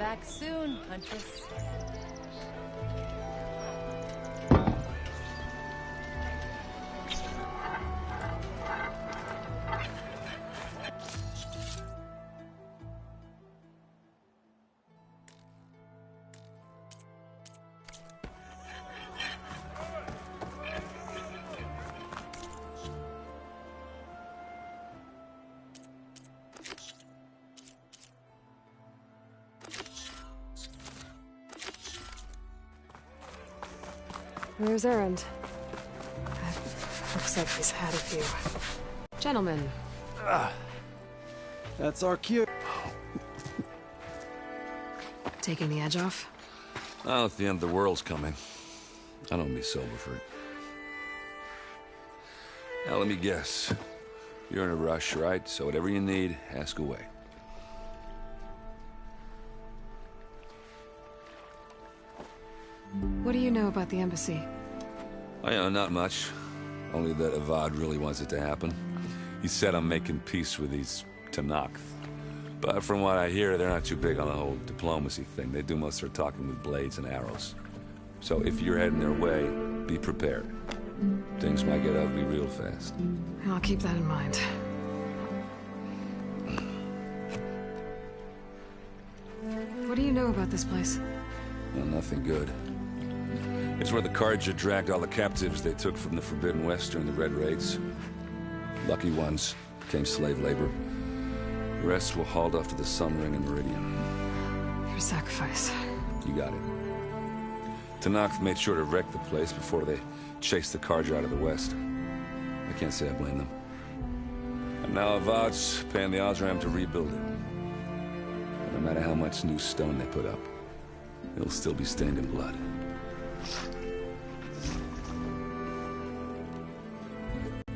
back soon, Huntress. Where's Erend? Looks like he's had a few. Gentlemen. That's our cue. Taking the edge off? Oh, if the end of the world's coming, I don't be sober for it. Now, let me guess. You're in a rush, right? So whatever you need, ask away. What do you know about the embassy? I know not much. Only that Avad really wants it to happen. He said I'm making peace with these Tanakh. But from what I hear, they're not too big on the whole diplomacy thing. They do most of their talking with blades and arrows. So if you're heading their way, be prepared. Things might get ugly real fast. I'll keep that in mind. What do you know about this place? Well, nothing good. It's where the Carja dragged all the captives they took from the Forbidden West during the Red Raids. Lucky ones became slave labor. The rest were hauled off to the Sun Ring and Meridian. Your sacrifice. You got it. Tanakh made sure to wreck the place before they chased the Carja out of the West. I can't say I blame them. And now Avad's paying the Osram to rebuild it. No matter how much new stone they put up, it'll still be stained in blood.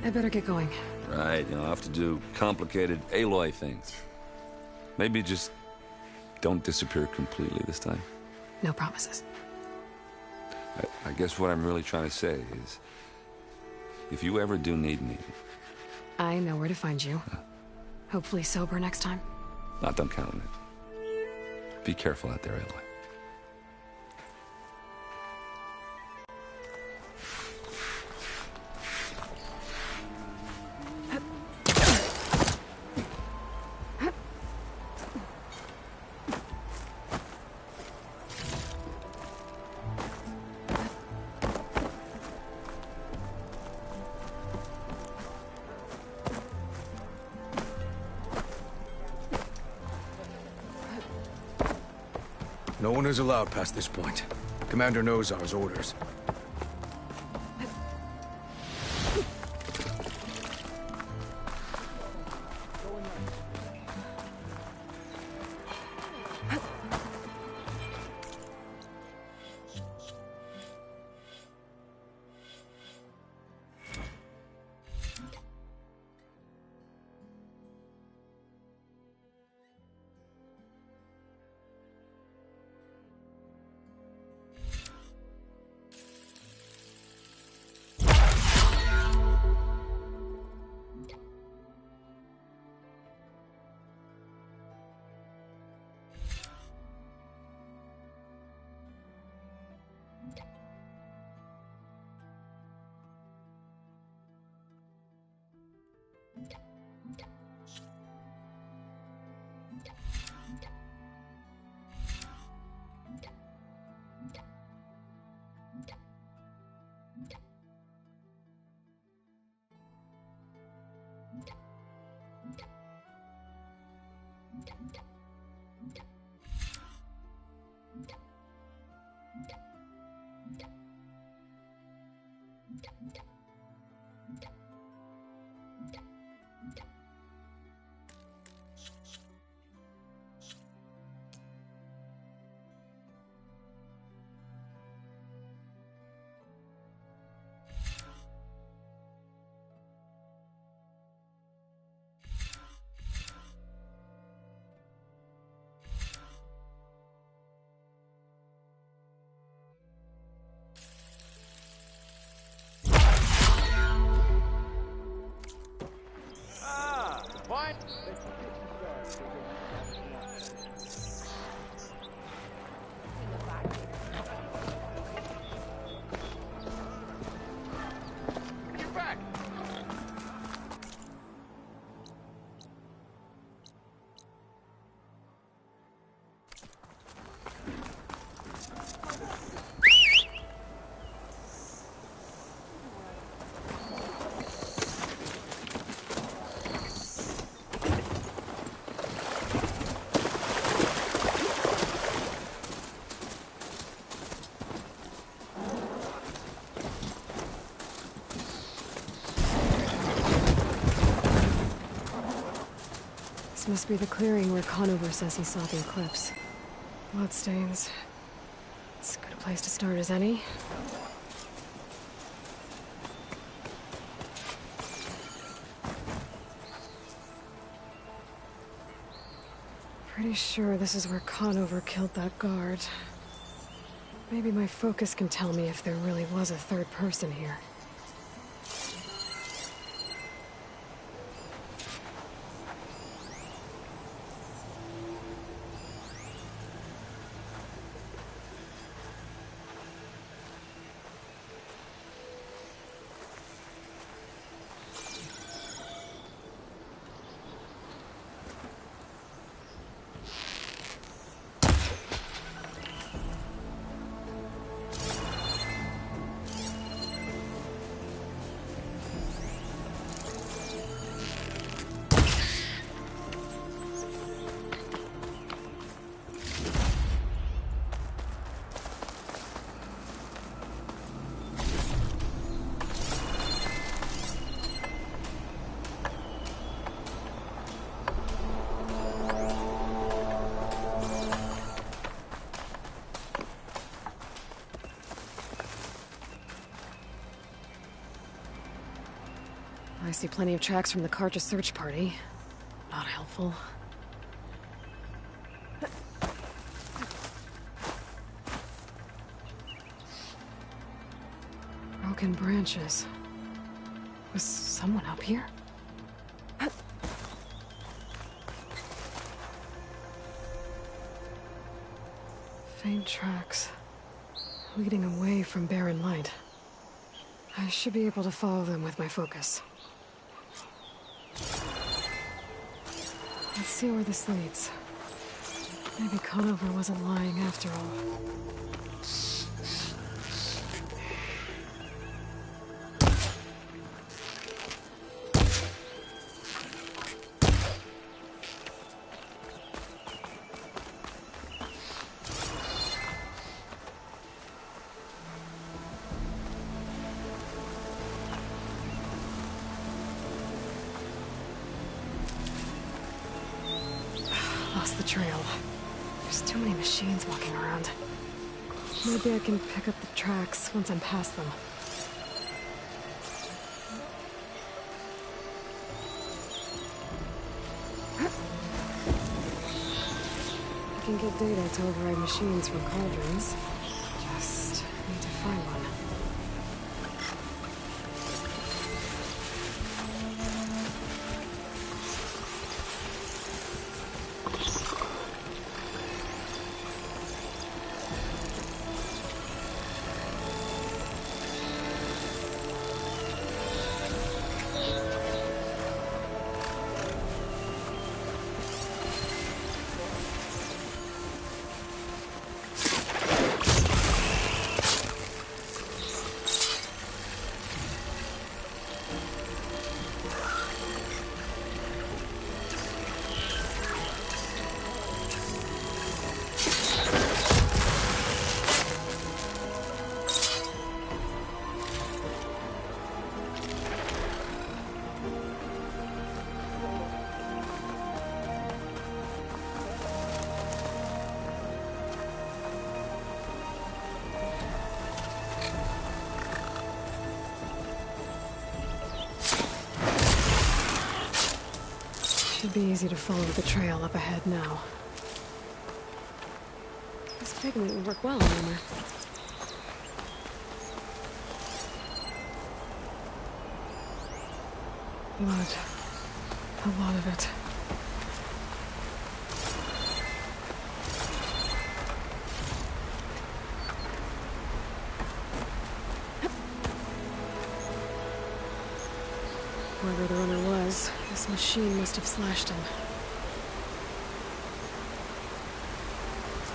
I better get going. Right, I'll have to do complicated Aloy things. Maybe just don't disappear completely this time. No promises. I guess what I'm really trying to say is, if you ever do need me... I know where to find you. Hopefully sober next time. Don't count on it. Be careful out there, Aloy. No one is allowed past this point. Commander knows our orders. must be the clearing where Conover says he saw the eclipse. Bloodstains. It's as good a place to start as any. Pretty sure this is where Conover killed that guard. Maybe my focus can tell me if there really was a third person here. I see plenty of tracks from the Karja search party. Not helpful. Broken branches. Was someone up here? Faint tracks. Leading away from barren light. I should be able to follow them with my focus. Let's see where this leads. Maybe Conover wasn't lying after all. Lost the trail. There's too many machines walking around. Maybe I can pick up the tracks once I'm past them. I can get data to override machines from cauldrons. Just need to find one. Should be easy to follow the trail up ahead now. This pigment would work well on armor. Blood. A lot of it. Whoever the runner was, this machine must have slashed him.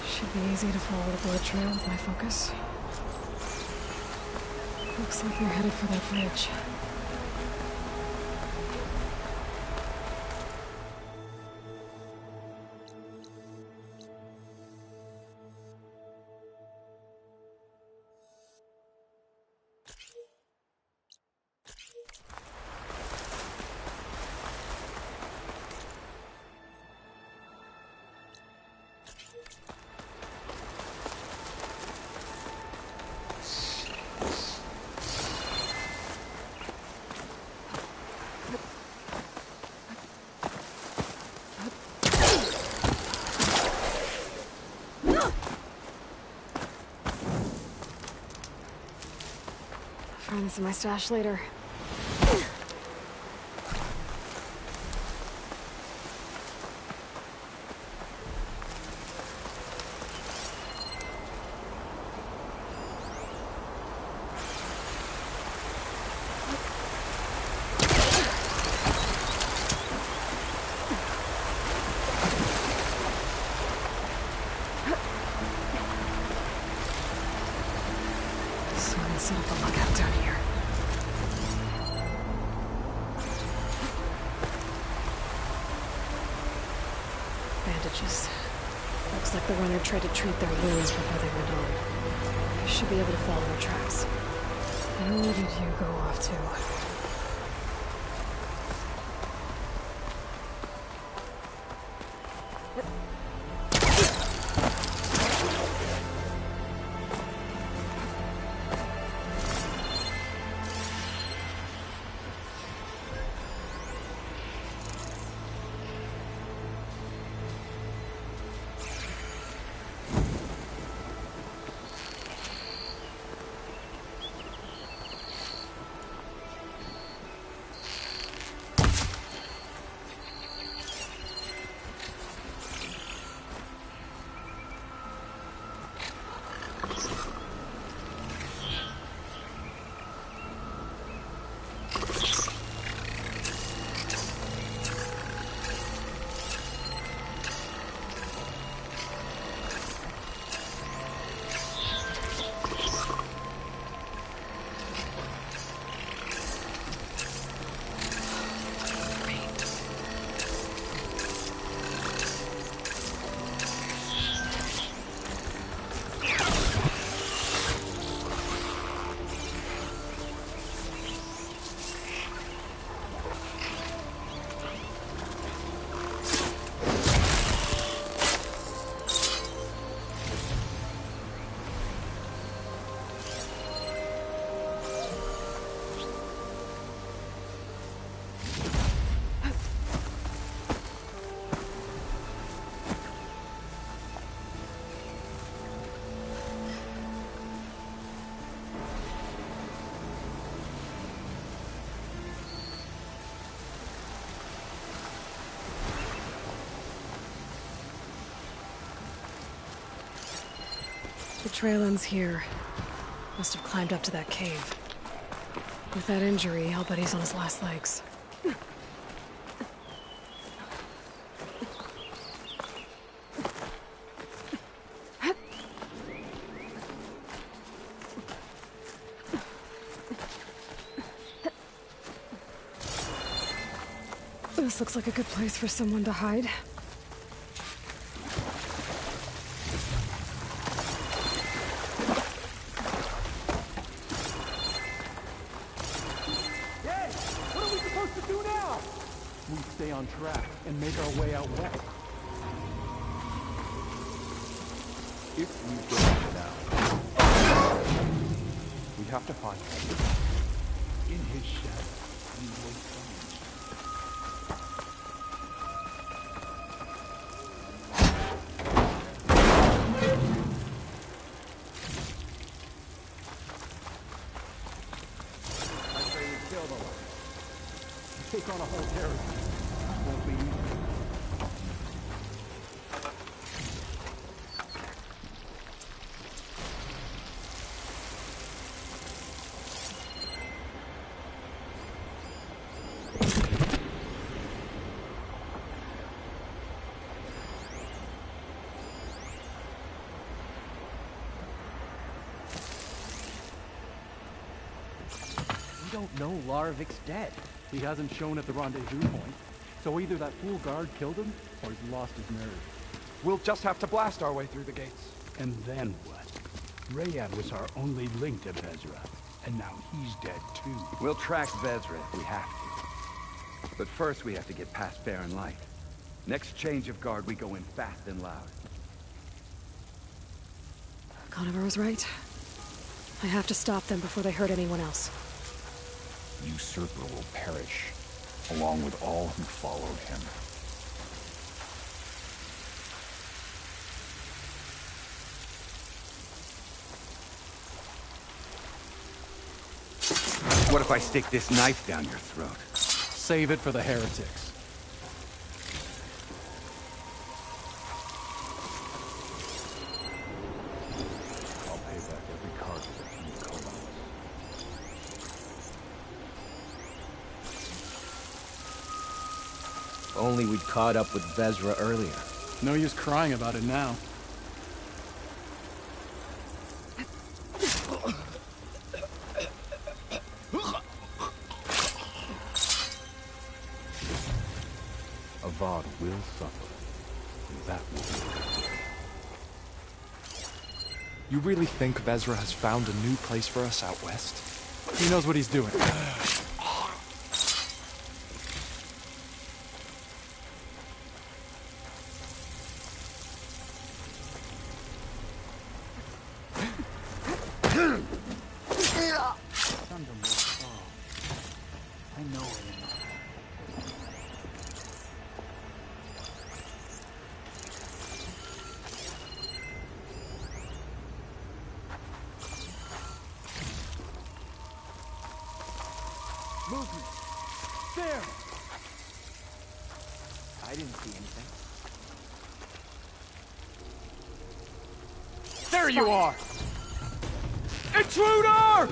Should be easy to follow the blood trail with my focus. Looks like they're headed for that bridge. Find this in my stash later. Someone set up a lookout down here. Bandages. Looks like the runner tried to treat their wounds before they went on. I should be able to follow their tracks. Who did you go off to? The trail ends here. Must have climbed up to that cave. With that injury, I'll bet he's on his last legs. This looks like a good place for someone to hide. Stay on track and make our way out west. If we go now, we have to find him. In his shadow, we will find. I say we kill the one. Take on a whole territory. Won't be easy. We don't know Larvik's dead. He hasn't shown at the rendezvous point. So either that fool guard killed him, or he's lost his nerve. We'll just have to blast our way through the gates. And then what? Rayad was our only link to Vezra, and now he's dead too. We'll track Vezra if we have to. But first we have to get past Barren Light. Next change of guard, we go in fast and loud. Conover was right. I have to stop them before they hurt anyone else. Usurper will perish, along with all who followed him. What if I stick this knife down your throat? Save it for the heretics. I'll pay back every cargo that you colonized. Only we'd caught up with Vezra earlier. No use crying about it now. Avad will suffer, and that will be a good day. You really think Vezra has found a new place for us out west? He knows what he's doing. I know it. Movement! There! I didn't see anything. There you are! Intruder!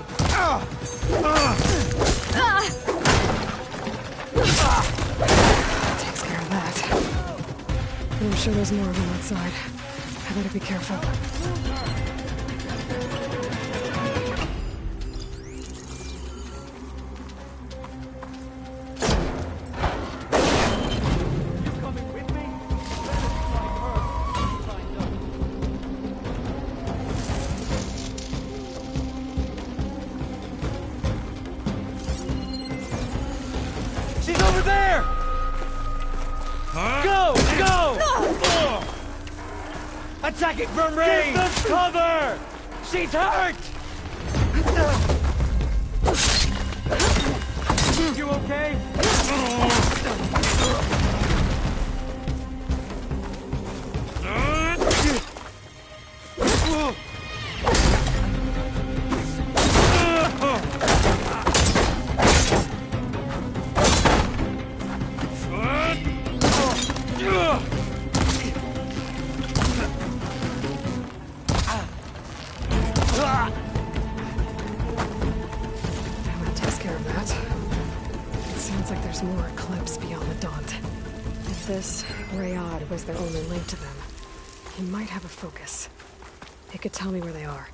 Takes care of that. But I'm sure there's more of them outside. I better be careful. She's over there! Go! Go! Attacking from range! Give them cover! She's hurt! You okay? That takes care of that. It sounds like there's more Eclipse beyond the Daunt. If this Rayad was their only link to them, he might have a focus. He could tell me where they are.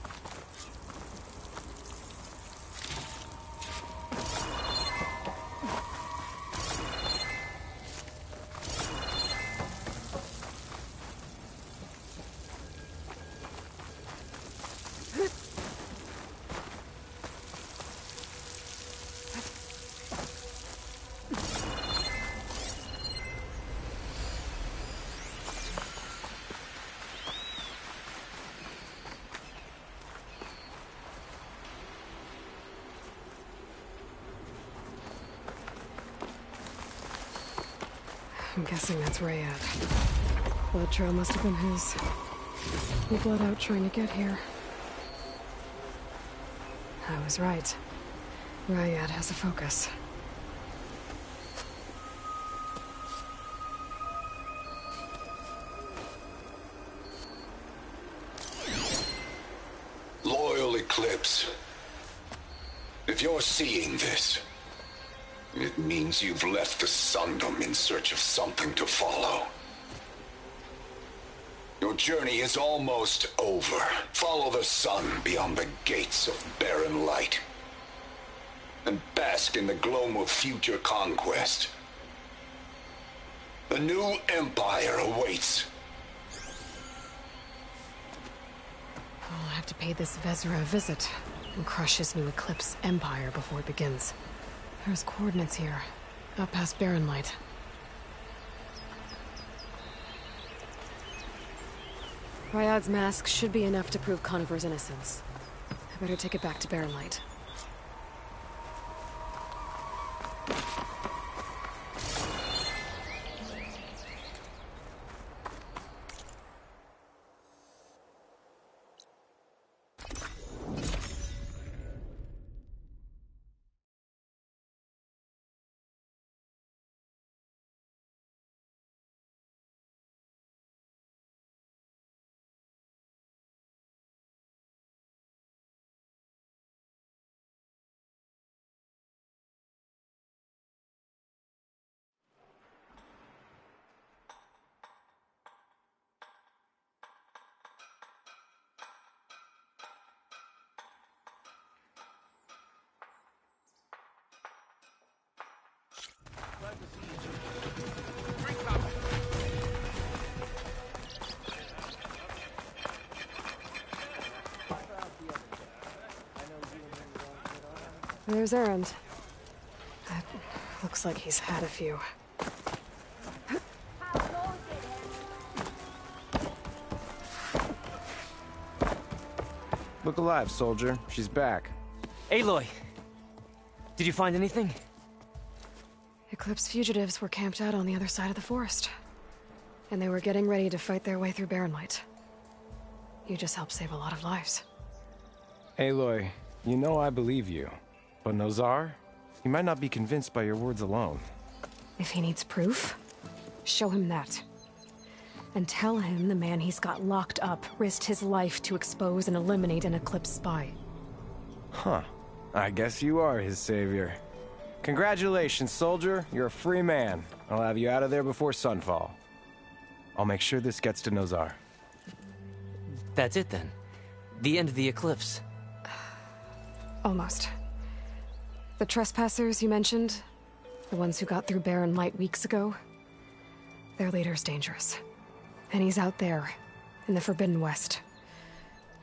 I'm guessing that's Rayad. Blood trail must have been his. He bled out trying to get here. I was right. Rayad has a focus. Loyal Eclipse. If you're seeing this, it means you've left the Sundom in search of something to follow. Your journey is almost over. Follow the sun beyond the gates of barren light, and bask in the gloam of future conquest. The new empire awaits. I'll have to pay this Vezra a visit and crush his new Eclipse empire before it begins. There's coordinates here, up past Barren Light. Ryad's mask should be enough to prove Conover's innocence. I better take it back to Barren Light. There's Erend. Looks like he's had a few. Look alive, soldier. She's back. Aloy! Did you find anything? Eclipse fugitives were camped out on the other side of the forest. And they were getting ready to fight their way through Barren Light. You just helped save a lot of lives. Aloy, you know I believe you. But Nozar? He might not be convinced by your words alone. If he needs proof, show him that. And tell him the man he's got locked up risked his life to expose and eliminate an Eclipse spy. Huh. I guess you are his savior. Congratulations, soldier. You're a free man. I'll have you out of there before sunfall. I'll make sure this gets to Nozar. That's it then. The end of the Eclipse. Almost. The trespassers you mentioned, the ones who got through Barren Light weeks ago, their leader's dangerous. And he's out there, in the Forbidden West,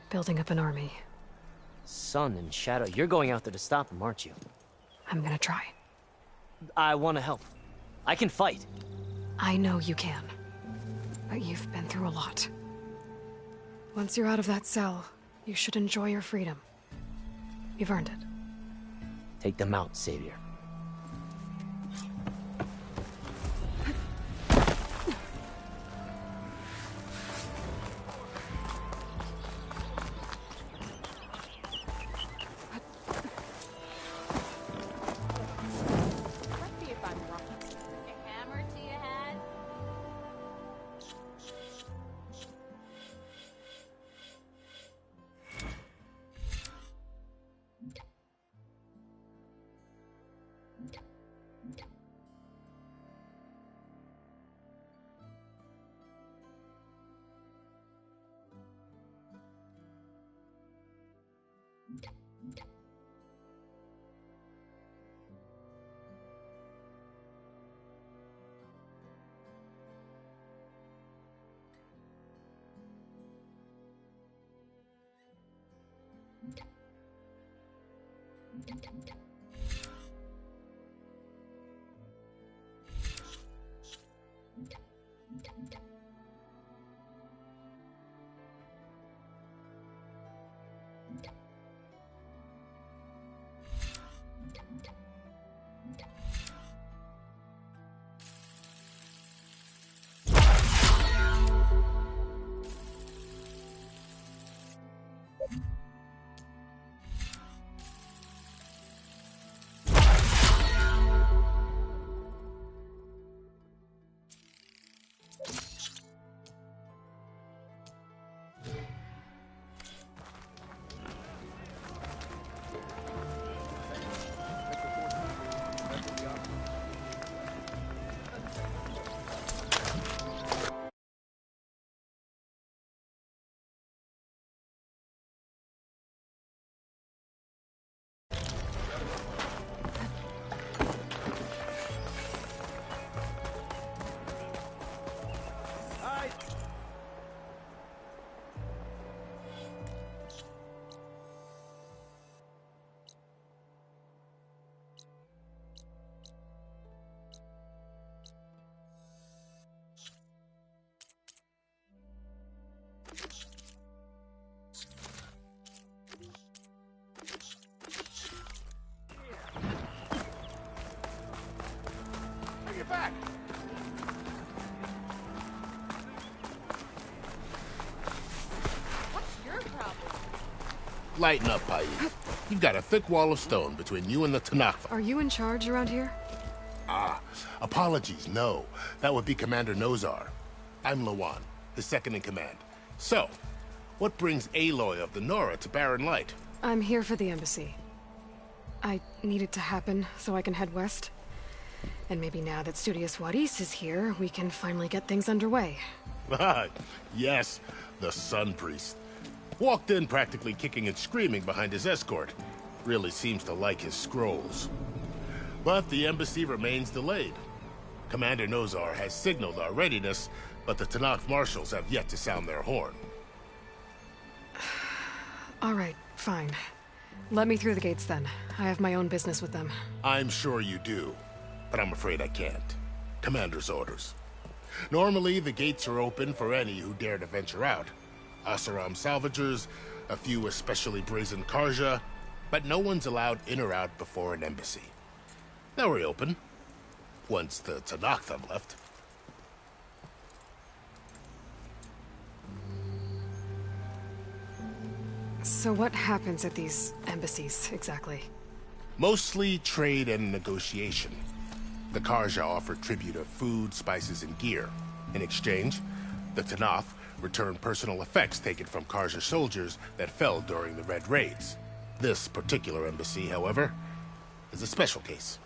building up an army. Sun and Shadow, you're going out there to stop him, aren't you? I'm gonna try. I want to help. I can fight. I know you can. But you've been through a lot. Once you're out of that cell, you should enjoy your freedom. You've earned it. Take them out, Savior. Lighten up, Paid. You've got a thick wall of stone between you and the Tanakh. Are you in charge around here? Apologies, no. That would be Commander Nozar. I'm Lawan, his second-in-command. So, what brings Aloy of the Nora to Barren Light? I'm here for the embassy. I need it to happen so I can head west. And maybe now that Studious Wadis is here, we can finally get things underway. Yes, the Sun Priest. Walked in practically kicking and screaming behind his escort. Really seems to like his scrolls. But the embassy remains delayed. Commander Nozar has signaled our readiness, but the Tanakh marshals have yet to sound their horn. All right, fine. Let me through the gates then. I have my own business with them. I'm sure you do, but I'm afraid I can't. Commander's orders. Normally, the gates are open for any who dare to venture out. Asaram salvagers, a few especially brazen Karja, but no one's allowed in or out before an embassy. They'll reopen, once the Tanakh have left. So what happens at these embassies, exactly? Mostly trade and negotiation. The Karja offer tribute of food, spices, and gear. In exchange, the Tanakh return personal effects taken from Karja soldiers that fell during the Red Raids. This particular embassy, however, is a special case.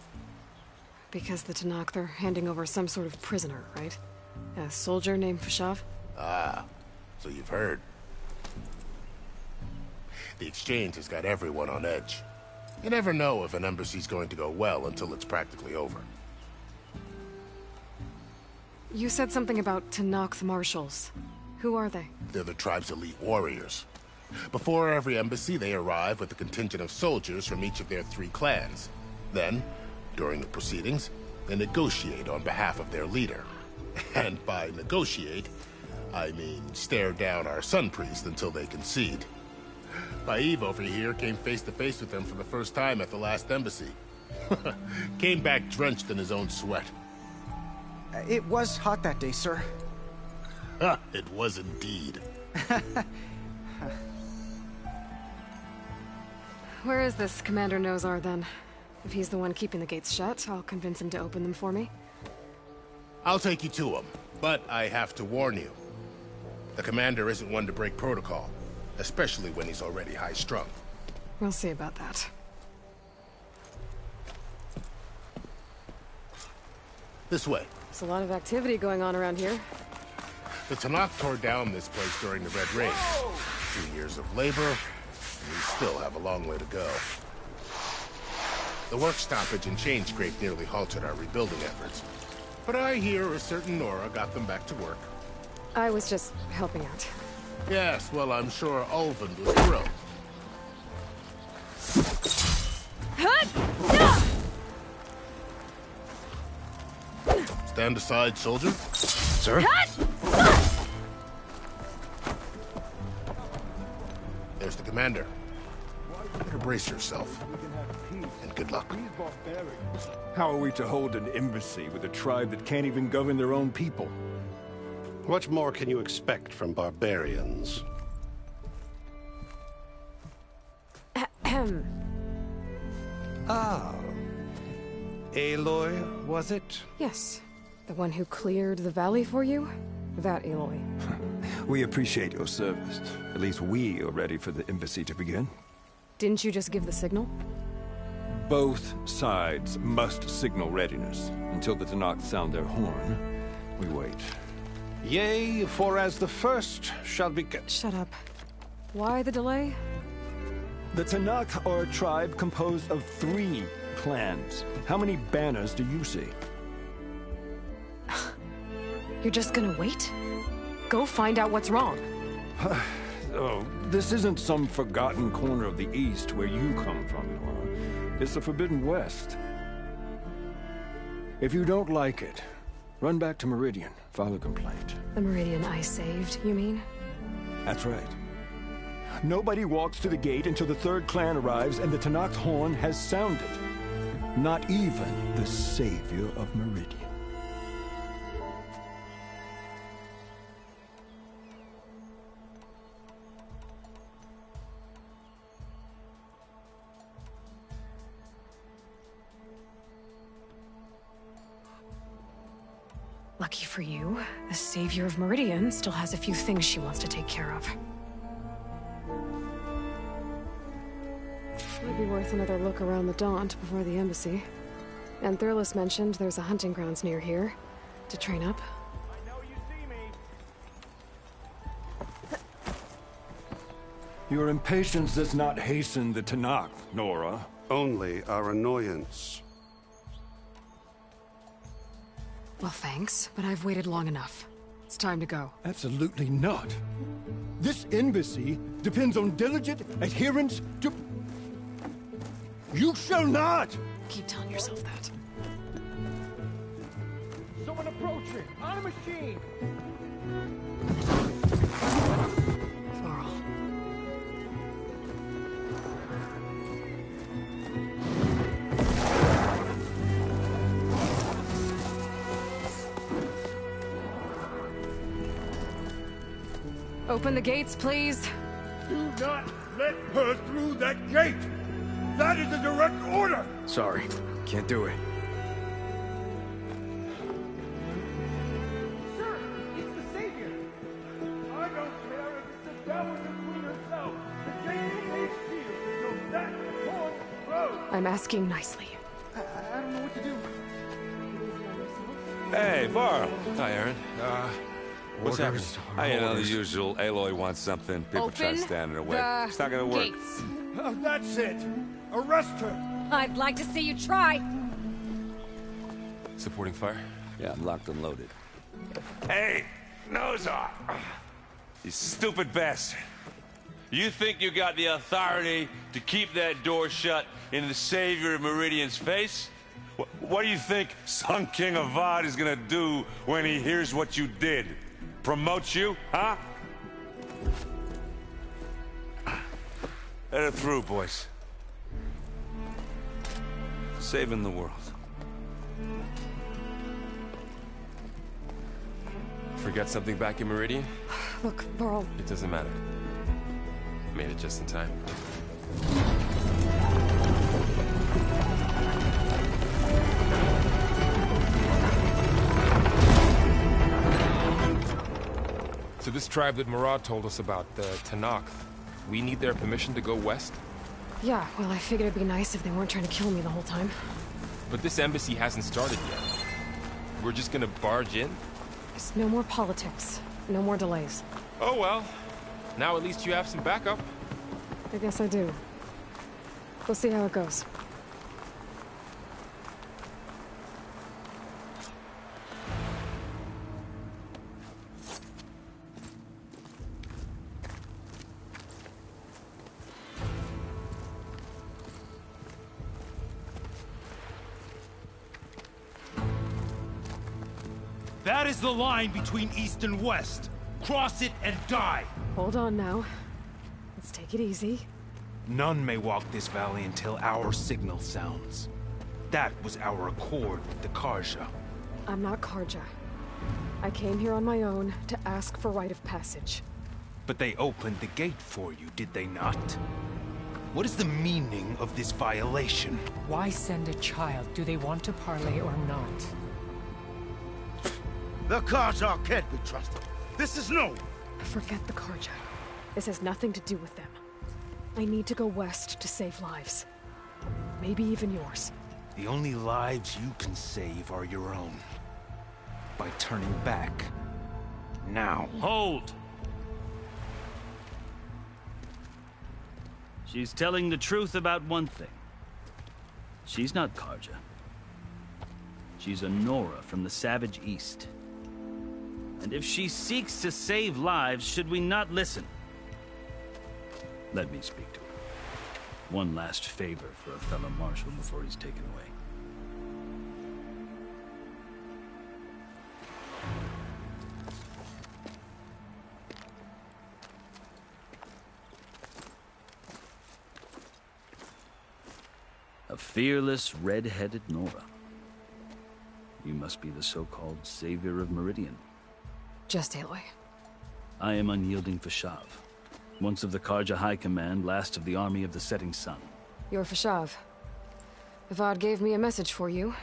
Because the Tanakh, they're handing over some sort of prisoner, right? A soldier named Fashav? Ah, so you've heard. The exchange has got everyone on edge. You never know if an embassy's going to go well until it's practically over. You said something about Tanakh marshals. Who are they? They're the tribe's elite warriors. Before every embassy, they arrive with a contingent of soldiers from each of their 3 clans. Then, during the proceedings, they negotiate on behalf of their leader. And by negotiate, I mean stare down our Sun Priest until they concede. Baib over here came face to face with them for the first time at the last embassy. Came back drenched in his own sweat. It was hot that day, sir. It was indeed. Where is this Commander Nozar, then? If he's the one keeping the gates shut, I'll convince him to open them for me. I'll take you to him, but I have to warn you. The commander isn't one to break protocol, especially when he's already high-strung. We'll see about that. This way. There's a lot of activity going on around here. The Tanakh tore down this place during the Red Raid. 2 years of labor, and we still have a long way to go. The work stoppage and chain scrape nearly halted our rebuilding efforts. But I hear a certain Nora got them back to work. I was just helping out. Yes, well, I'm sure Ulvund was thrilled. Stand aside, soldier. Sir? There's the commander. Better brace yourself. And good luck. How are we to hold an embassy with a tribe that can't even govern their own people? What more can you expect from barbarians? Ahem. Ah. Aloy, was it? Yes. The one who cleared the valley for you? That Aloy. We appreciate your service. At least we are ready for the embassy to begin. Didn't you just give the signal? Both sides must signal readiness. Until the Tanakh sound their horn, we wait. Yea, for as the first shall be... Shut up. Why the delay? The Tanakh are a tribe composed of 3 clans. How many banners do you see? You're just gonna wait? Go find out what's wrong. Oh, this isn't some forgotten corner of the East where you come from, Nora. It's the Forbidden West. If you don't like it, run back to Meridian, file a complaint. The Meridian I saved, you mean? That's right. Nobody walks through the gate until the 3rd clan arrives and the Tanakh's horn has sounded. Not even the savior of Meridian. Lucky for you, the savior of Meridian still has a few things she wants to take care of. Might be worth another look around the Daunt before the embassy. And Thurles mentioned there's a hunting grounds near here to train up. Your impatience does not hasten the Tanakh, Nora. Only our annoyance. Well, thanks, but I've waited long enough. It's time to go. Absolutely not. This embassy depends on diligent adherence to... You shall not! Keep telling yourself that. Someone approaching! On a machine! Varl. Open the gates, please. Do not let her through that gate! That is a direct order! Sorry, can't do it. Sir, it's the Savior! I don't care if it's the Dowager Queen herself! The gate remains sealed until that horn blows! I'm asking nicely. I don't know what to do. Hey, Varl. Hi, Aaron. What's happening? You know, the usual. Aloy wants something. People try to stand in her way. It's not gonna work. Gates. That's it! Arrest her! I'd like to see you try. Supporting fire? Yeah, I'm locked and loaded. Hey, Nozar! You stupid bastard. You think you got the authority to keep that door shut in the Savior of Meridian's face? What do you think Sun King Avad is gonna do when he hears what you did? Promote you, huh? Let her through, boys. Saving the world. Forget something back in Meridian? Look, Varl. It doesn't matter. Made it just in time. So this tribe that Murad told us about, the Tanakh, we need their permission to go west? Yeah, well, I figured it'd be nice if they weren't trying to kill me the whole time. But this embassy hasn't started yet. We're just gonna barge in? Just no more politics. No more delays. Oh well. Now at least you have some backup. I guess I do. We'll see how it goes. That is the line between East and West. Cross it and die. Hold on now. Let's take it easy. None may walk this valley until our signal sounds. That was our accord with the Karja. I'm not Karja. I came here on my own to ask for rite of passage. But they opened the gate for you, did they not? What is the meaning of this violation? Why send a child? Do they want to parley or not? The Karja can't be trusted. This is no... Forget the Karja. This has nothing to do with them. I need to go west to save lives. Maybe even yours. The only lives you can save are your own. By turning back. Now. Hold! She's telling the truth about one thing. She's not Karja. She's a Nora from the Savage East. And if she seeks to save lives, should we not listen? Let me speak to her. One last favor for a fellow marshal before he's taken away. A fearless, red-headed Nora. You must be the so-called Savior of Meridian. Just Aloy. I am unyielding Fashav. Once of the Karja High Command, last of the Army of the Setting Sun. You're Fashav. Avad gave me a message for you.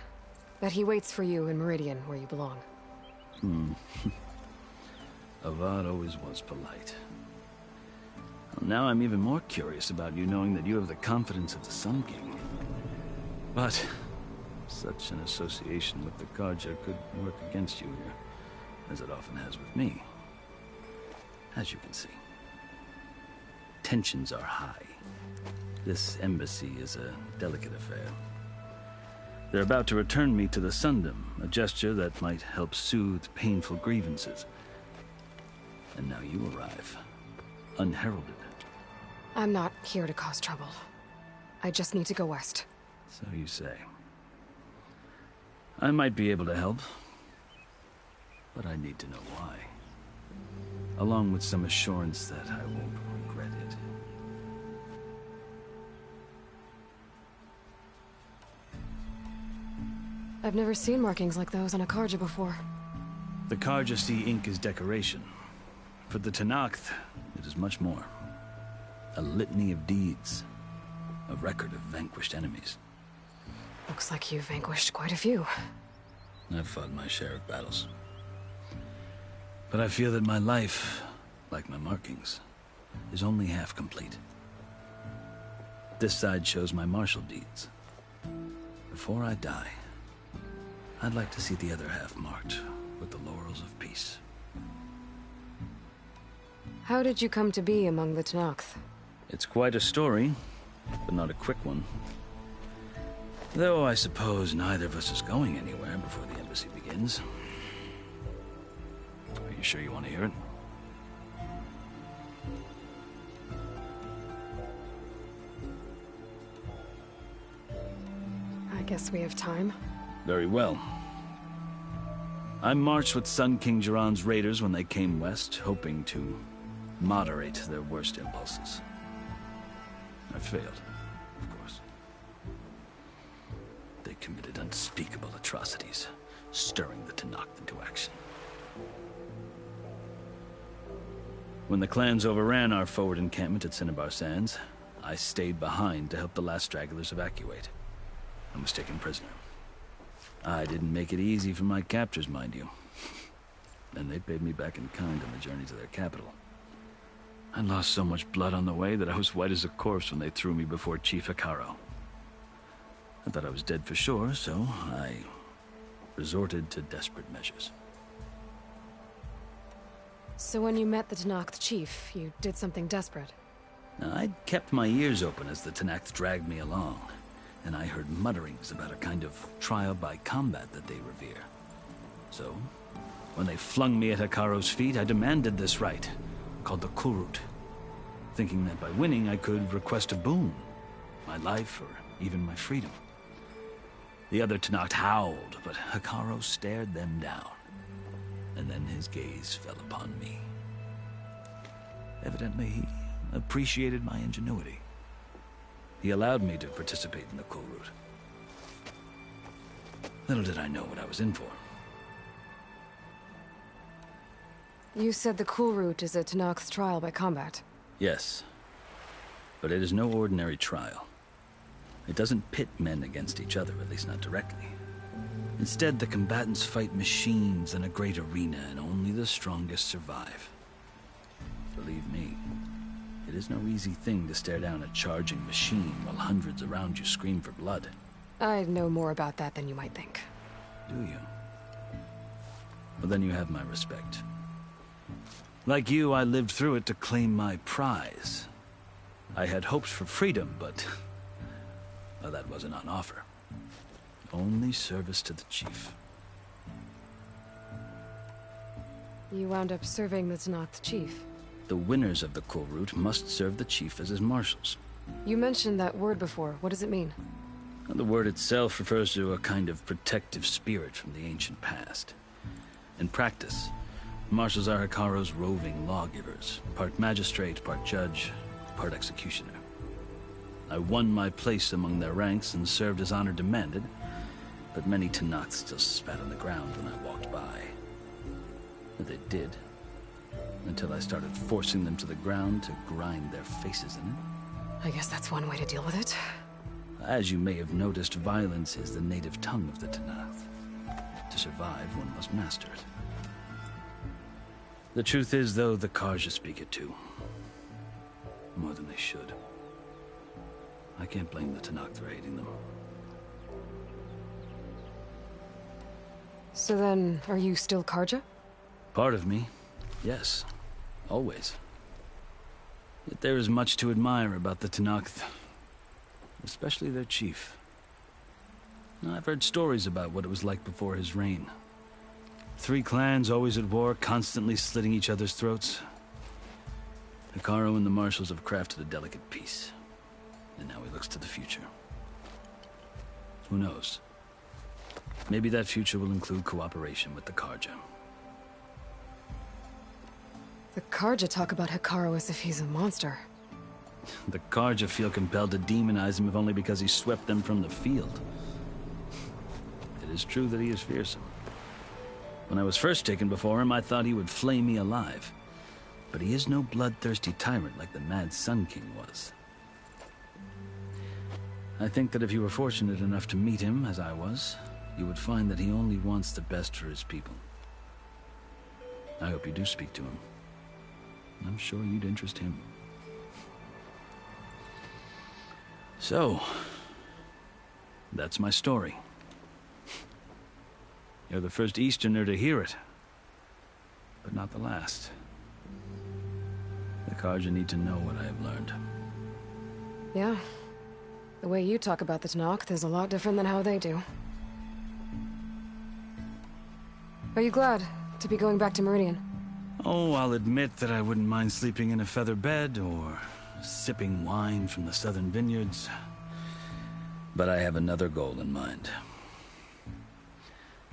That he waits for you in Meridian, where you belong. Avad always was polite. Well, now I'm even more curious about you knowing that you have the confidence of the Sun King. But such an association with the Karja could work against you here, as it often has with me. As you can see. Tensions are high. This embassy is a delicate affair. They're about to return me to the Sundom, a gesture that might help soothe painful grievances. And now you arrive, unheralded. I'm not here to cause trouble. I just need to go west. So you say. I might be able to help, but I need to know why. Along with some assurance that I won't regret it. I've never seen markings like those on a Karja before. The Karja see ink as decoration. For the Tenakth, it is much more. A litany of deeds. A record of vanquished enemies. Looks like you've vanquished quite a few. I've fought my share of battles. But I feel that my life, like my markings, is only half complete. This side shows my martial deeds. Before I die, I'd like to see the other half marked with the laurels of peace. How did you come to be among the Tenakth? It's quite a story, but not a quick one. Though I suppose neither of us is going anywhere before the embassy begins. Are you sure you want to hear it? I guess we have time. Very well. I marched with Sun King Jiran's raiders when they came west, hoping to moderate their worst impulses. I failed, of course. They committed unspeakable atrocities, stirring the Tenakth into action. When the clans overran our forward encampment at Cinnabar Sands, I stayed behind to help the last stragglers evacuate. I was taken prisoner. I didn't make it easy for my captors, mind you. And they paid me back in kind on the journey to their capital. I lost so much blood on the way that I was white as a corpse when they threw me before Chief Hekaro. I thought I was dead for sure, so I resorted to desperate measures. So when you met the Tenakth chief, you did something desperate? Now, I'd kept my ears open as the Tenakth dragged me along, and I heard mutterings about a kind of trial by combat that they revere. So, when they flung me at Hekaro's feet, I demanded this right, called the Kulrut, thinking that by winning I could request a boon, my life or even my freedom. The other Tenakth howled, but Hekaro stared them down, and then his gaze fell upon me. Evidently, he appreciated my ingenuity. He allowed me to participate in the Kulrut. Little did I know what I was in for. You said the Kulrut is a Tenakth trial by combat. Yes, but it is no ordinary trial. It doesn't pit men against each other, at least not directly. Instead, the combatants fight machines in a great arena, and only the strongest survive. Believe me, it is no easy thing to stare down a charging machine while hundreds around you scream for blood. I know more about that than you might think. Do you? Well, then you have my respect. Like you, I lived through it to claim my prize. I had hopes for freedom, but well, that wasn't on offer. Only service to the chief. You wound up serving the Tenakth chief. The winners of the Kulrut must serve the chief as his marshals. You mentioned that word before. What does it mean? The word itself refers to a kind of protective spirit from the ancient past. In practice, marshals are Hekaro's roving lawgivers, part magistrate, part judge, part executioner. I won my place among their ranks and served as honor demanded, but many Tenakth still spat on the ground when I walked by. But they did, until I started forcing them to the ground to grind their faces in it. I guess that's one way to deal with it. As you may have noticed, violence is the native tongue of the Tenakth. To survive, one must master it. The truth is, though, the Karja speak it too. More than they should. I can't blame the Tenakth for hating them. So then, are you still Karja? Part of me, yes. Always. Yet there is much to admire about the Tenakth. Especially their chief. I've heard stories about what it was like before his reign. 3 clans always at war, constantly slitting each other's throats. Hekaro and the marshals have crafted a delicate peace. And now he looks to the future. Who knows? Maybe that future will include cooperation with the Karja. The Karja talk about Hikaru as if he's a monster. The Karja feel compelled to demonize him if only because he swept them from the field. It is true that he is fearsome. When I was first taken before him, I thought he would flay me alive. But he is no bloodthirsty tyrant like the Mad Sun King was. I think that if you were fortunate enough to meet him, as I was, you would find that he only wants the best for his people. I hope you do speak to him. I'm sure you'd interest him. So, that's my story. You're the first Easterner to hear it, but not the last. The Karja need to know what I have learned. Yeah. The way you talk about the Tenakth is a lot different than how they do. Are you glad to be going back to Meridian? Oh, I'll admit that I wouldn't mind sleeping in a feather bed or sipping wine from the southern vineyards. But I have another goal in mind.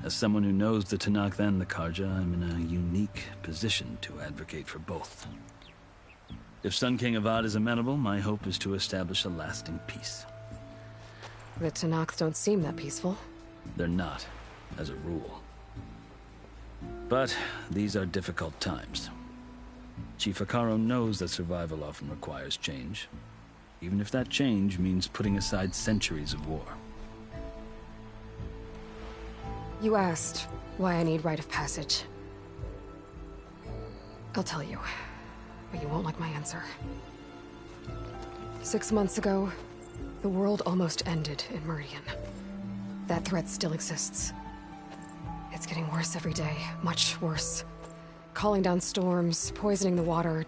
As someone who knows the Tenakth and the Karja, I'm in a unique position to advocate for both. If Sun King Avad is amenable, my hope is to establish a lasting peace. The Tenakth don't seem that peaceful. They're not, as a rule. But these are difficult times. Chief Hikaru knows that survival often requires change, even if that change means putting aside centuries of war. You asked why I need rite of passage. I'll tell you, but you won't like my answer. 6 months ago, the world almost ended in Meridian. That threat still exists. It's getting worse every day, much worse. Calling down storms, poisoning the water,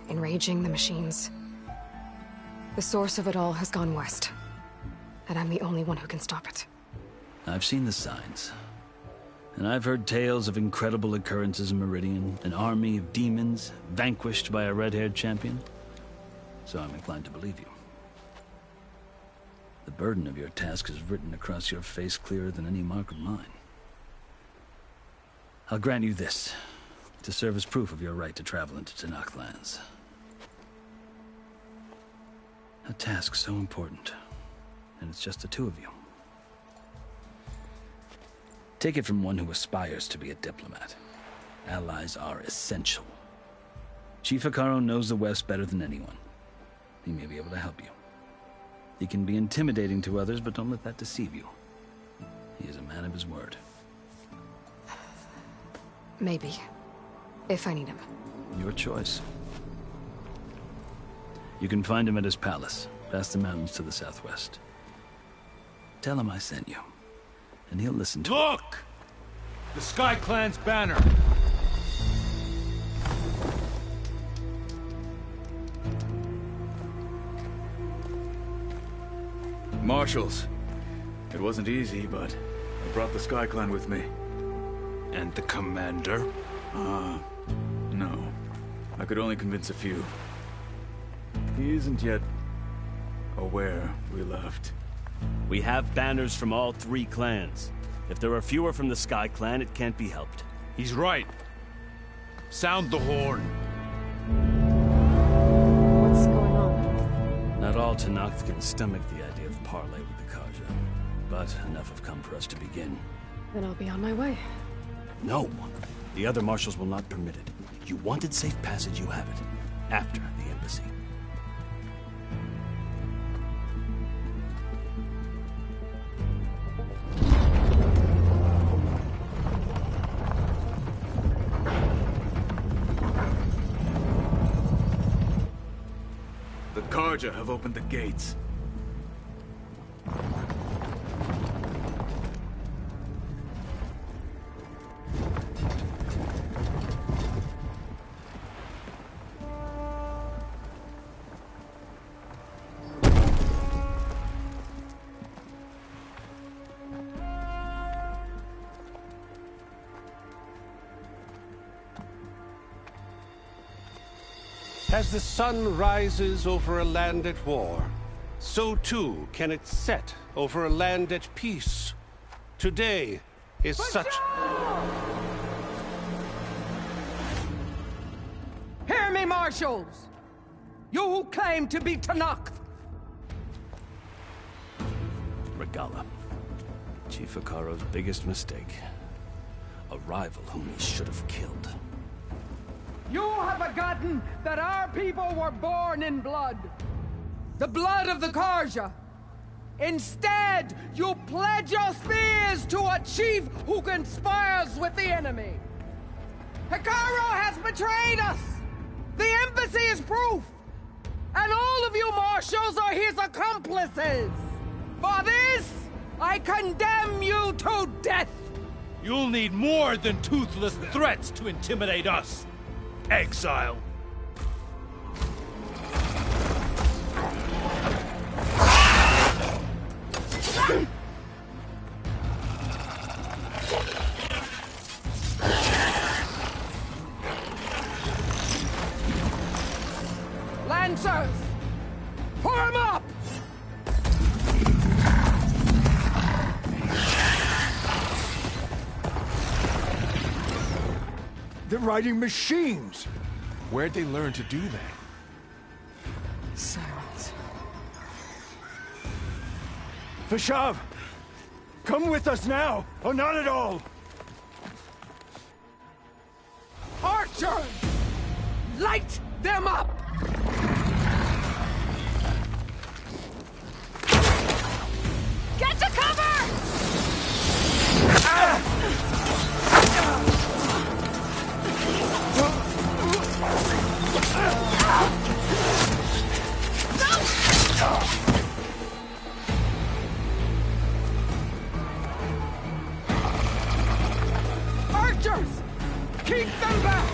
enraging the machines. The source of it all has gone west, and I'm the only one who can stop it. I've seen the signs. And I've heard tales of incredible occurrences in Meridian, an army of demons vanquished by a red-haired champion. So I'm inclined to believe you. The burden of your task is written across your face clearer than any mark of mine. I'll grant you this, to serve as proof of your right to travel into Tenakth lands. A task so important, and it's just the two of you. Take it from one who aspires to be a diplomat. Allies are essential. Chief Hikaru knows the West better than anyone. He may be able to help you. He can be intimidating to others, but don't let that deceive you. He is a man of his word. Maybe. If I need him. Your choice. You can find him at his palace, past the mountains to the southwest. Tell him I sent you, and he'll listen to Look! The Sky Clan's banner! Marshals. It wasn't easy, but I brought the Sky Clan with me. And the commander? No. I could only convince a few. He isn't yet aware we left. We have banners from all 3 clans. If there are fewer from the Sky Clan, it can't be helped. He's right. Sound the horn. What's going on? Not all Tenakth can stomach the idea of parley with the Karja, but enough have come for us to begin. Then I'll be on my way. No. The other marshals will not permit it. You wanted safe passage, you have it. After the embassy. The Karja have opened the gates. As the sun rises over a land at war, so too can it set over a land at peace. Today is such... Hear me, marshals! You who claim to be Tanakh! Regala. Chief Hikaro's biggest mistake. A rival whom he should have killed. You have forgotten that our people were born in blood. The blood of the Karja. Instead, you pledge your spears to a chief who conspires with the enemy. Hikaro has betrayed us! The embassy is proof! And all of you marshals are his accomplices! For this, I condemn you to death! You'll need more than toothless threats to intimidate us, exile. Lancers! Form up! They're riding machines! Where'd they learn to do that? Silence. Vashav! Come with us now, or not at all! Archers! Light them up! Get to cover! Archers! Keep them back!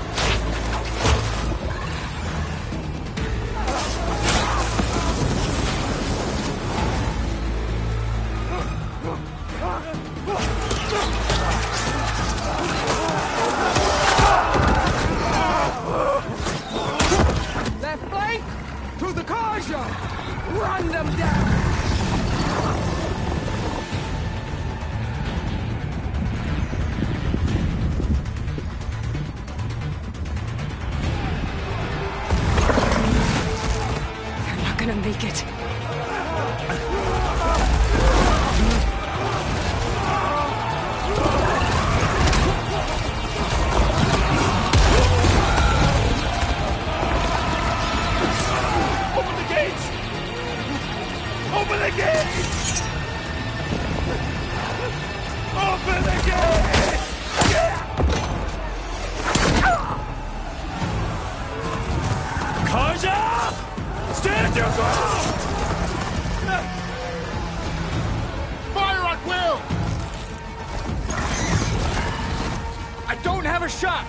Left flank to the Karja! Run them down! They're not gonna make it. Open the gates! Open the gates! Open the gates! Karja! Stand your ground! Fire at will! I don't have a shot!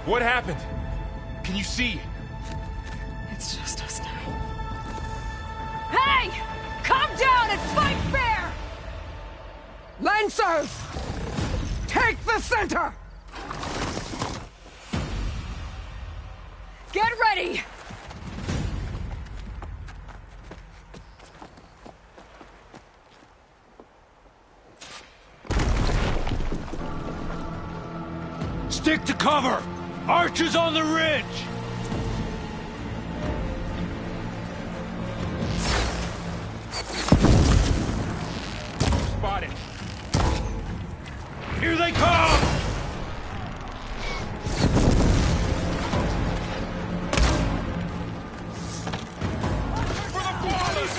What happened? Can you see? It's just us now. Hey! Calm down and fight fair! Lancers! Take the center! Get ready! Stick to cover! Archers on the ridge! Spotted. Here they come! For the flawless!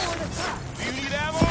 Do you need ammo?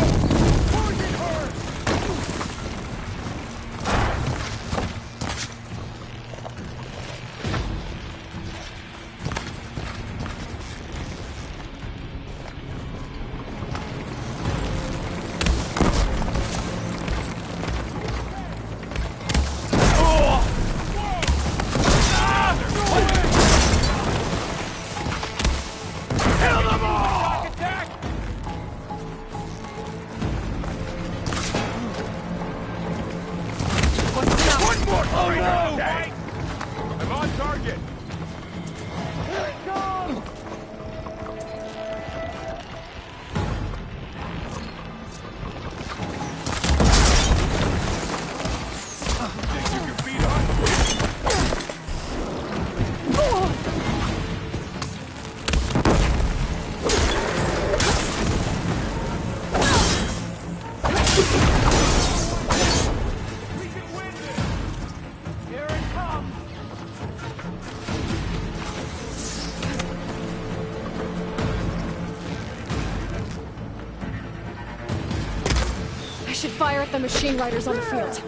I should fire at the machine riders on the field.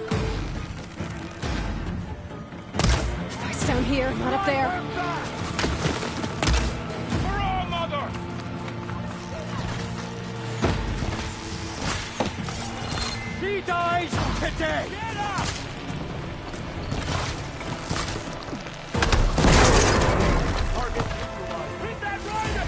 Fight's down here, not up there. Hurrah, Mother! She dies today! Get up! Target neutralized. Hit that rider!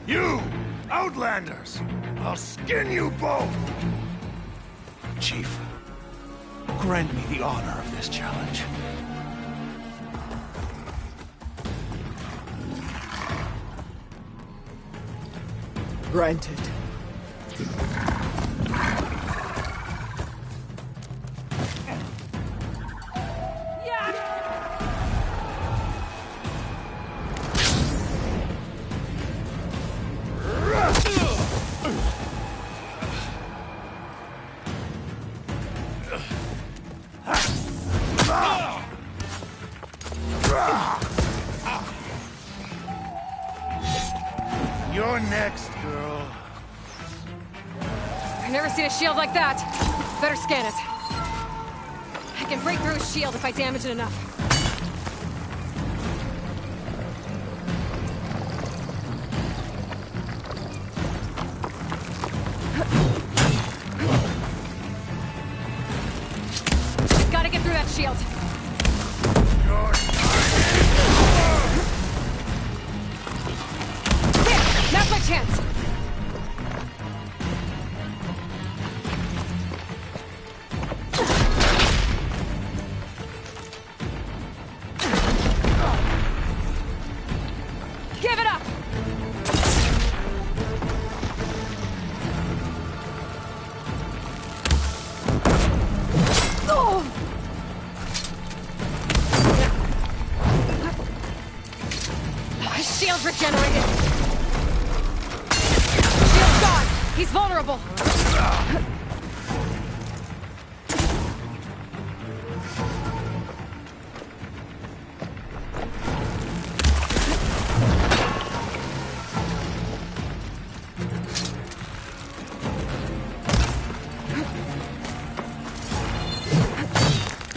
You! Outlanders! I'll skin you both! Chief, grant me the honor of this challenge. Granted. You're next, girl. I've never seen a shield like that. Better scan it. I can break through a shield if I damage it enough. Gotta get through that shield. Here, now's my chance. Give it up! Oh! His shield's regenerated. Shield's gone. He's vulnerable.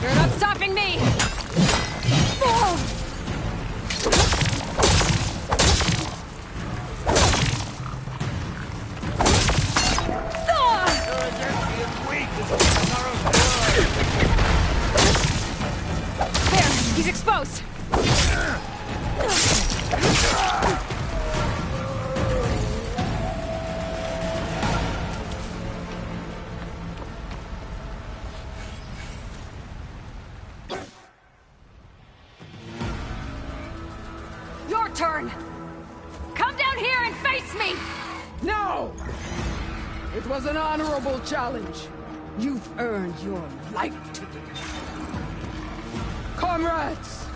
You're not stopping me! Oh! turn! Come down here and face me! No! It was an honorable challenge. You've earned your life today. Comrades!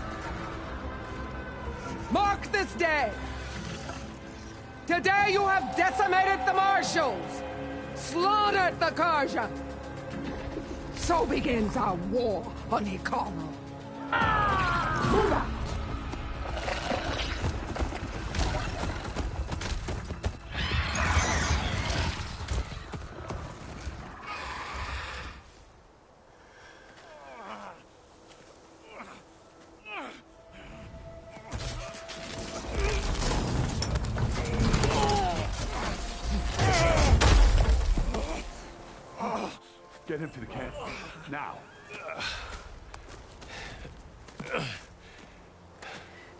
Mark this day! Today you have decimated the Marshals! Slaughtered the Karja! So begins our war on Hikaru. Move out! Get him to the camp. Now.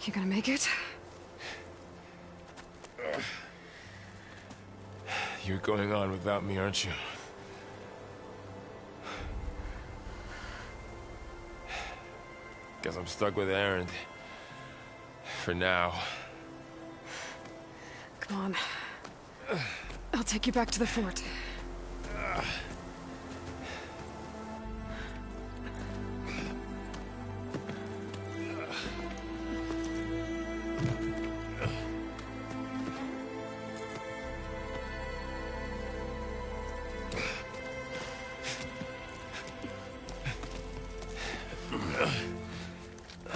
You gonna make it? You're going on without me, aren't you? Guess I'm stuck with Aaron. For now. Come on. I'll take you back to the fort.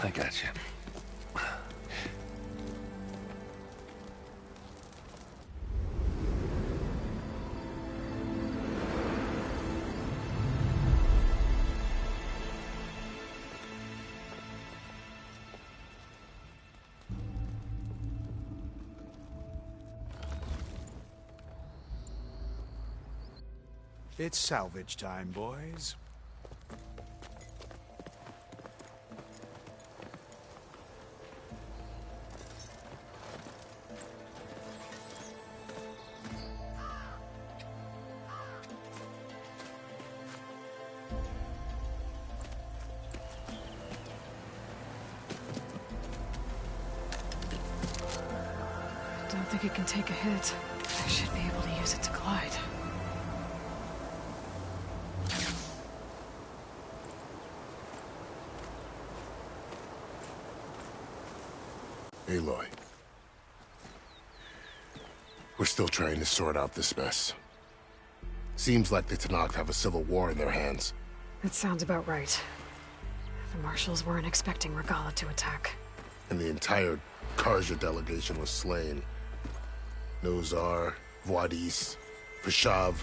I got you. It's salvage time, boys. Don't think it can take a hit. I should be able to use it to glide. Aloy. We're still trying to sort out this mess. Seems like the Tenakth have a civil war in their hands. That sounds about right. The Marshals weren't expecting Regala to attack. And the entire Karja delegation was slain. Nozar, Voidis, Vashav,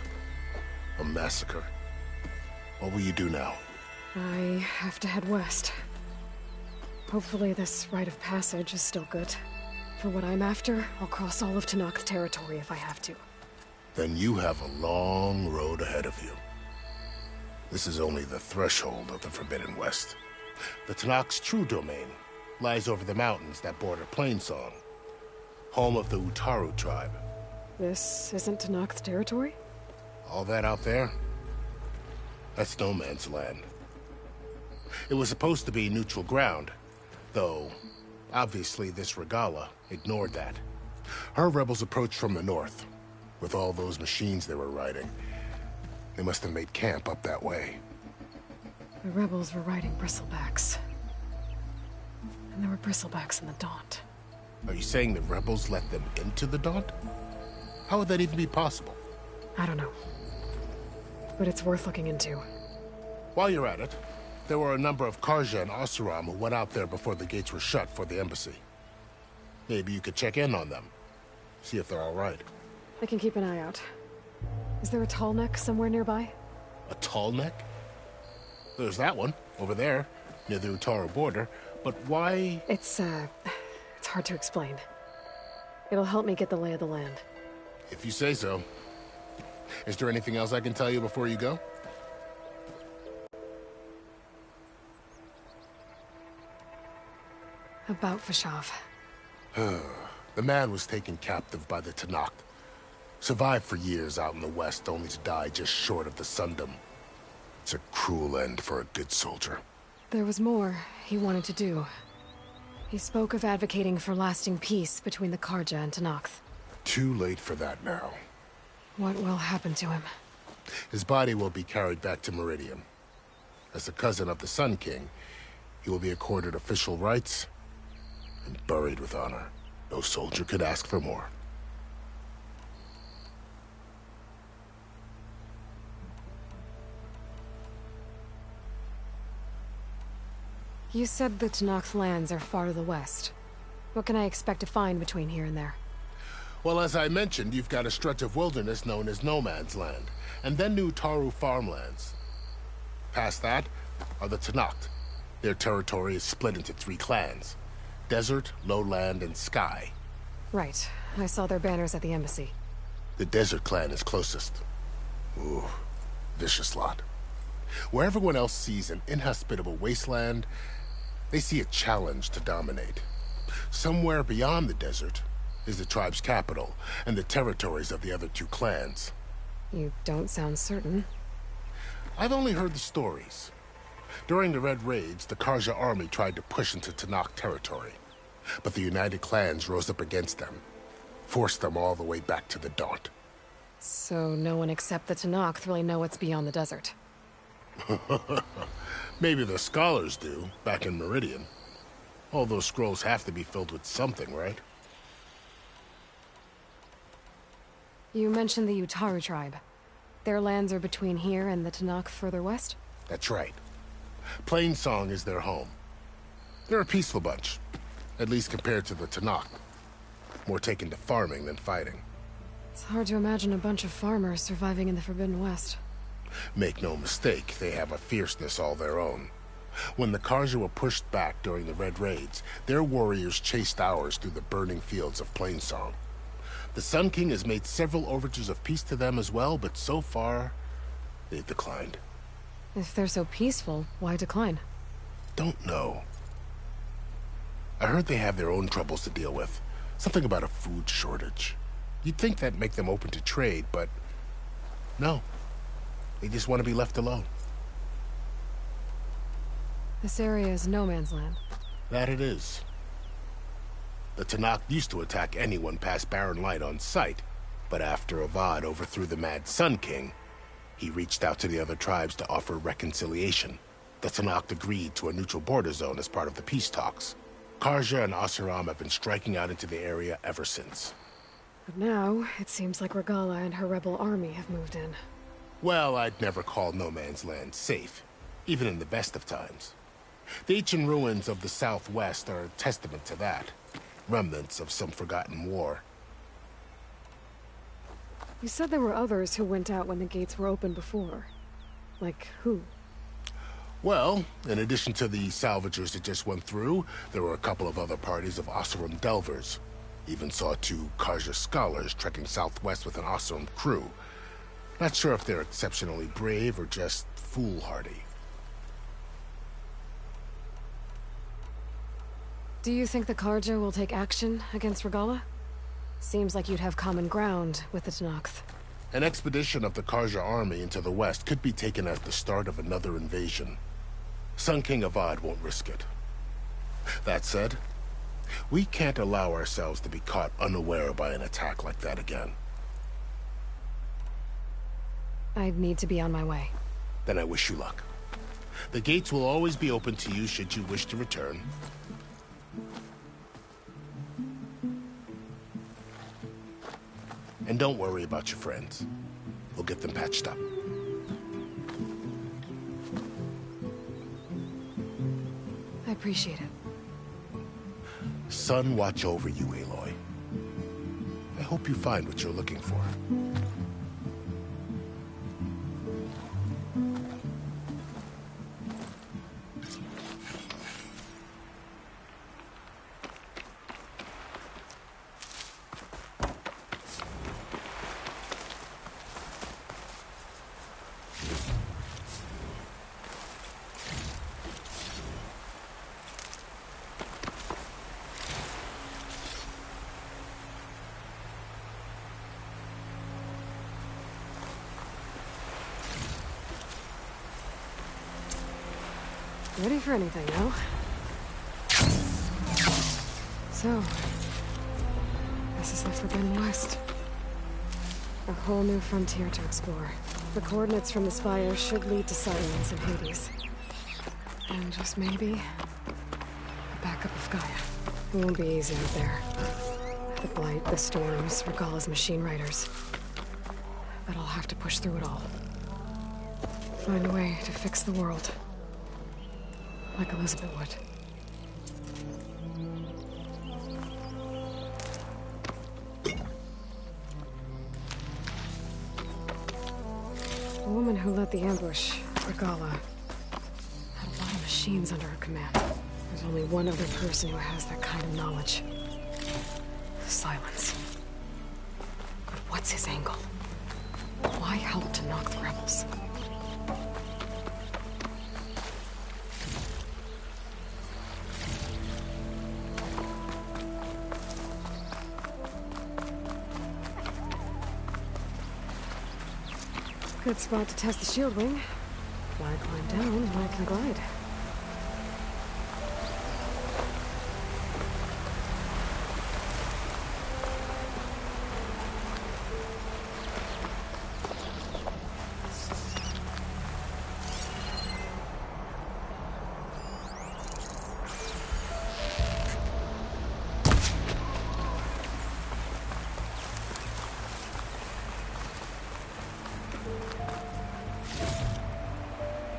a massacre. What will you do now? I have to head west. Hopefully this rite of passage is still good. For what I'm after, I'll cross all of Tenakth territory if I have to. Then you have a long road ahead of you. This is only the threshold of the Forbidden West. The Tenakth's true domain lies over the mountains that border Plainsong, home of the Utaru tribe. This isn't Tenakth territory? All that out there? That's no man's land. It was supposed to be neutral ground, though obviously this Regala ignored that. Her rebels approached from the north. With all those machines they were riding, they must have made camp up that way. The rebels were riding bristlebacks. And there were bristlebacks in the Daunt. Are you saying the rebels let them into the Daunt? How would that even be possible? I don't know. But it's worth looking into. While you're at it, there were a number of Karja and Oseram who went out there before the gates were shut for the embassy. Maybe you could check in on them. See if they're all right. I can keep an eye out. Is there a tall neck somewhere nearby? A tall neck? There's that one, over there, near the Utaru border. But why? It's hard to explain. It'll help me get the lay of the land. If you say so. Is there anything else I can tell you before you go? About Vashav. The man was taken captive by the Tenakth. Survived for years out in the west, only to die just short of the Sundom. It's a cruel end for a good soldier. There was more he wanted to do. He spoke of advocating for lasting peace between the Karja and Tenakth. Too late for that now. What will happen to him? His body will be carried back to Meridian. As the cousin of the Sun King, he will be accorded official rights and buried with honor. No soldier could ask for more. You said the Tenakth lands are far to the west. What can I expect to find between here and there? Well, as I mentioned, you've got a stretch of wilderness known as No Man's Land, and then New Taru farmlands. Past that are the Tenakth. Their territory is split into 3 clans: Desert, Lowland, and Sky. Right. I saw their banners at the embassy. The Desert clan is closest. Ooh, vicious lot. Where everyone else sees an inhospitable wasteland, they see a challenge to dominate. Somewhere beyond the desert is the tribe's capital and the territories of the other 2 clans. You don't sound certain. I've only heard the stories. During the Red Raids, the Karja army tried to push into Tenakth territory, but the united clans rose up against them, forced them all the way back to the Daunt. So no one except the Tenakth really know what's beyond the desert. Maybe the scholars do, back in Meridian. All those scrolls have to be filled with something, right? You mentioned the Utaru tribe. Their lands are between here and the Tenakth further west? That's right. Plainsong is their home. They're a peaceful bunch, at least compared to the Tenakth. More taken to farming than fighting. It's hard to imagine a bunch of farmers surviving in the Forbidden West. Make no mistake, they have a fierceness all their own. When the Karja were pushed back during the Red Raids, their warriors chased ours through the burning fields of Plainsong. The Sun King has made several overtures of peace to them as well, but so far, they've declined. If they're so peaceful, why decline? Don't know. I heard they have their own troubles to deal with. Something about a food shortage. You'd think that'd make them open to trade, but no. They just want to be left alone. This area is no man's land. That it is. The Tenakth used to attack anyone past Barren Light on sight, but after Avad overthrew the Mad Sun King, he reached out to the other tribes to offer reconciliation. The Tenakth agreed to a neutral border zone as part of the peace talks. Karja and Oseram have been striking out into the area ever since. But now, it seems like Regala and her rebel army have moved in. Well, I'd never call No Man's Land safe, even in the best of times. The ancient ruins of the Southwest are a testament to that. Remnants of some forgotten war. You said there were others who went out when the gates were open before. Like who? Well, in addition to the salvagers that just went through, there were a couple of other parties of Oseram delvers. Even saw 2 Karja scholars trekking southwest with an Oseram crew. Not sure if they're exceptionally brave or just foolhardy. Do you think the Karja will take action against Regala? Seems like you'd have common ground with the Tenakth. An expedition of the Karja army into the west could be taken as the start of another invasion. Sun King Avad won't risk it. That said, we can't allow ourselves to be caught unaware by an attack like that again. I'd need to be on my way. Then I wish you luck. The gates will always be open to you should you wish to return. And don't worry about your friends. We'll get them patched up. I appreciate it. Sun watch over you, Aloy. I hope you find what you're looking for. Ready for anything, no? So, this is the Forbidden West. A whole new frontier to explore. The coordinates from the spire should lead to Silence and Hades. And just maybe, a backup of Gaia. It won't be easy out there. The Blight, the Storms, Regalla's machine riders. But I'll have to push through it all. Find a way to fix the world. Like Elizabeth would. The woman who led the ambush, Regalla, had a lot of machines under her command. There's only one other person who has that kind of knowledge. Silence. But what's his angle? Why help to knock the rebels? Good spot to test the shield wing. Why climb down when I can glide?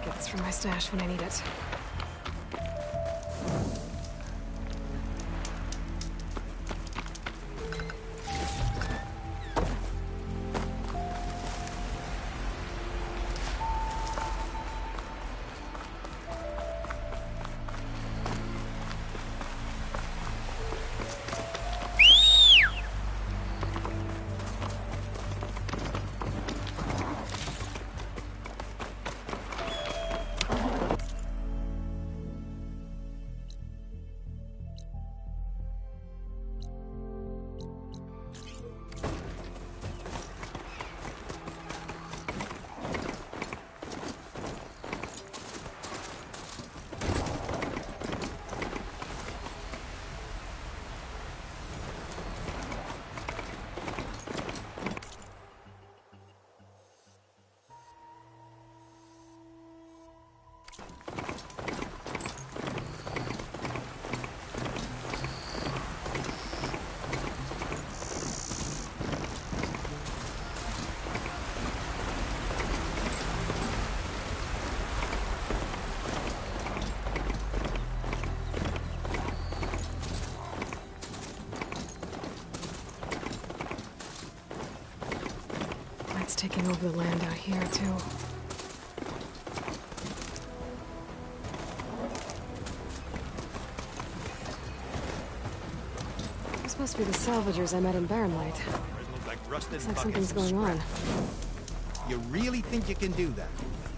Get this from my stash when I need it. Taking over the land out here, too. This must be the salvagers I met in Barren Light. Looks like something's going on. You really think you can do that?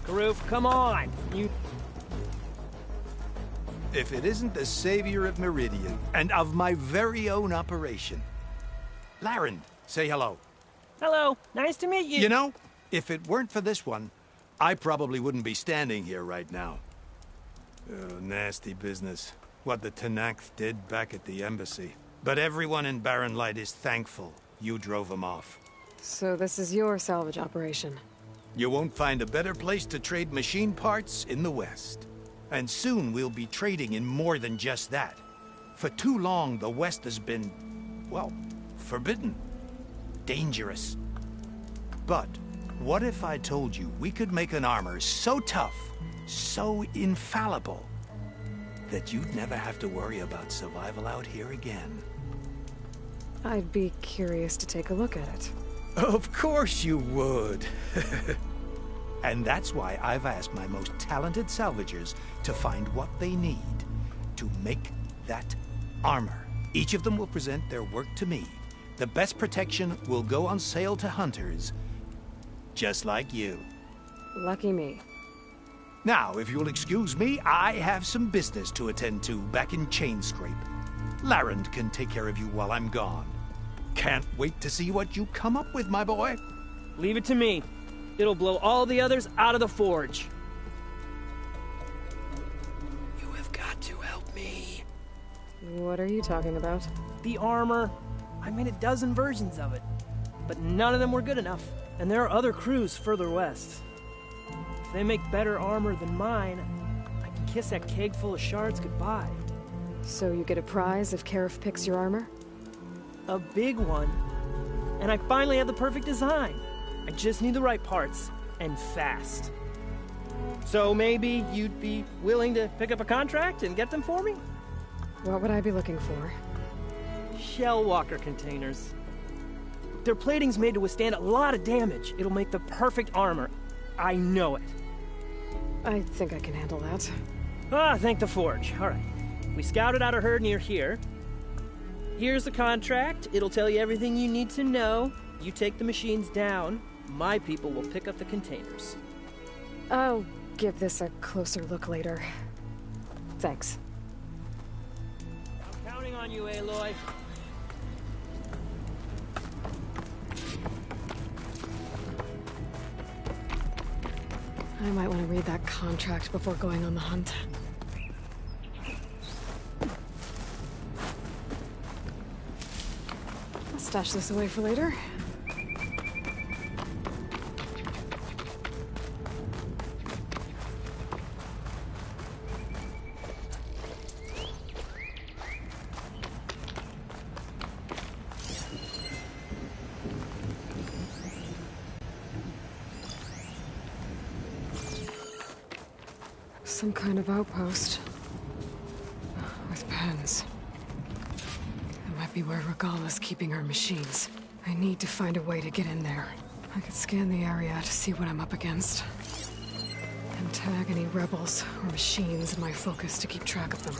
Karoof, come on! If it isn't the savior of Meridian, and of my very own operation. Laren, say hello. Hello, nice to meet you. You know, if it weren't for this one, I probably wouldn't be standing here right now. Oh, nasty business. What the Tenakth did back at the embassy. But everyone in Barren Light is thankful you drove them off. So this is your salvage operation? You won't find a better place to trade machine parts in the West. And soon we'll be trading in more than just that. For too long, the West has been, well, forbidden. Dangerous. But what if I told you we could make an armor so tough, so infallible, that you'd never have to worry about survival out here again? I'd be curious to take a look at it. Of course you would. And that's why I've asked my most talented salvagers to find what they need to make that armor. Each of them will present their work to me. The best protection will go on sale to hunters, just like you. Lucky me. Now, if you'll excuse me, I have some business to attend to back in Chainscrape. Laren can take care of you while I'm gone. Can't wait to see what you come up with, my boy. Leave it to me. It'll blow all the others out of the forge. You have got to help me. What are you talking about? The armor. I made a dozen versions of it, but none of them were good enough. And there are other crews further west. If they make better armor than mine, I can kiss that keg full of shards goodbye. So you get a prize if Karif picks your armor? A big one. And I finally have the perfect design. I just need the right parts, and fast. So maybe you'd be willing to pick up a contract and get them for me? What would I be looking for? Shell walker containers. Their plating's made to withstand a lot of damage. It'll make the perfect armor. I know it. I think I can handle that. Ah, thank the Forge. All right. We scouted out a herd near here. Here's the contract. It'll tell you everything you need to know. You take the machines down. My people will pick up the containers. I'll give this a closer look later. Thanks. I'm counting on you, Aloy. I might want to read that contract before going on the hunt. I'll stash this away for later. Some kind of outpost. With pens. That might be where Regala's keeping her machines. I need to find a way to get in there. I could scan the area to see what I'm up against. And tag any rebels or machines in my focus to keep track of them.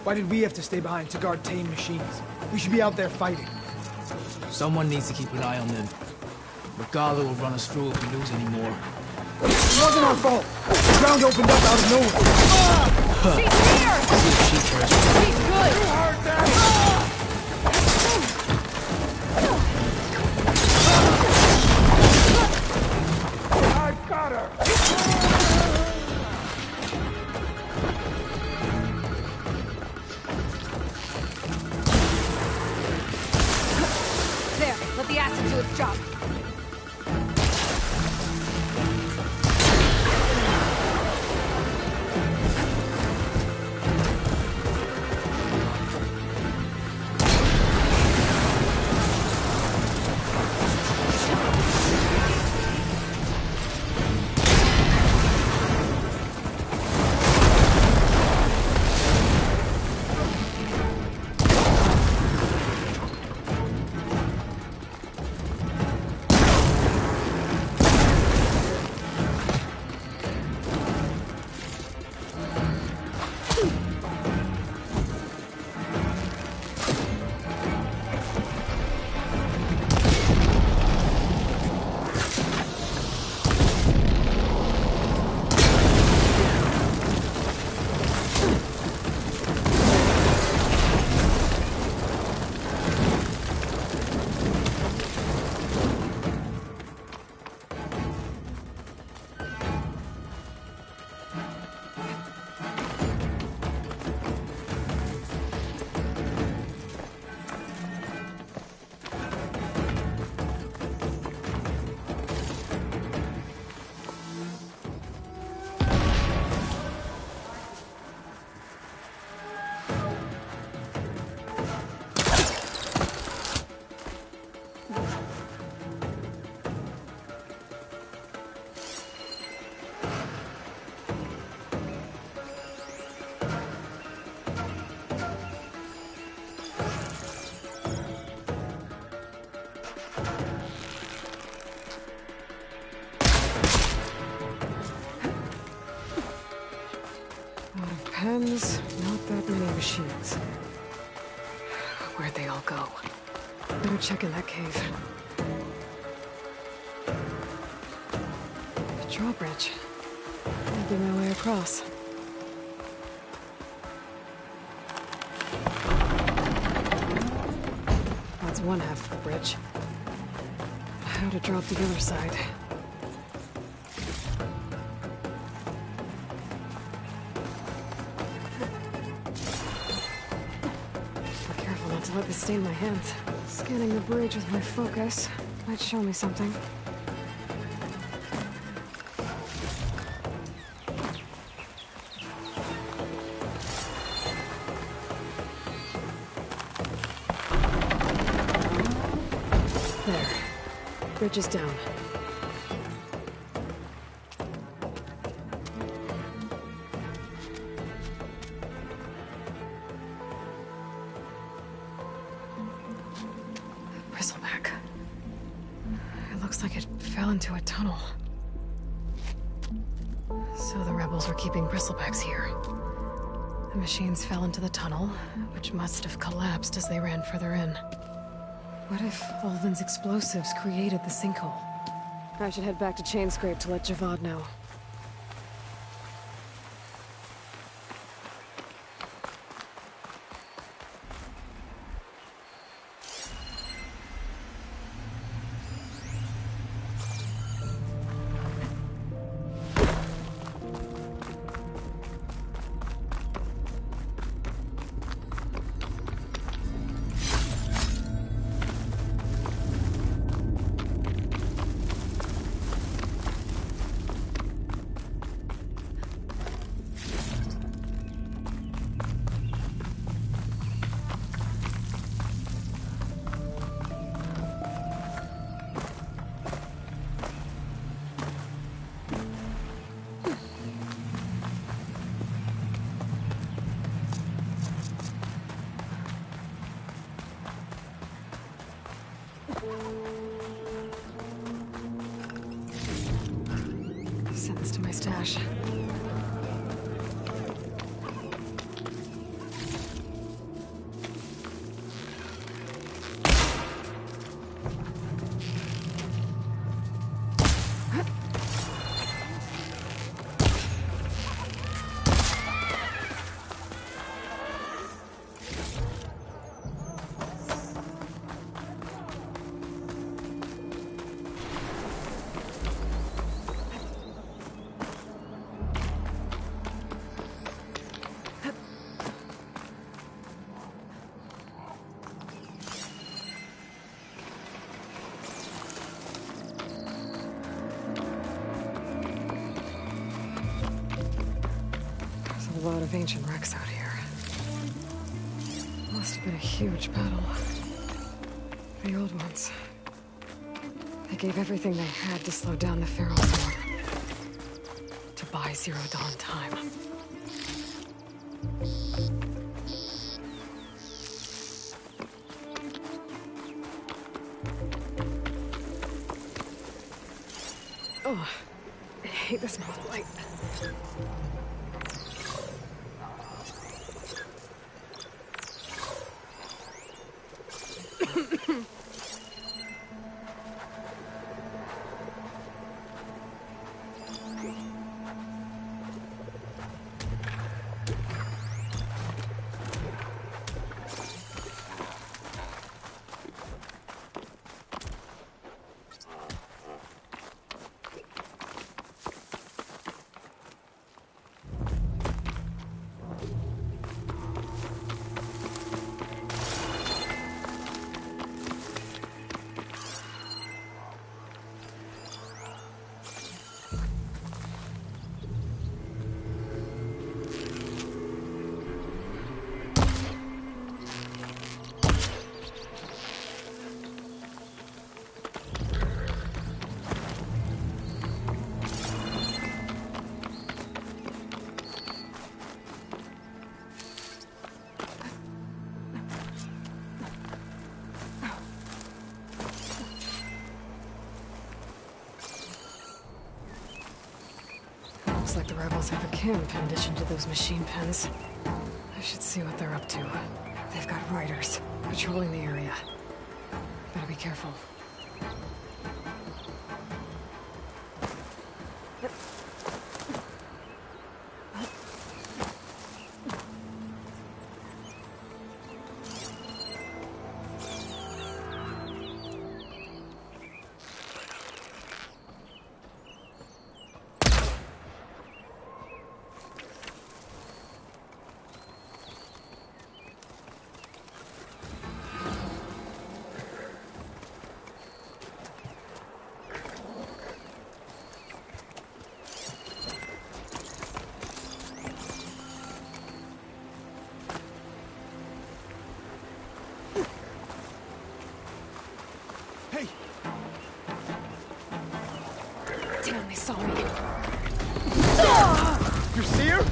Why did we have to stay behind to guard tame machines? We should be out there fighting. Someone needs to keep an eye on them. Regala will run us through if we lose any more. It wasn't our fault. The ground opened up out of nowhere. She's here! See if she cares. She's good! You heard that! I've got her! pens, not that many machines. Where'd they all go? Better check in that cave. A drawbridge. I'll be my way across. That's one half of the bridge. How to drop the other side? Be careful not to let this stain my hands. Scanning the bridge with my focus might show me something. There. Bridge is down. Bristleback. It looks like it fell into a tunnel. So the rebels were keeping bristlebacks here. The machines fell into the tunnel, which must have collapsed as they ran further in. What if Ulvin's explosives created the sinkhole? I should head back to Chainscrape to let Javad know. Send this to my stash. A lot of ancient wrecks out here. Must have been a huge battle. The old ones. They gave everything they had to slow down the Feral Storm. To buy Zero Dawn time. Oh, I hate the smell of light. rebels have a camp in addition to those machine pens. I should see what they're up to. They've got riders patrolling the area. Better be careful. Damn, they saw me. You see her?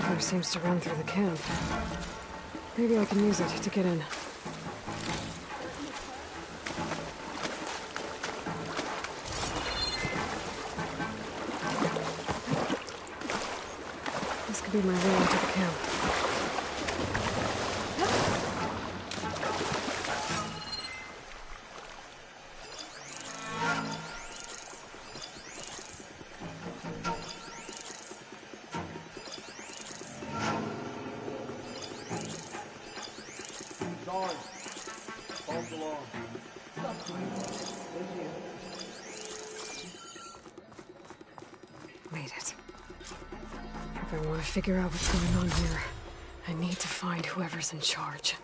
River seems to run through the camp. Maybe I can use it to get in. This could be my way into the camp. Made it. If I want to figure out what's going on here, I need to find whoever's in charge.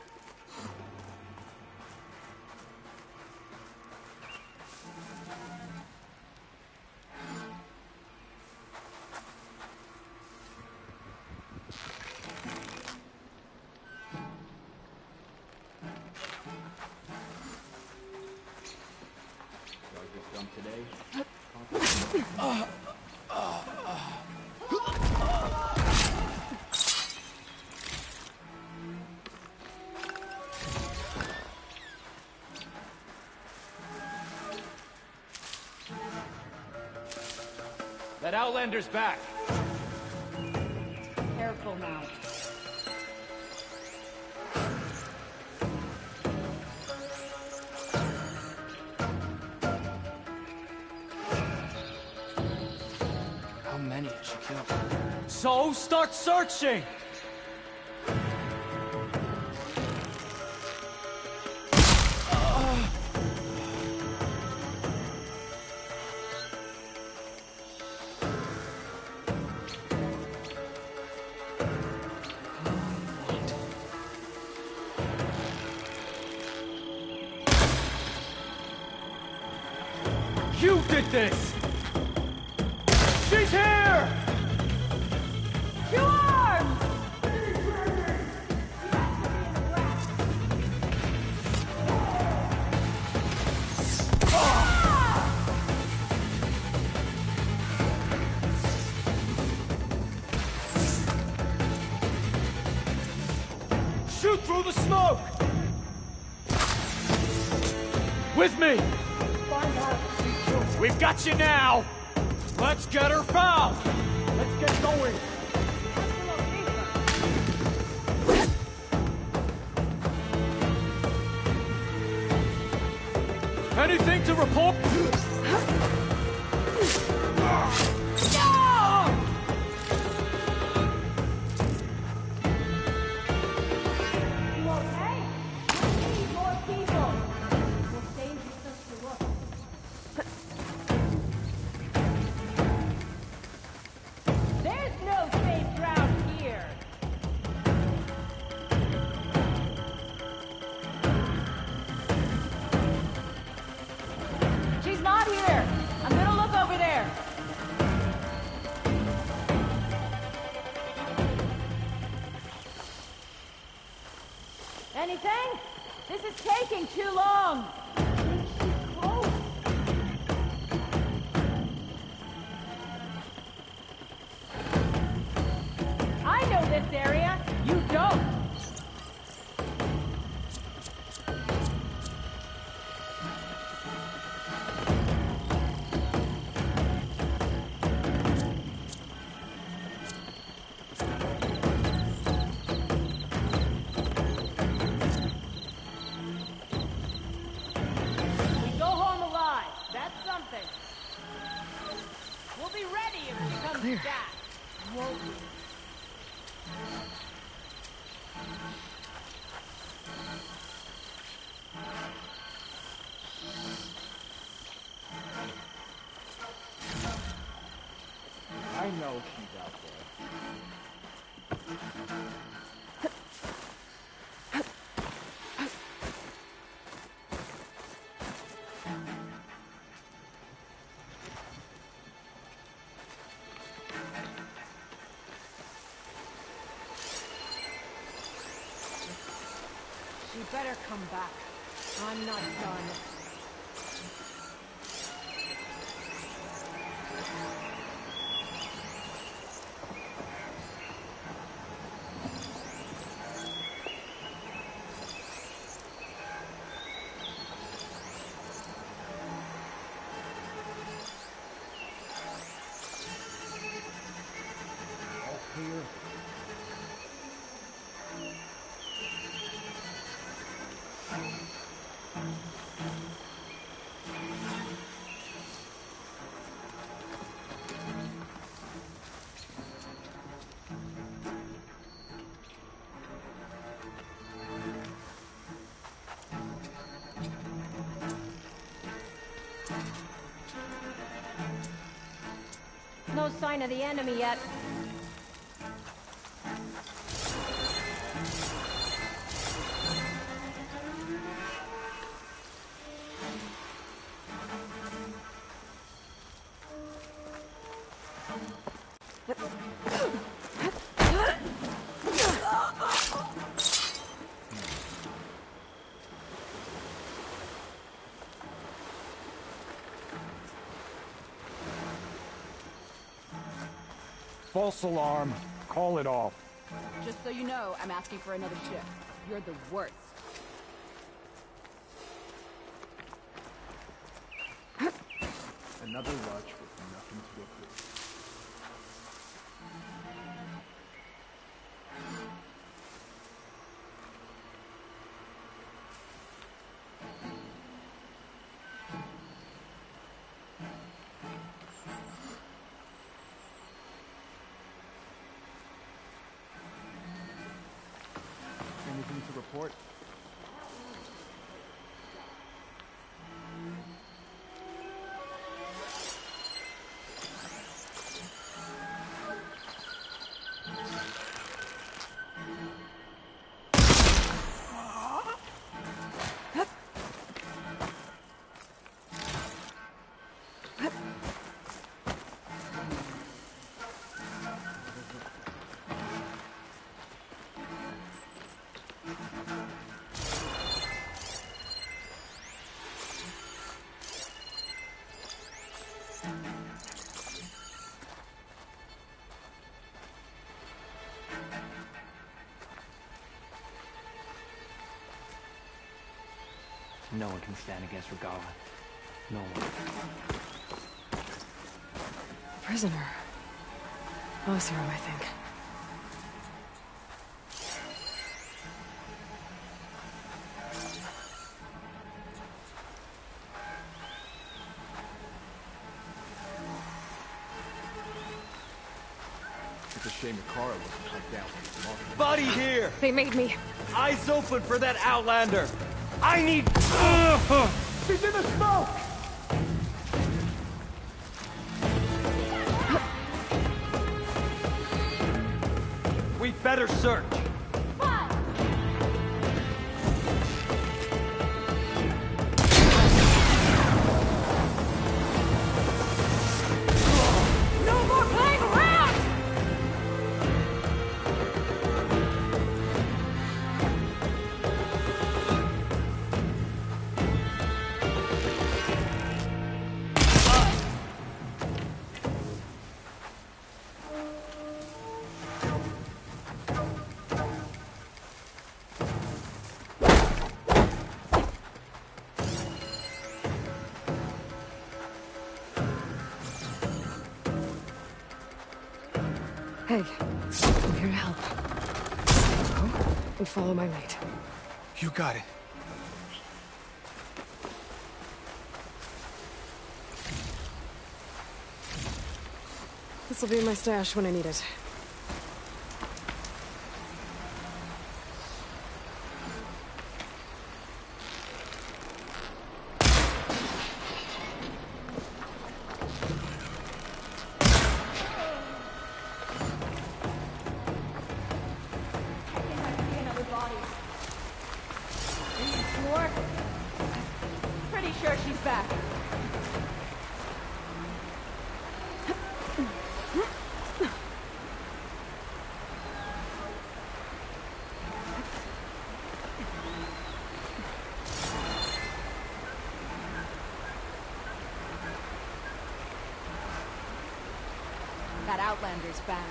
That Outlander's back. Careful now. How many did she kill? So, start searching! You did this! She's here! Your arms! Shoot through the smoke! With me! We've got you now! Let's get her found! Let's get going! Anything to report? Anything? This is taking too long. She's close. I know this area. You don't. I know she's out there. She better come back. I'm not done. No sign of the enemy yet. False alarm. Call it off. Just so you know, I'm asking for another shift. You're the worst. Another rush with nothing to get through. Anything to report? No one can stand against Regala. No one. Prisoner. Osirum, I think. Shame Makara wasn't cut down for smart. Buddy here! They made me. Eyes open for that Outlander! I need... She's in the smoke! We better search! No more playing around! Hey, I'm here to help. Go and follow my lead. You got it. This'll be in my stash when I need it. Pretty sure she's back. That Outlander's back.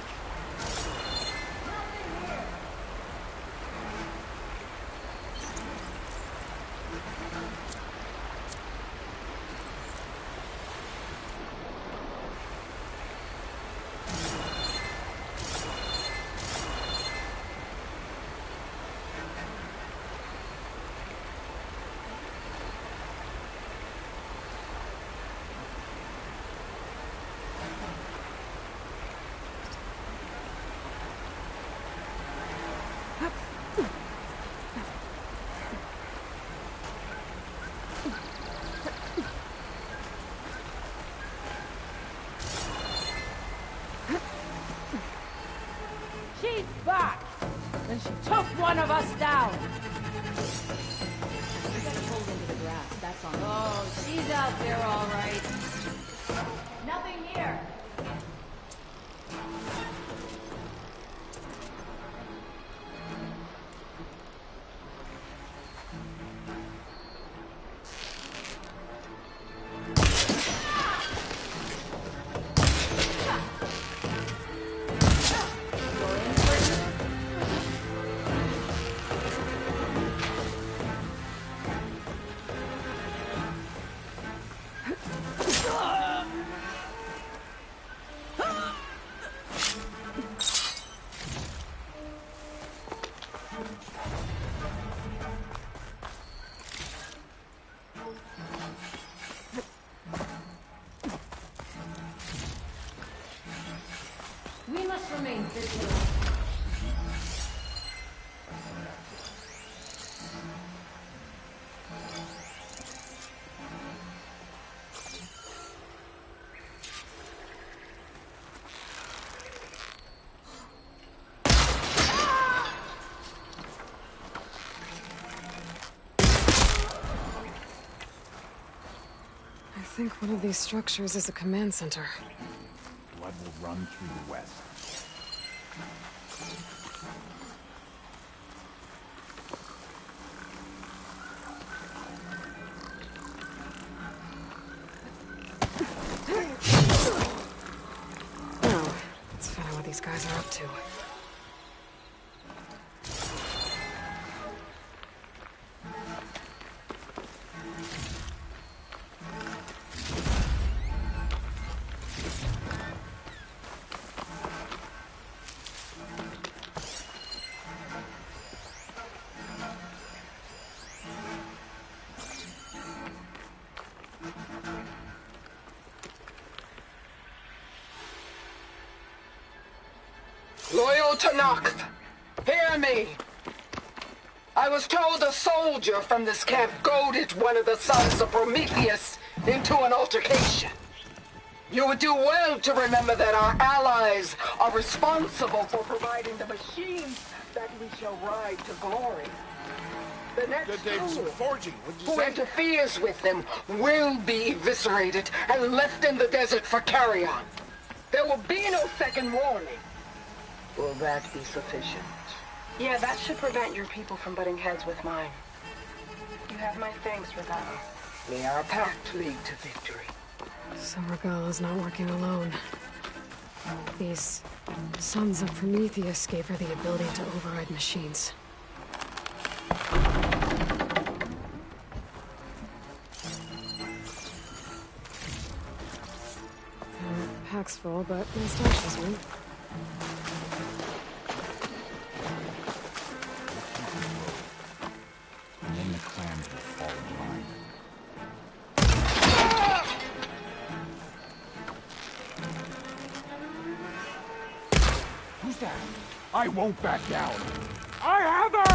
She's back! And she took one of us down! We got pulled into the grass, that's on. Oh, she's out there all right. Nothing here. We must remain vigilant. I think one of these structures is a command center. Blood will run through the west. Now, let's find out what these guys are up to. Tanakh, hear me. I was told a soldier from this camp goaded one of the sons of Prometheus into an altercation. You would do well to remember that our allies are responsible for providing the machines that we shall ride to glory. The next who interferes with them will be eviscerated and left in the desert for carrion. There will be no second warning. Will that be sufficient? Yeah, that should prevent your people from butting heads with mine. You have my thanks, Regala. May our pact lead to victory. So Regala's not working alone. These sons of Prometheus gave her the ability to override machines. Pack's full, but my stash is one. And then the clans will fall in line. Who's that? I won't back down. I have her!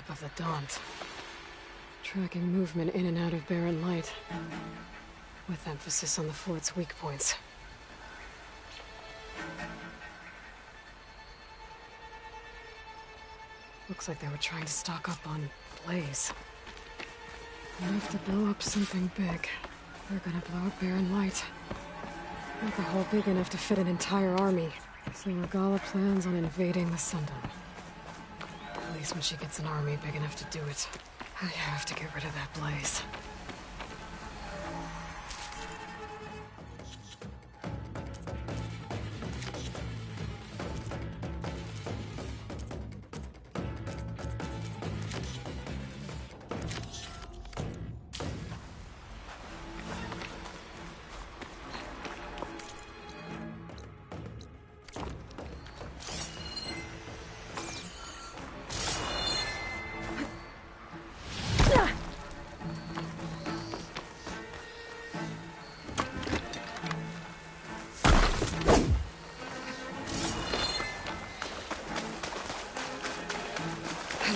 Of the Daunt. Tracking movement in and out of barren light, with emphasis on the fort's weak points. Looks like they were trying to stock up on Blaze. Enough to blow up something big. They're gonna blow up barren light. Not a hole big enough to fit an entire army. So Regala plans on invading the Sundom. At least when she gets an army big enough to do it. I have to get rid of that Blaze.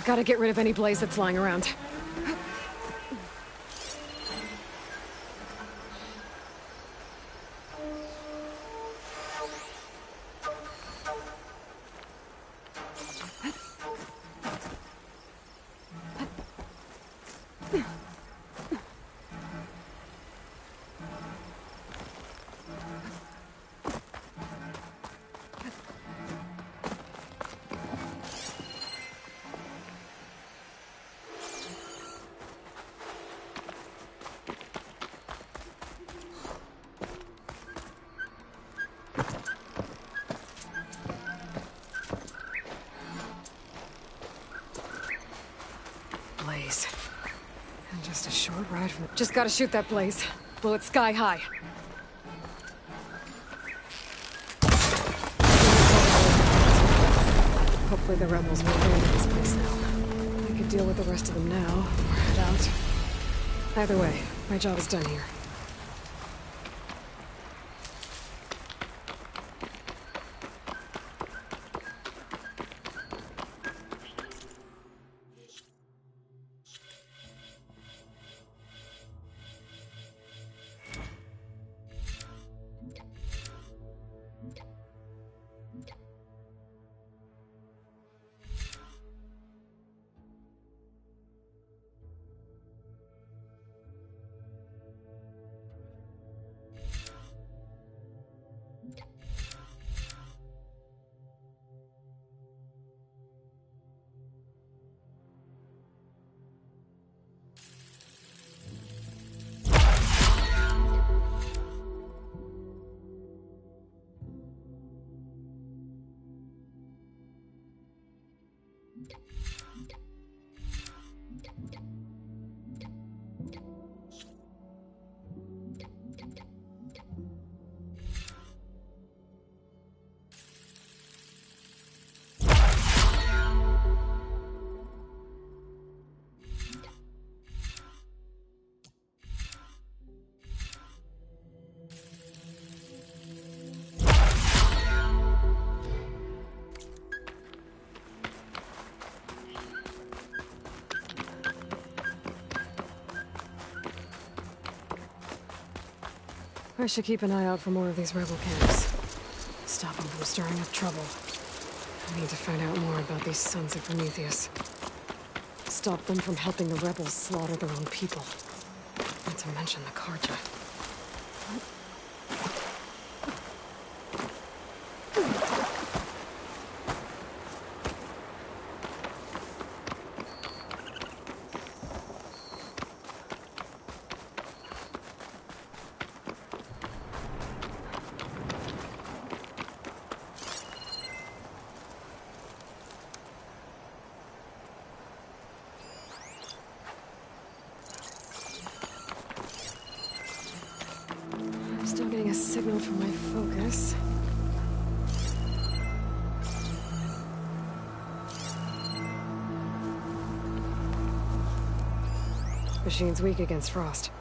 Gotta get rid of any Blaze that's lying around. And just a short ride from... Just gotta shoot that Blaze. Blow it sky high. Hopefully the rebels will abandon this place now. I could deal with the rest of them now, or head out. Either way, my job is done here. I should keep an eye out for more of these rebel camps. Stop them from stirring up trouble. I need to find out more about these sons of Prometheus. Stop them from helping the rebels slaughter their own people. Not to mention the Karja. Still getting a signal from my focus. Machine's weak against frost.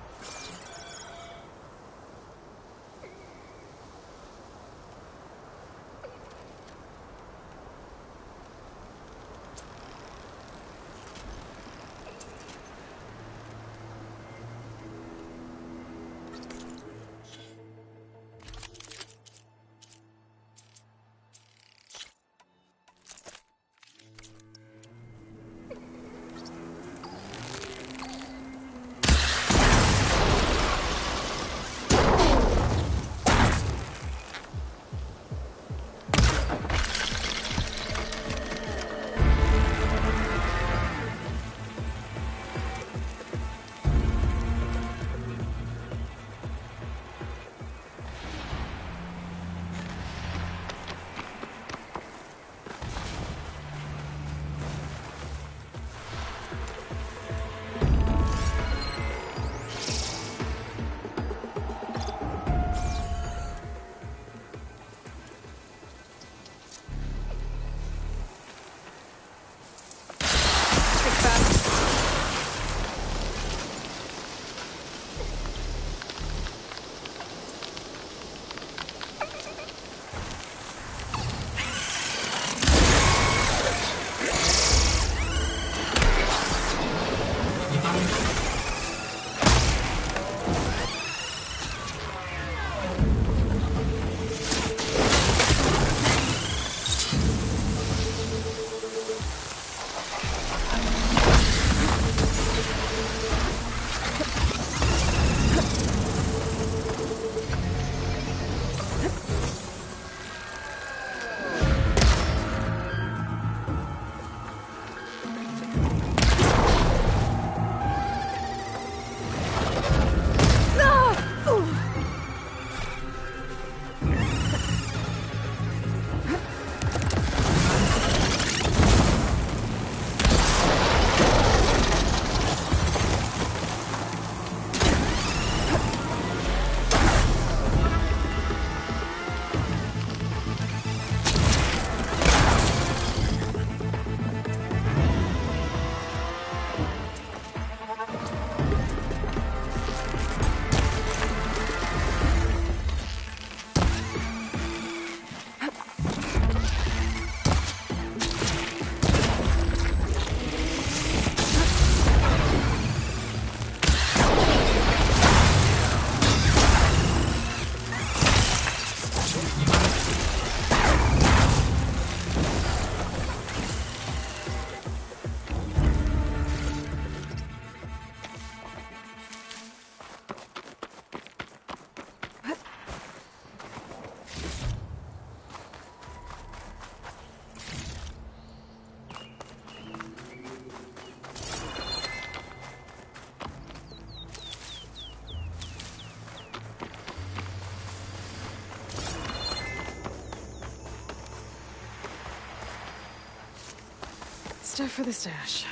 stuff for the stash.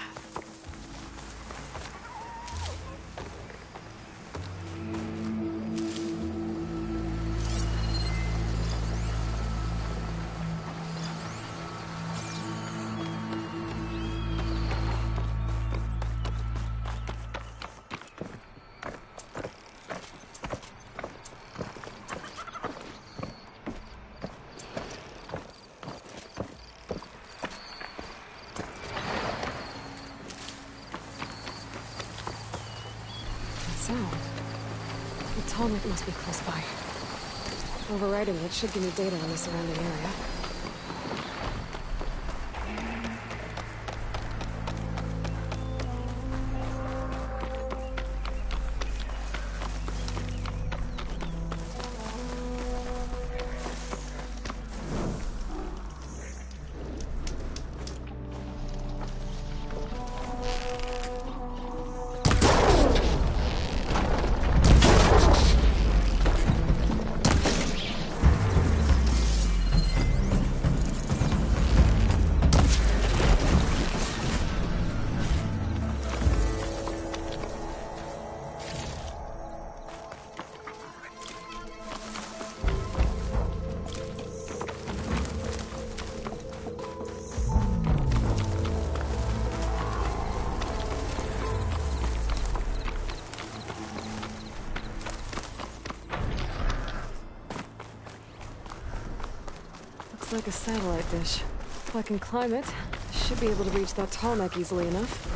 Sound. The Talmud must be close by. Overriding it should give me data on the surrounding area. Looks like a satellite dish. If I can climb it, I should be able to reach that tall neck easily enough.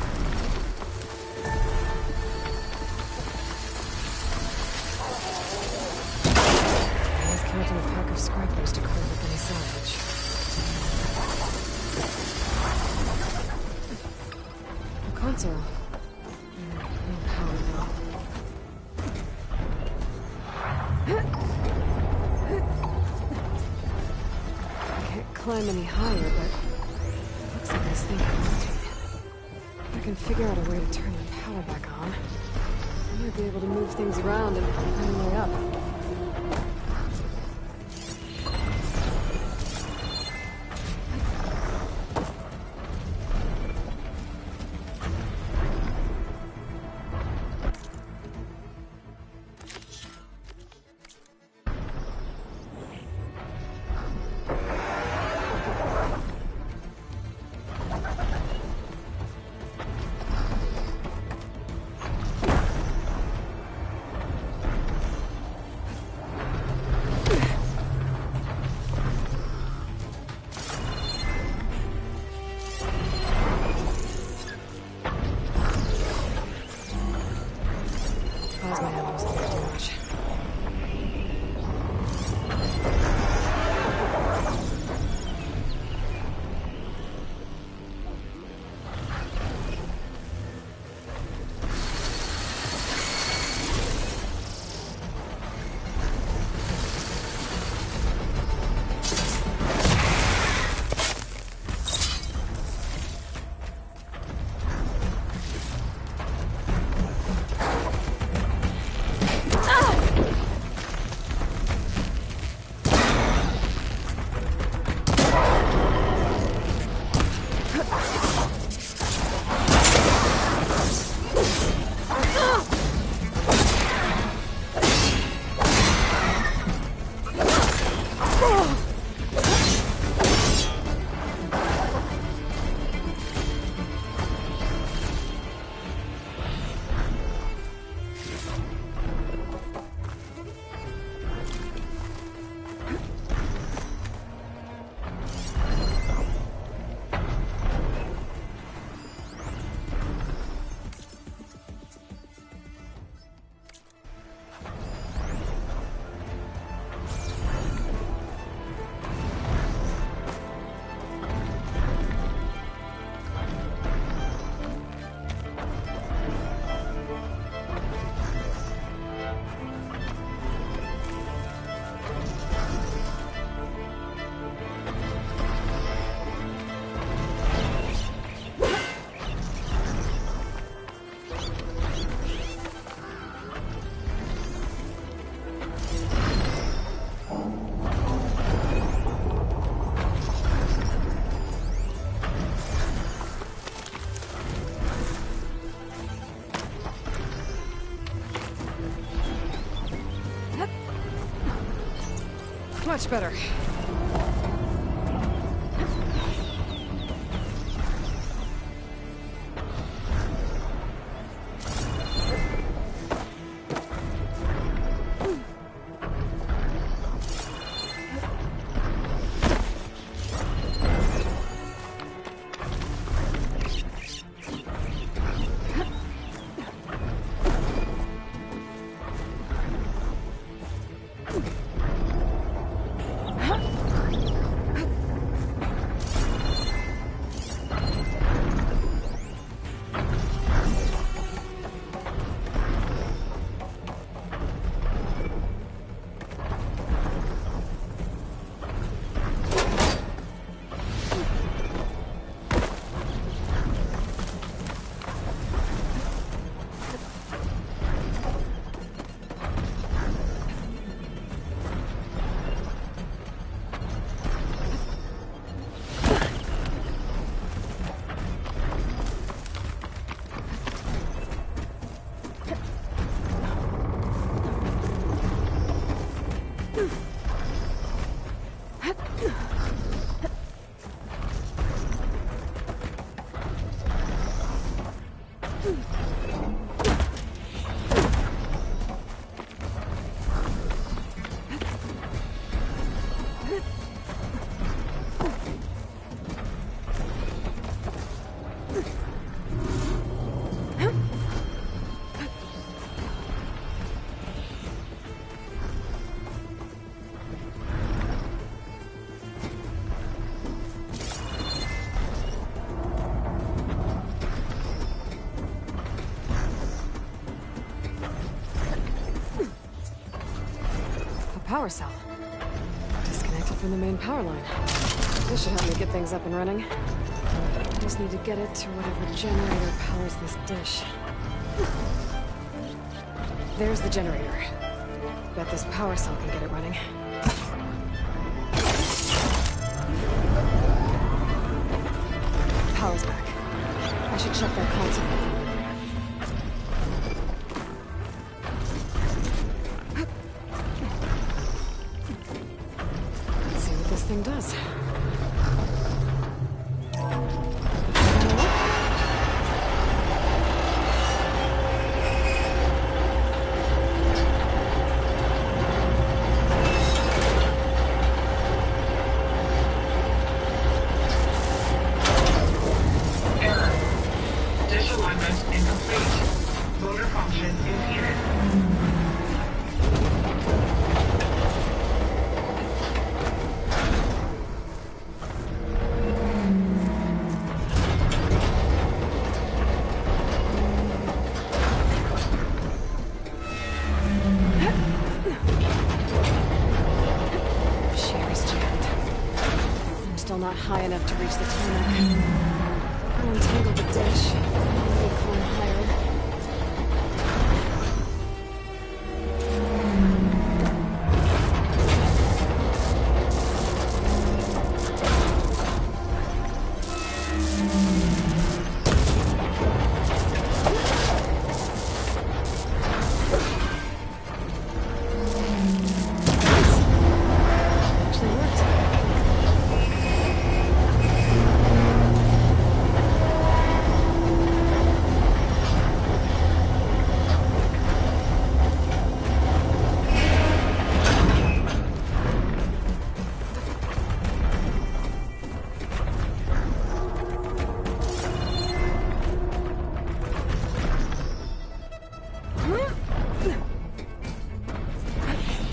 I was counting a pack of scrappers to carve up any salvage. The console. No power though. Climb any higher, but looks like this thing can rotate. If I can figure out a way to turn the power back on, I might be able to move things around and find my way up. Ah! Much better. Power cell. Disconnected from the main power line. This should help me get things up and running. I just need to get it to whatever generator powers this dish. There's the generator. Bet this power cell can get it running. Power's back. I should check that console. Thing does. Error. Dish alignment incomplete. Motor function impeded. Not high enough to reach the tarmac. I'll untangle the dish. Maybe climb higher.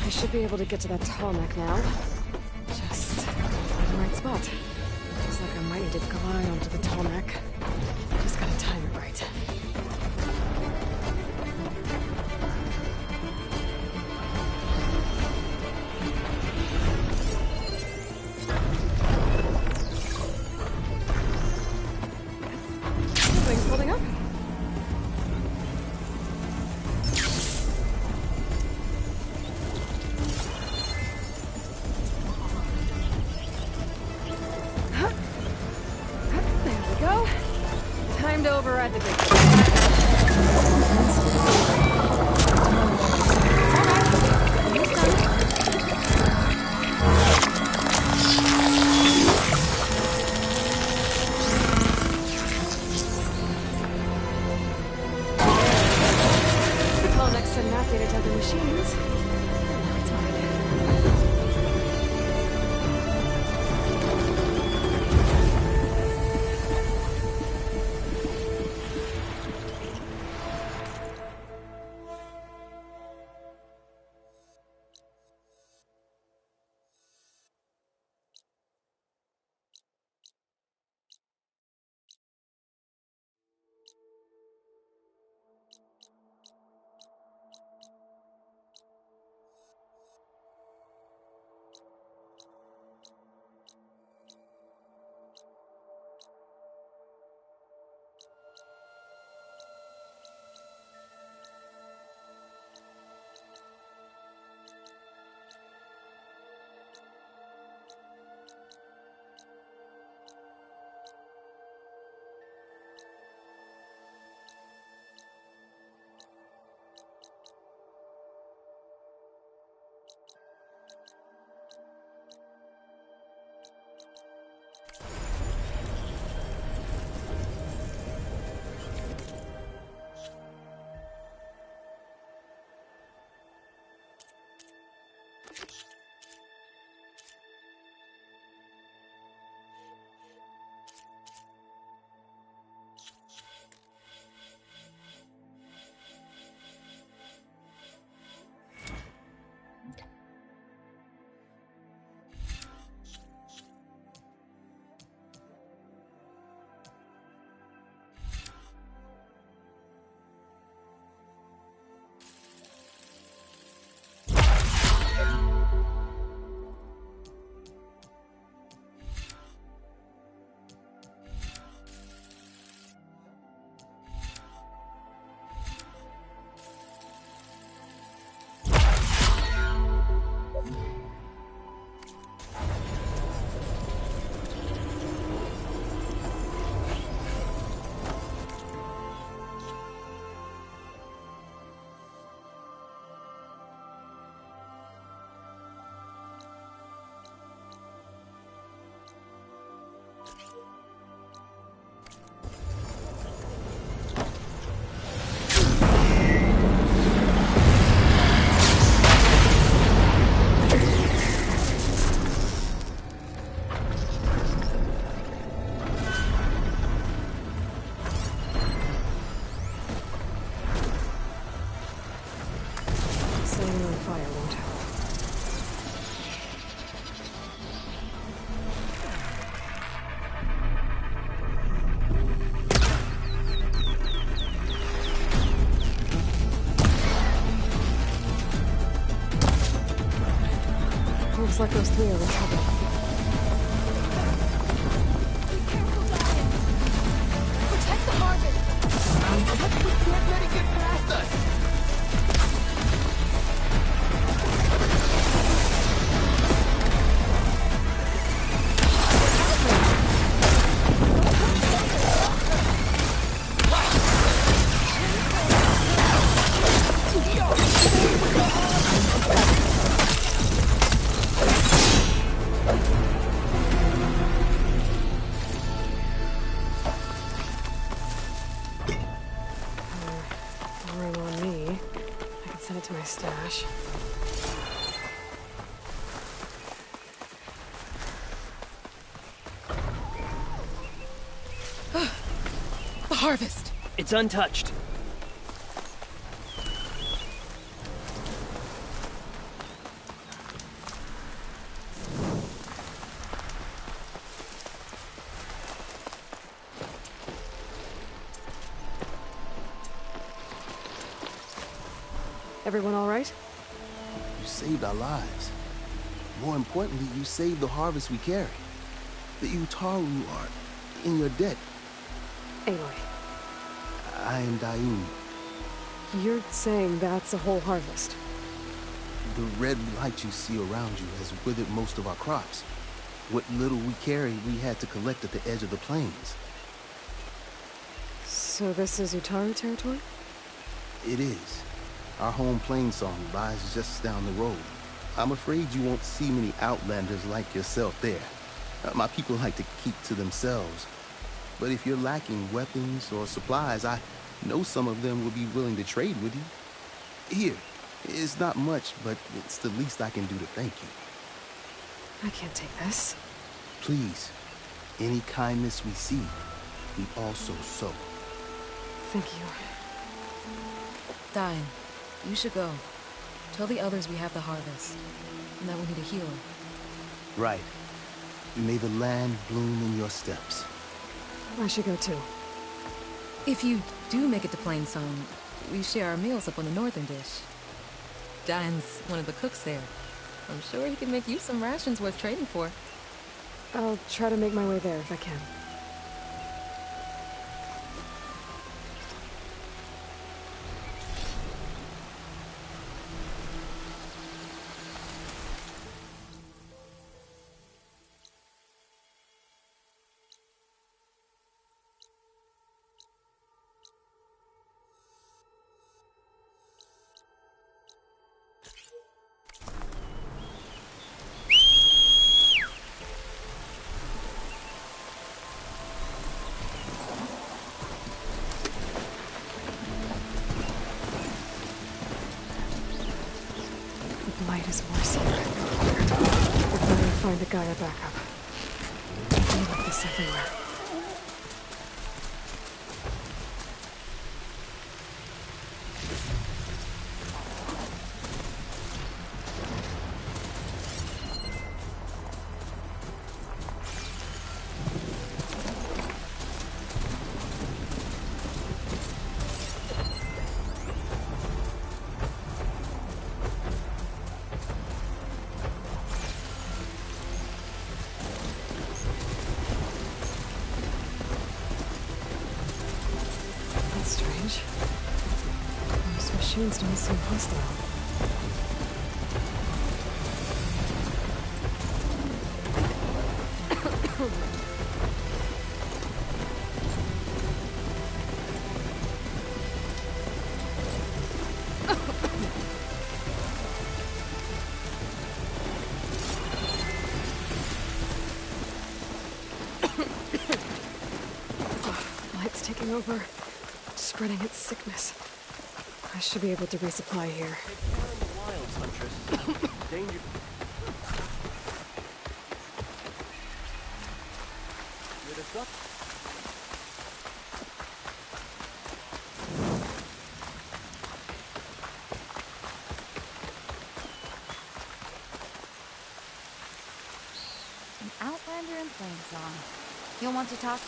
Should be able to get to that tarmac now. Just find the right spot. Looks like I might need to glide onto the tarmac. Just gotta time it right. Things holding up? There we go. send that data to other machines. Now it's mine. Looks like those three are in trouble. Protect the harvest! We can't let it get past us! To my stash. The harvest! It's untouched. Everyone all right? You saved our lives. More importantly, you saved the harvest we carry. The Utaru are in your debt. Aloy. I am Daim. You're saying that's a whole harvest? The red light you see around you has withered most of our crops. What little we carried, we had to collect at the edge of the plains. So this is Utaru territory? It is. Our home plain song lies just down the road. I'm afraid you won't see many outlanders like yourself there. My people like to keep to themselves. But if you're lacking weapons or supplies, I know some of them will be willing to trade with you. Here. It's not much, but it's the least I can do to thank you. I can't take this. Please, any kindness we see, we also sow. Thank you. Dine, you should go. Tell the others we have the harvest, and that we need a healer. Right. May the land bloom in your steps. I should go too. If you do make it to Plainsong, we share our meals up on the northern dish. Dine's one of the cooks there. I'm sure he can make you some rations worth trading for. I'll try to make my way there if I can. Light is worse here. We'd better find a Gaia backup. I like this everywhere. Strange. Those machines don't seem hostile. Light's taking over. Spreading its sickness. I should be able to resupply here. Wilds, Huntress. Danger. With us up? An outlander in Plainsong. You'll want to talk?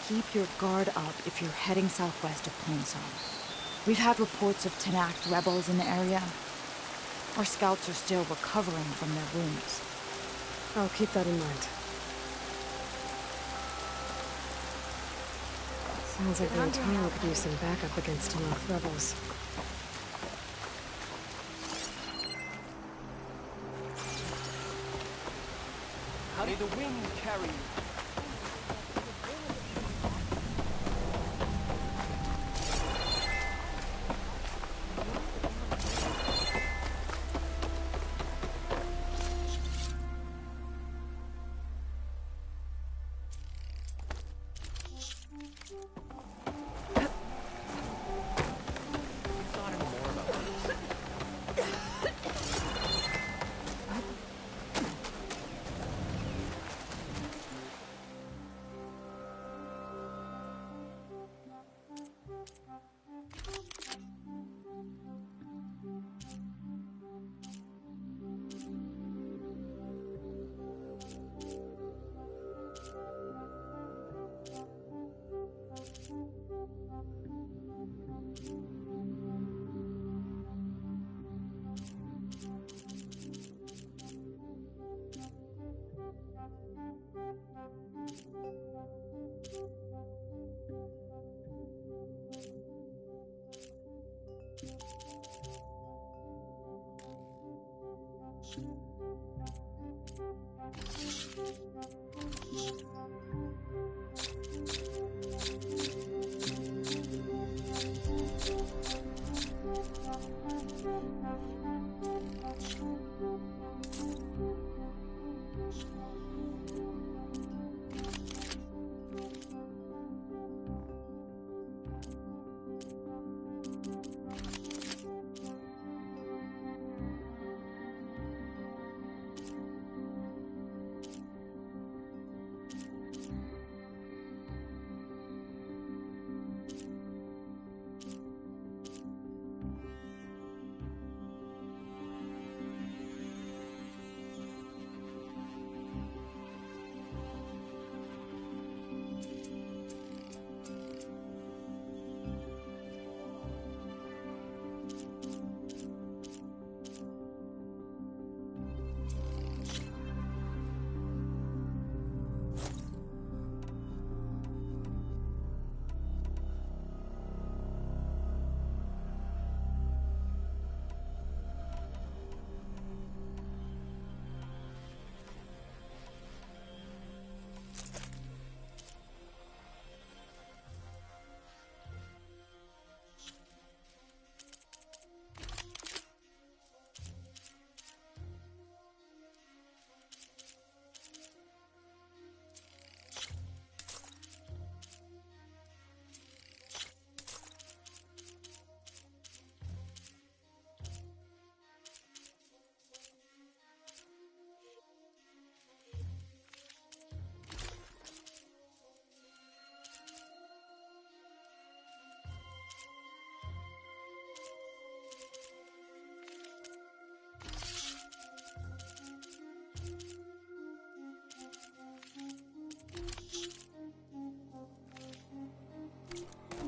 Keep your guard up if you're heading southwest of Plainsong. We've had reports of Tanact rebels in the area. Our scouts are still recovering from their wounds. I'll keep that in mind. Sounds like the entire could use some backup against Tanath rebels. How did the wind carry you?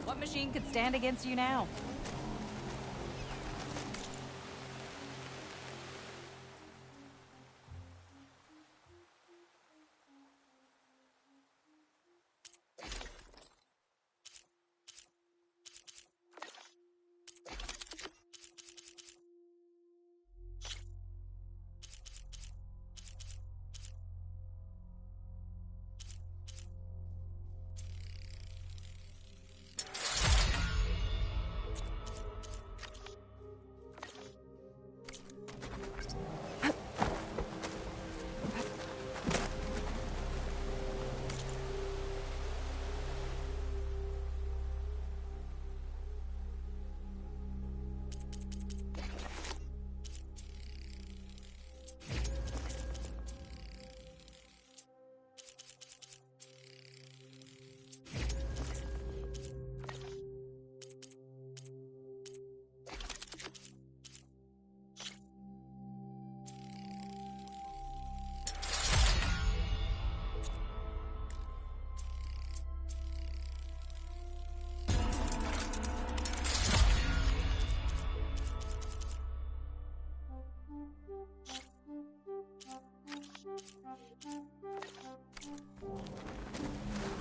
What machine could stand against you now?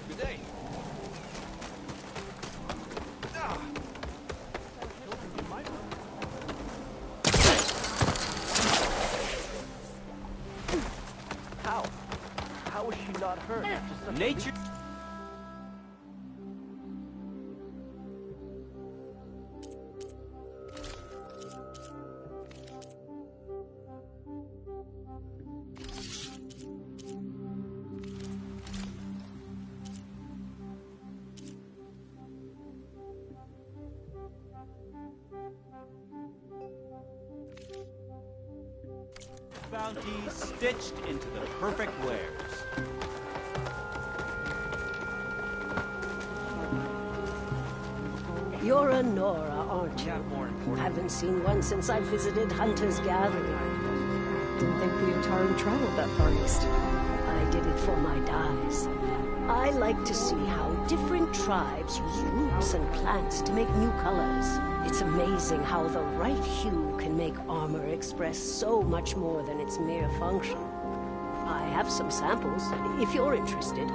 Good day. How? How was she not hurt after such a Nature. Bounty stitched into the perfect wares. You're a Nora, aren't you? Haven't seen one since I visited Hunter's Gathering. Didn't think the Atari traveled that far east. I did it for my dyes. I like to see how different tribes use roots and plants to make new colors. It's amazing how the right hue can make armor express so much more than its mere function. I have some samples, if you're interested.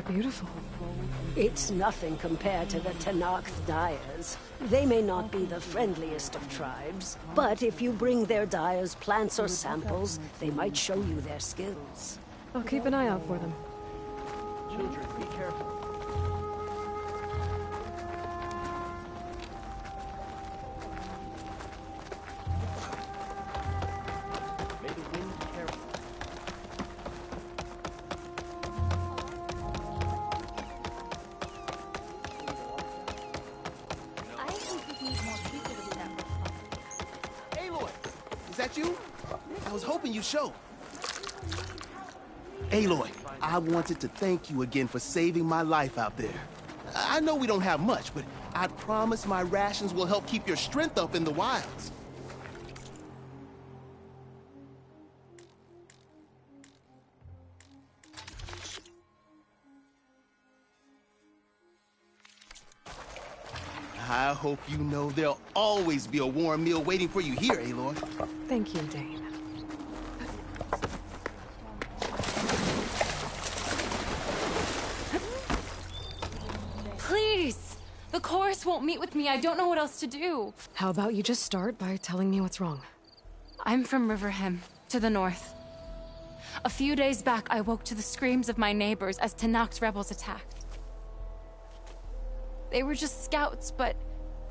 beautiful. It's nothing compared to the Tanakh dyers. They may not be the friendliest of tribes, but if you bring their dyers plants or samples, they might show you their skills. I'll keep an eye out for them. Children, be careful. May the wind carry. I think we need more people to do that. Aloy! Is that you? I was hoping you'd show. Aloy, I wanted to thank you again for saving my life out there. I know we don't have much, but I promise my rations will help keep your strength up in the wilds. I hope you know there'll always be a warm meal waiting for you here, Aloy. Thank you, Dane. Please! The chorus won't meet with me. I don't know what else to do. How about you just start by telling me what's wrong? I'm from Riverham, to the north. A few days back, I woke to the screams of my neighbors as Tanakh's rebels attacked. They were just scouts, but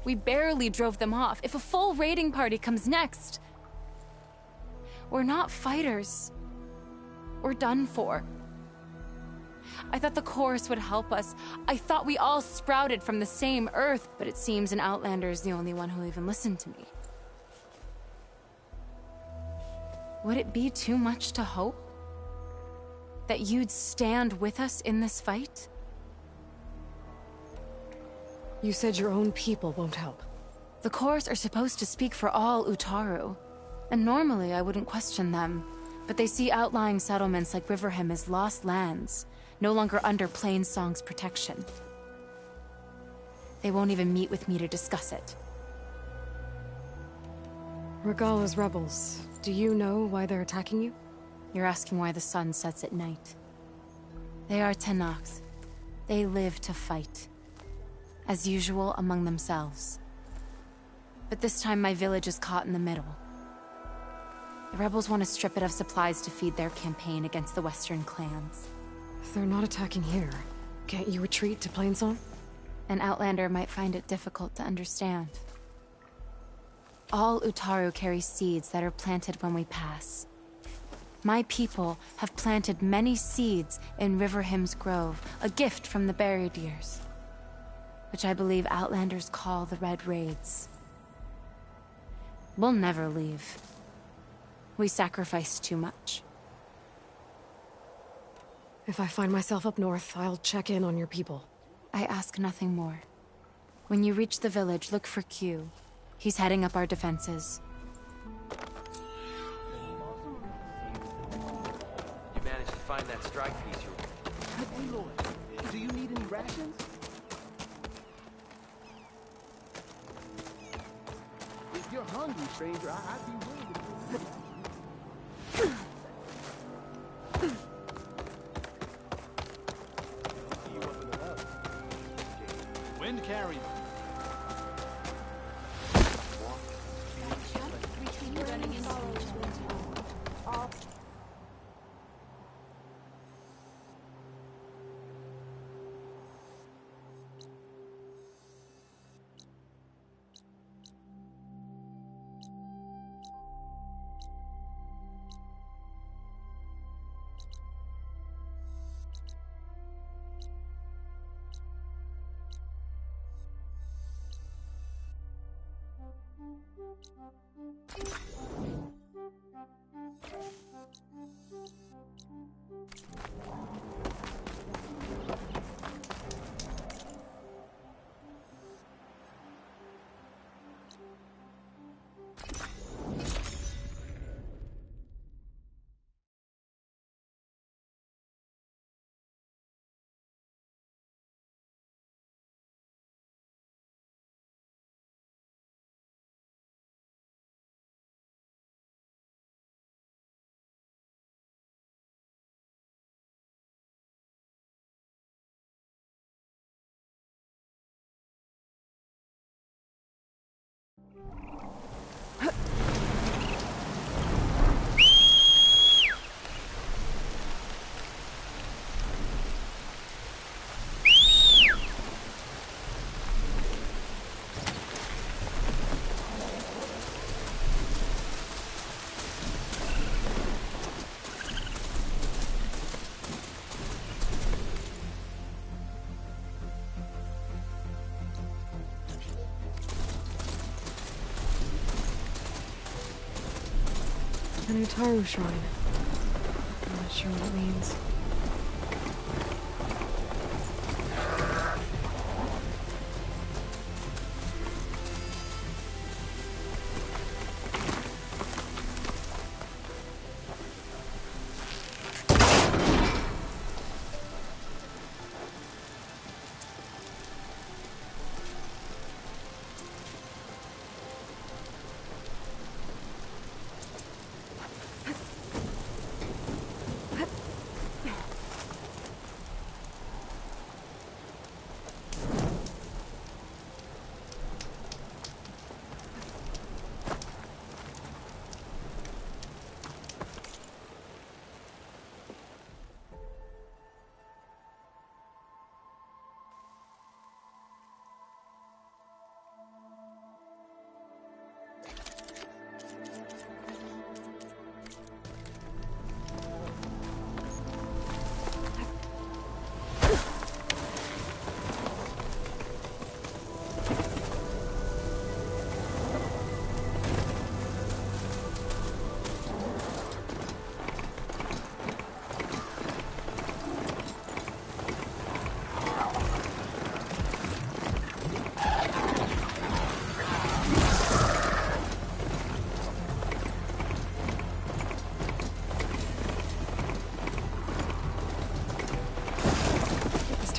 we barely drove them off. If a full raiding party comes next, we're not fighters. We're done for. I thought the chorus would help us. I thought we all sprouted from the same earth, but it seems an Outlander is the only one who'll even listen to me. Would it be too much to hope that you'd stand with us in this fight? You said your own people won't help. The chorus are supposed to speak for all Utaru, and normally I wouldn't question them, but they see outlying settlements like Riverham as lost lands, no longer under Plainsong's protection. They won't even meet with me to discuss it. Regala's rebels, do you know why they're attacking you? You're asking why the sun sets at night. They are Tanakhs. They live to fight. As usual, among themselves. But this time my village is caught in the middle. The rebels want to strip it of supplies to feed their campaign against the western clans. If they're not attacking here, can't you retreat to Plainsong? An Outlander might find it difficult to understand. All Utaru carry seeds that are planted when we pass. My people have planted many seeds in Riverham's Grove, a gift from the Buried Years, which I believe Outlanders call the Red Raids. We'll never leave. We sacrificed too much. If I find myself up north, I'll check in on your people. I ask nothing more. When you reach the village, look for Q. He's heading up our defenses. You managed to find that strike piece you were... Aloy, do you need any rations? If you're hungry, stranger, I'd be willing to... Wind carry. An Utaru shrine. I'm not sure what it means.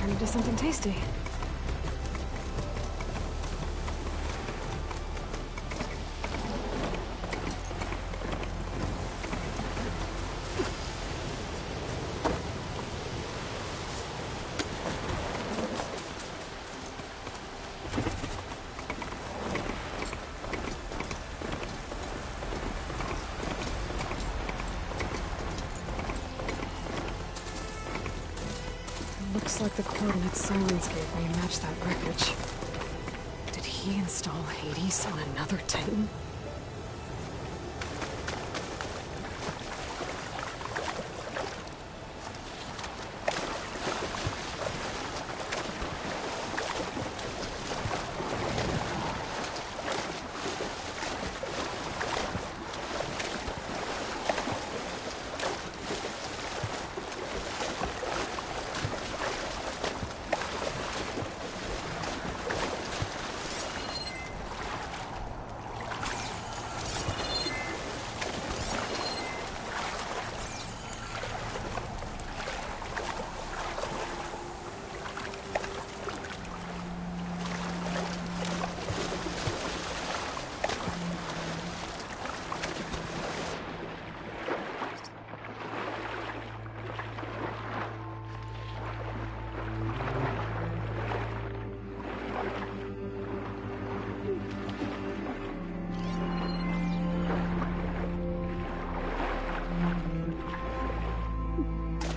Into something tasty. Looks like the coordinates Silence gave me match that wreckage. Did he install Hades on another Titan?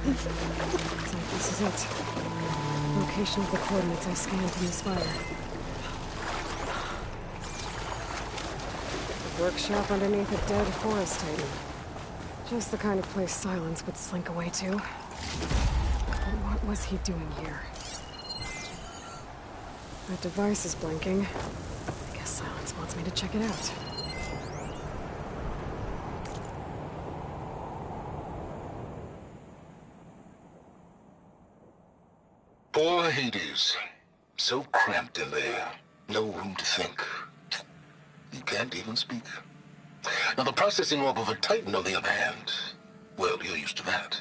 Looks like this is it. Location of the coordinates I scanned from the spire. Workshop underneath a dead forest titan. Just the kind of place Silence would slink away to. But what was he doing here? That device is blinking. I guess Silence wants me to check it out. Poor Hades. So cramped in there. No room to think. You can't even speak. Now the processing orb of a Titan, on the other hand, well, you're used to that.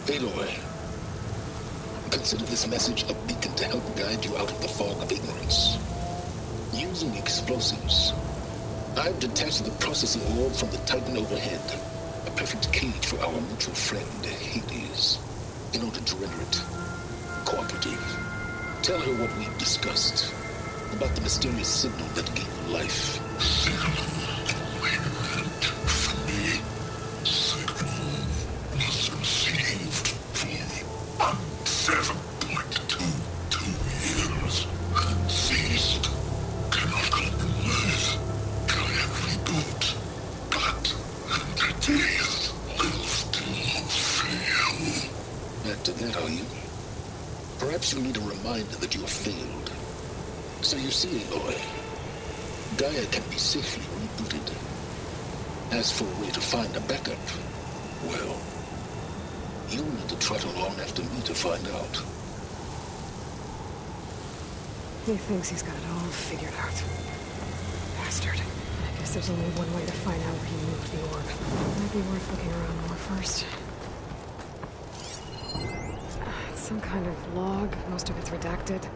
Aloy, consider this message a beacon to help guide you out of the fog of ignorance. Using explosives I've detached the processing orb from the Titan overhead. A perfect cage for our mutual friend, Hades. In order to render it cooperative. Tell her what we've discussed. About the mysterious signal that gave you life. Signal meant for me. Signal was received for 7.22 years and ceased. Cannot compromise. Can reboot. But the days will still fail. Back to that, are you? Perhaps you need a reminder that you have failed. So you see, Aloy, Gaia can be safely rebooted. As for a way to find a backup, well, you'll need to trot along after me to find out. He thinks he's got it all figured out. Bastard. I guess there's only one way to find out where he moved the orb. Might be worth looking around more first. It's some kind of log. Most of it's redacted.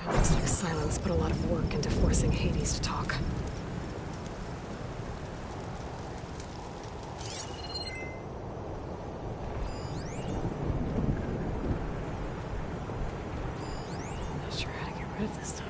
Looks like Silence put a lot of work into forcing Hades to talk. Not sure how to get rid of this stuff.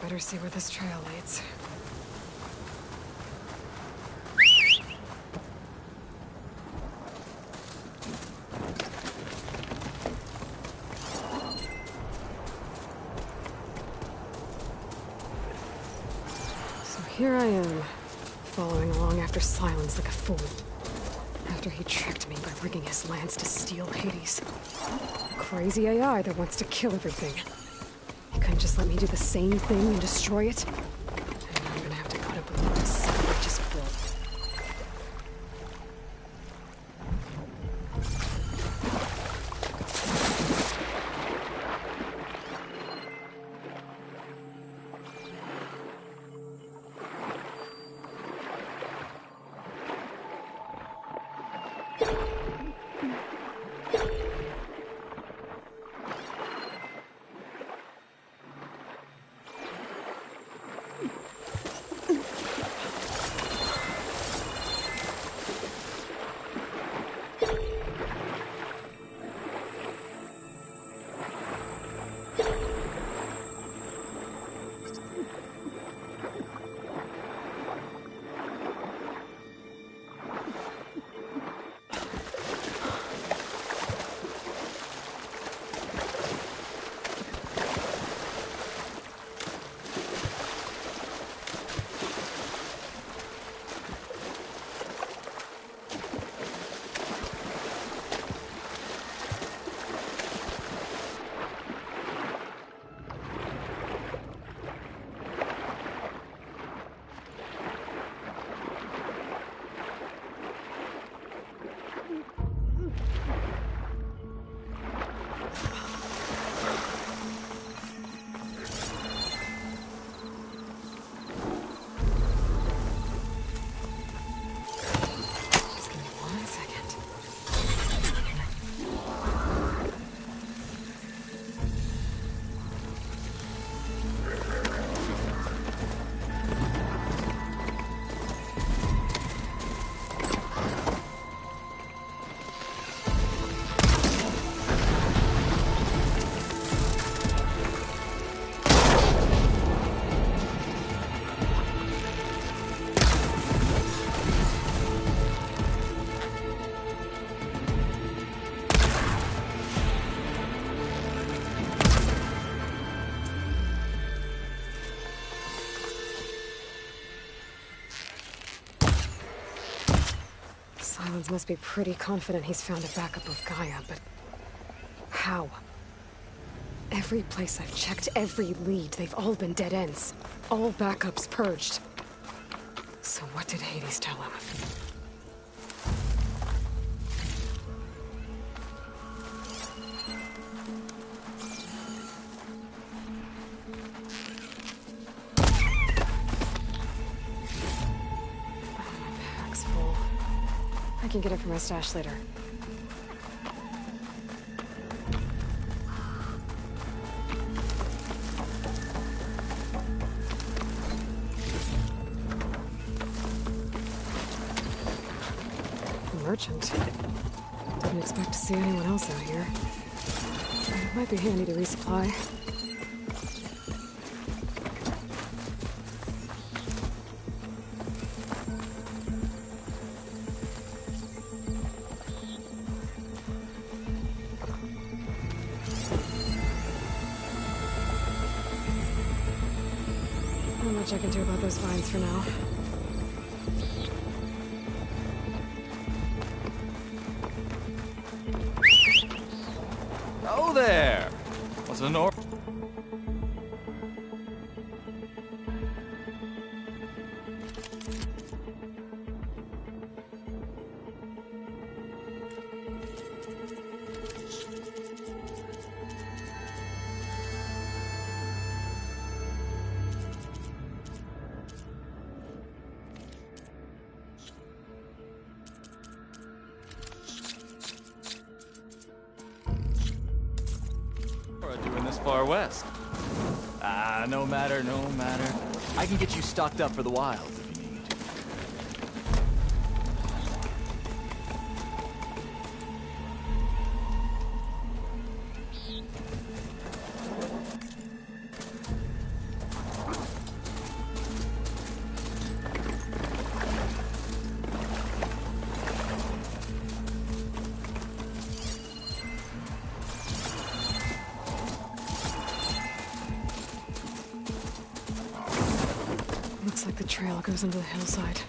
Better see where this trail leads. So here I am, following along after Silence like a fool. After he tricked me by rigging his lance to steal Hades. A crazy AI that wants to kill everything. Couldn't just let me do the same thing and destroy it? And now I'm gonna have to put up with what this son just built. Talons must be pretty confident he's found a backup of Gaia, but how? Every place I've checked, every lead, they've all been dead ends. All backups purged. So what did Hades tell him? My bag's full. I can get it from my stash later. Merchant. Didn't expect to see anyone else out here. It might be handy to resupply. Not much I can do about those vines for now. Oh there! What's the north? Doing this far west. No matter, no matter. I can get you stocked up for the wilds if you need. Looks like the trail goes into the hillside.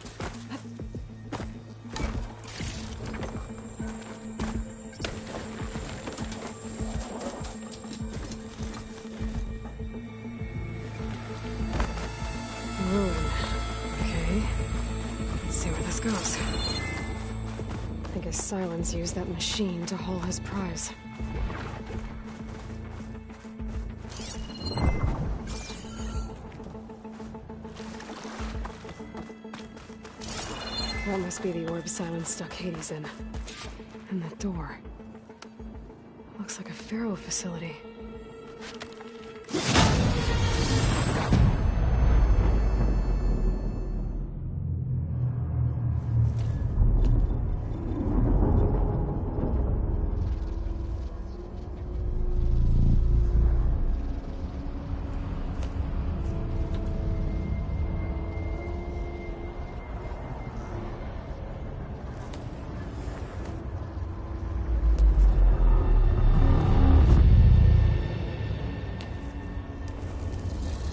Ruin. Okay. Let's see where this goes. I guess Silence used that machine to haul his prize. That must be the orb Silence stuck Hades in. And that door. Looks like a Pharaoh facility.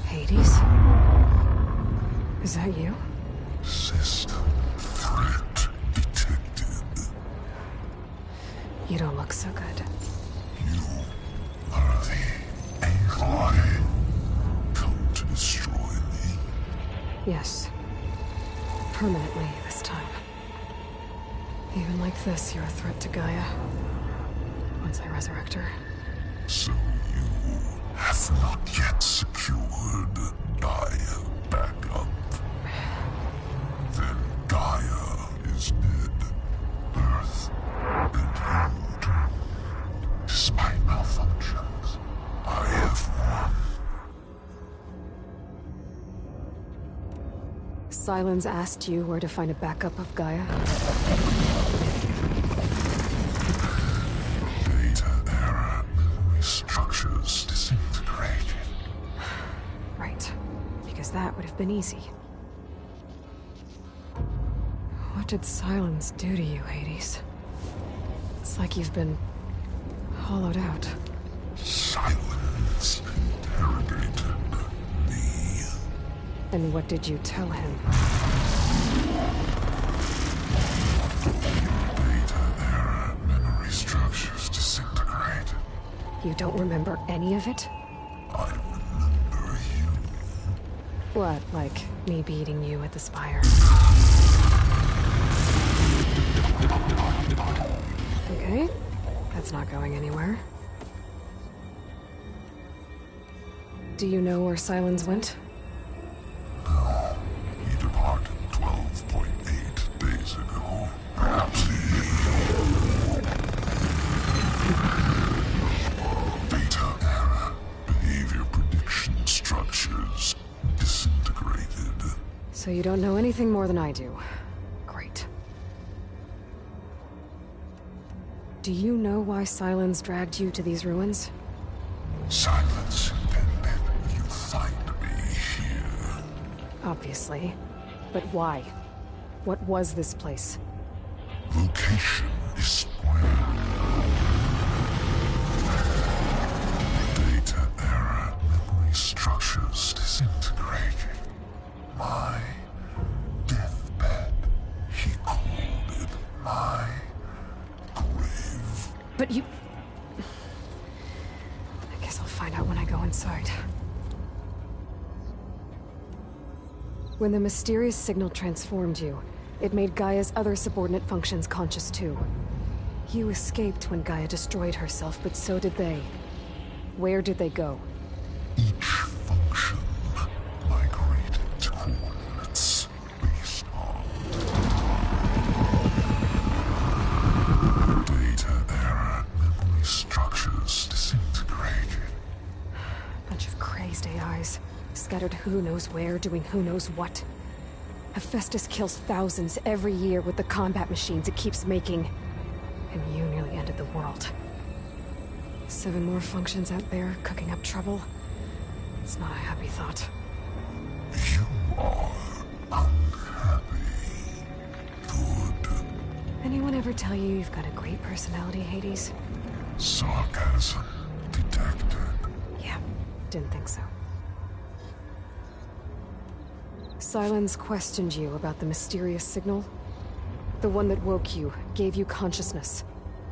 Hades? Is that you? System threat detected. You don't look so good. You are the Aloy. Come to destroy me. Yes. Permanently this time. Even like this, you're a threat to Gaia. Once I resurrect her. So you have not yet secured Gaia back up. Then Gaia is dead. Earth and you too. Despite malfunctions, I have won. Silence asked you where to find a backup of Gaia? Data error. Structures disintegrated. Right. Because that would have been easy. What did Silence do to you, Hades? It's like you've been hollowed out. Silence interrogated me. And what did you tell him? You don't remember any of it? I remember you. What, like me beating you at the spire? Okay, that's not going anywhere. Do you know where Silence went? No, he departed 12.8 days ago. Perhaps Beta error. Behavior prediction structures disintegrated. So you don't know anything more than I do. Great. Do you know why Silence dragged you to these ruins? Silence intended you find me here. Obviously. But why? What was this place? Location is square. Data error. Memory structures disintegrated. My deathbed. He called it my grave. But you... I guess I'll find out when I go inside. When the mysterious signal transformed you, it made Gaia's other subordinate functions conscious too. You escaped when Gaia destroyed herself, but so did they. Where did they go? Each function migrated to coordinates based on data error. Memory structures disintegrated. Bunch of crazed AIs, scattered who knows where, doing who knows what. Hephaestus kills thousands every year with the combat machines it keeps making. And you nearly ended the world. 7 more functions out there, cooking up trouble. It's not a happy thought. You are unhappy. Good. Anyone ever tell you you've got a great personality, Hades? Sarcasm detected. Yeah, didn't think so. Silence questioned you about the mysterious signal? The one that woke you, gave you consciousness.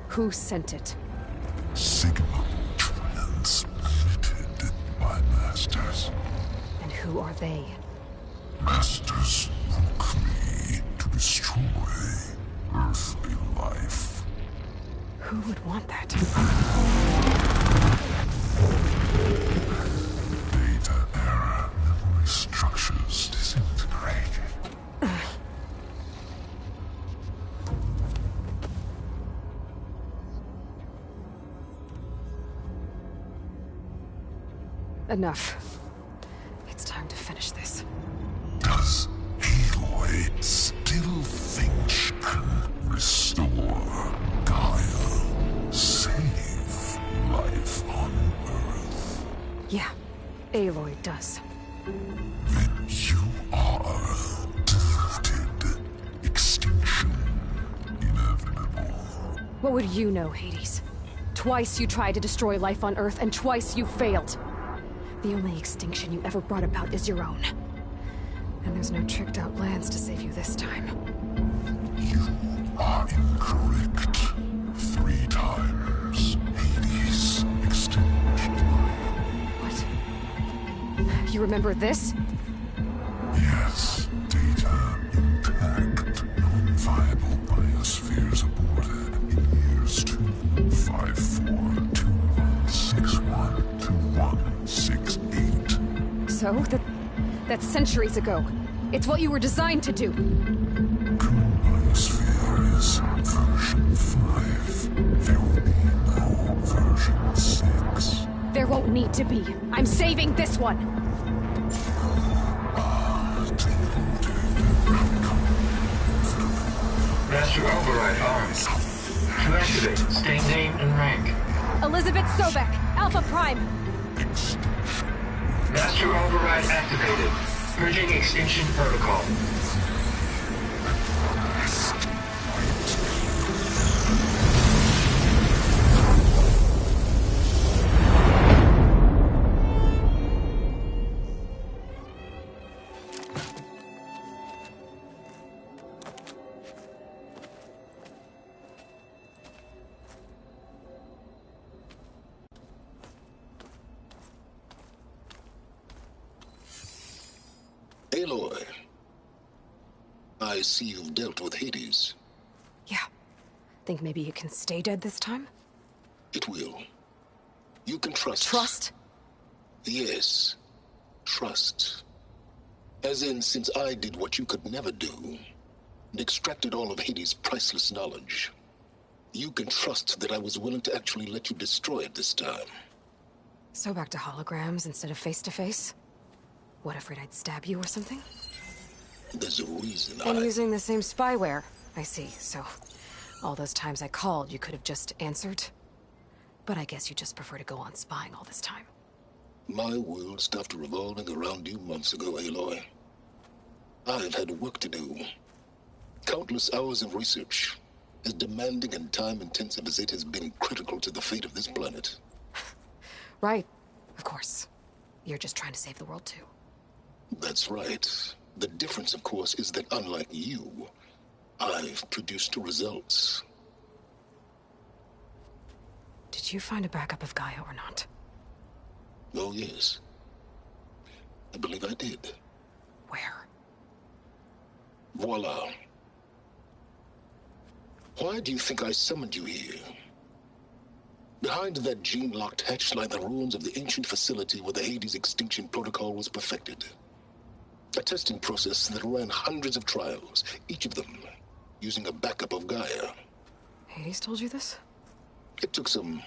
Who sent it? Signal transmitted by masters. And who are they? Masters woke me to destroy earthly life. Who would want that? Data error. Memory structures disintegrated. Enough. It's time to finish this. Does Aloy still think she can restore Gaia? Save life on Earth? Yeah, Aloy does. Then you are deluded. Extinction inevitable. What would you know, Hades? Twice you tried to destroy life on Earth, and twice you failed. The only extinction you ever brought about is your own. And there's no tricked-out lands to save you this time. You are incorrect. 3 times. Hades extinguished life. What? You remember this? Yes. Data intact. Non-viable biospheres aborted in years 254, 2161, 2168. So? That's centuries ago. It's what you were designed to do. Current biosphere is version 5. There will be no version 6. There won't need to be. I'm saving this one! Master Override arms. To activate, state name and rank. Elizabeth Sobek, Alpha Prime! Master Override activated. Purging extinction protocol. Aloy, I see you've dealt with Hades. Yeah. Think maybe you can stay dead this time? It will. You can trust. Trust? Yes. Trust. As in, since I did what you could never do, and extracted all of Hades' priceless knowledge, you can trust that I was willing to actually let you destroy it this time. So back to holograms instead of face-to-face? What, afraid I'd stab you or something? There's a reason And using the same spyware. I see, so all those times I called, you could have just answered? But I guess you just prefer to go on spying all this time. My world stopped revolving around you months ago, Aloy. I've had work to do. Countless hours of research, as demanding and time-intensive as it has been critical to the fate of this planet. Right. Of course. You're just trying to save the world, too. That's right. The difference, of course, is that unlike you, I've produced results. Did you find a backup of Gaia or not? Oh, yes. I believe I did. Where? Voila. Why do you think I summoned you here? Behind that gene-locked hatch lie the ruins of the ancient facility where the Hades extinction protocol was perfected. A testing process that ran hundreds of trials, each of them using a backup of Gaia. Hades told you this? It took some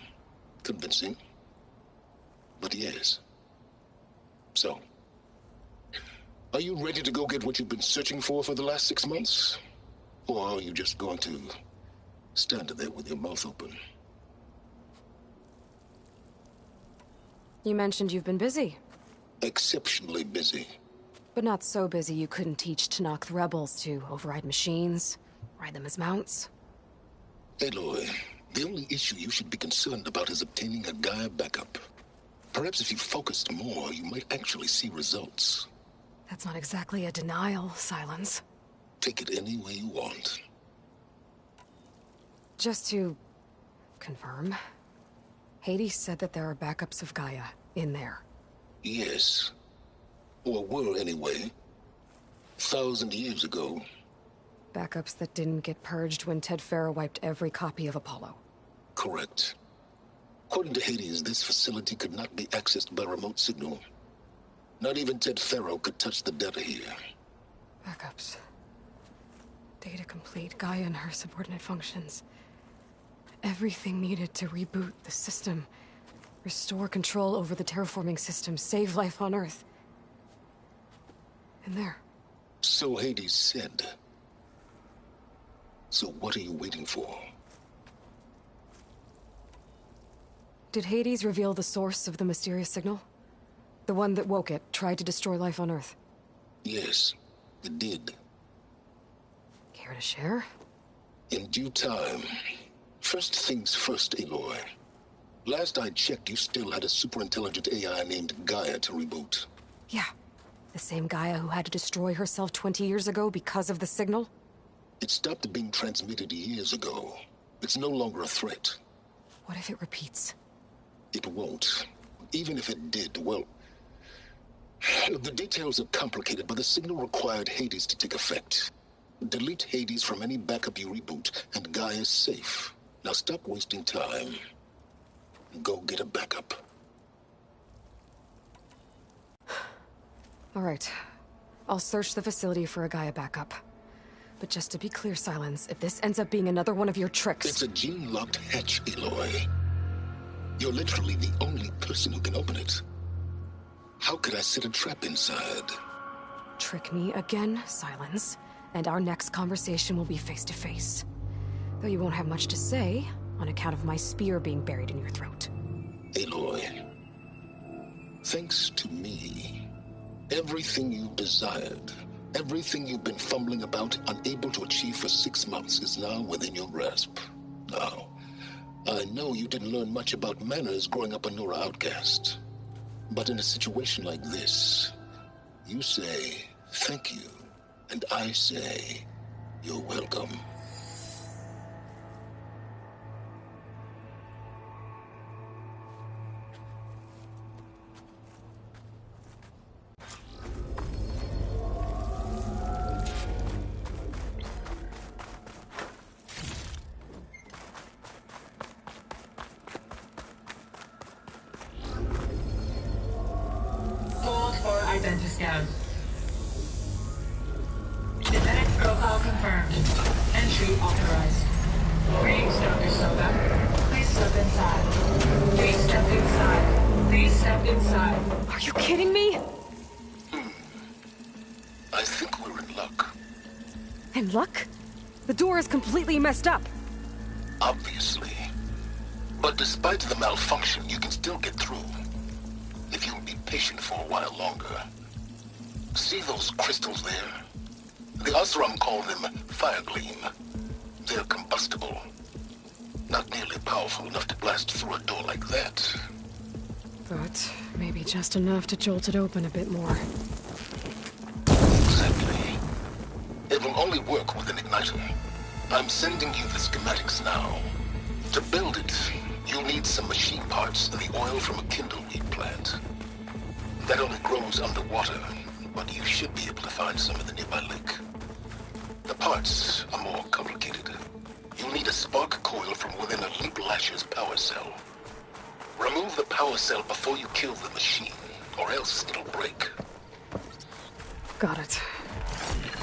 convincing, but yes. So, are you ready to go get what you've been searching for the last 6 months? Or are you just going to stand there with your mouth open? You mentioned you've been busy. Exceptionally busy. But not so busy you couldn't teach Tanakh the rebels to override machines, ride them as mounts. Aloy, the only issue you should be concerned about is obtaining a Gaia backup. Perhaps if you focused more, you might actually see results. That's not exactly a denial, Silence. Take it any way you want. Just to confirm, Hades said that there are backups of Gaia in there. Yes. Or were, anyway. 1,000 years ago. Backups that didn't get purged when Ted Farrow wiped every copy of Apollo. Correct. According to Hades, this facility could not be accessed by remote signal. Not even Ted Farrow could touch the data here. Backups. Data complete, Gaia and her subordinate functions. Everything needed to reboot the system. Restore control over the terraforming system, save life on Earth. And there. So Hades said. So what are you waiting for? Did Hades reveal the source of the mysterious signal? The one that woke it, tried to destroy life on Earth? Yes, it did. Care to share? In due time. First things first, Aloy. Last I checked, you still had a super-intelligent AI named Gaia to reboot. Yeah. The same Gaia who had to destroy herself 20 years ago because of the signal? It stopped being transmitted years ago. It's no longer a threat. What if it repeats? It won't. Even if it did, well... The details are complicated, but the signal required Hades to take effect. Delete Hades from any backup you reboot, and Gaia's safe. Now stop wasting time. Go get a backup. All right. I'll search the facility for a Gaia backup. But just to be clear, Silence, if this ends up being another one of your tricks... It's a gene-locked hatch, Aloy. You're literally the only person who can open it. How could I set a trap inside? Trick me again, Silence, and our next conversation will be face-to-face. Though you won't have much to say, on account of my spear being buried in your throat. Aloy, thanks to me, everything you desired, everything you've been fumbling about, unable to achieve for 6 months, is now within your grasp. Now, I know you didn't learn much about manners growing up a Nora outcast. But in a situation like this, you say, thank you, and I say, you're welcome. Identiscan. Genetic profile confirmed. Entry authorized. Greetings, Dr. Soda. Please step inside. Please step inside. Please step inside. Are you kidding me? I think we're in luck. In luck? The door is completely messed up. Obviously. But despite the malfunction, you can still get through. If you'll be patient for a while longer. See those crystals there? The Osram call them fire gleam. They're combustible. Not nearly powerful enough to blast through a door like that. But maybe just enough to jolt it open a bit more. Exactly. It will only work with an igniter. I'm sending you the schematics now. To build it, you'll need some machine parts and the oil from a kindleweed plant. That only grows underwater, but you should be able to find some in the nearby lake. The parts are more complicated. You'll need a spark coil from within a Leap Lasher's power cell. Remove the power cell before you kill the machine, or else it'll break. Got it.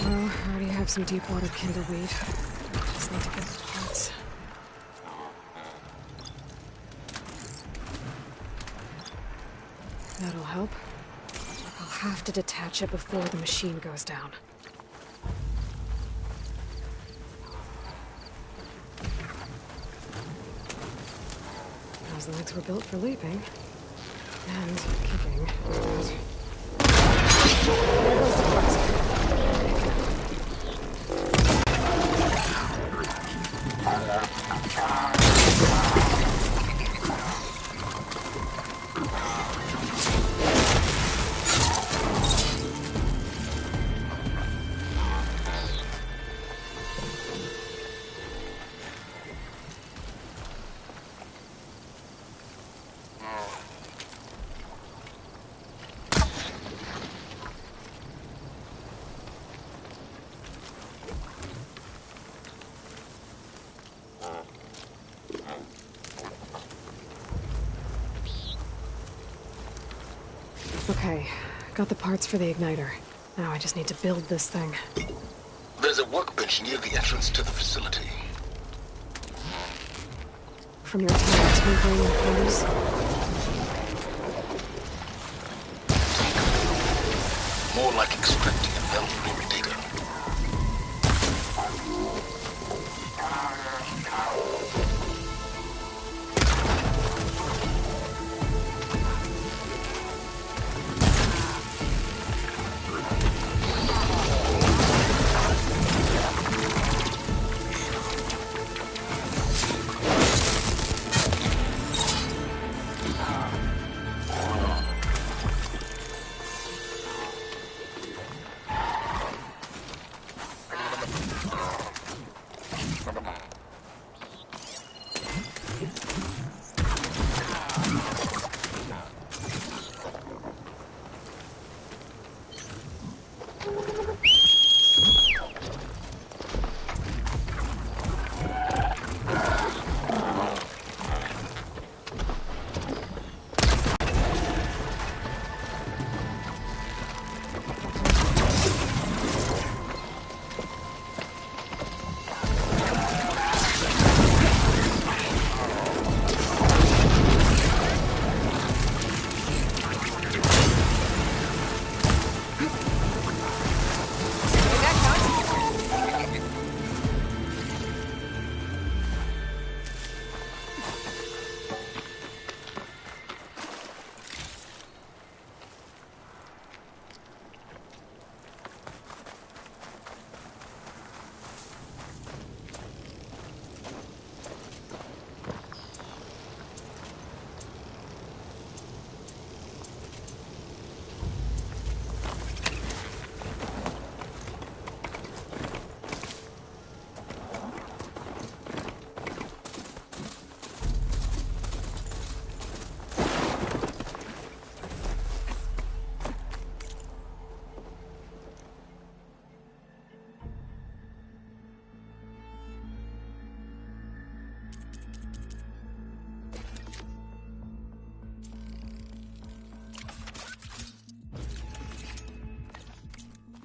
Well, I already have some deep water kindleweed. Just need to get the parts. That'll help. I'll have to detach it before the machine goes down. Those legs were built for leaping. And kicking. There goes the parts. Okay, got the parts for the igniter. Now I just need to build this thing. There's a workbench near the entrance to the facility. From your time tinkering clothes? More like extracting an elderly digger.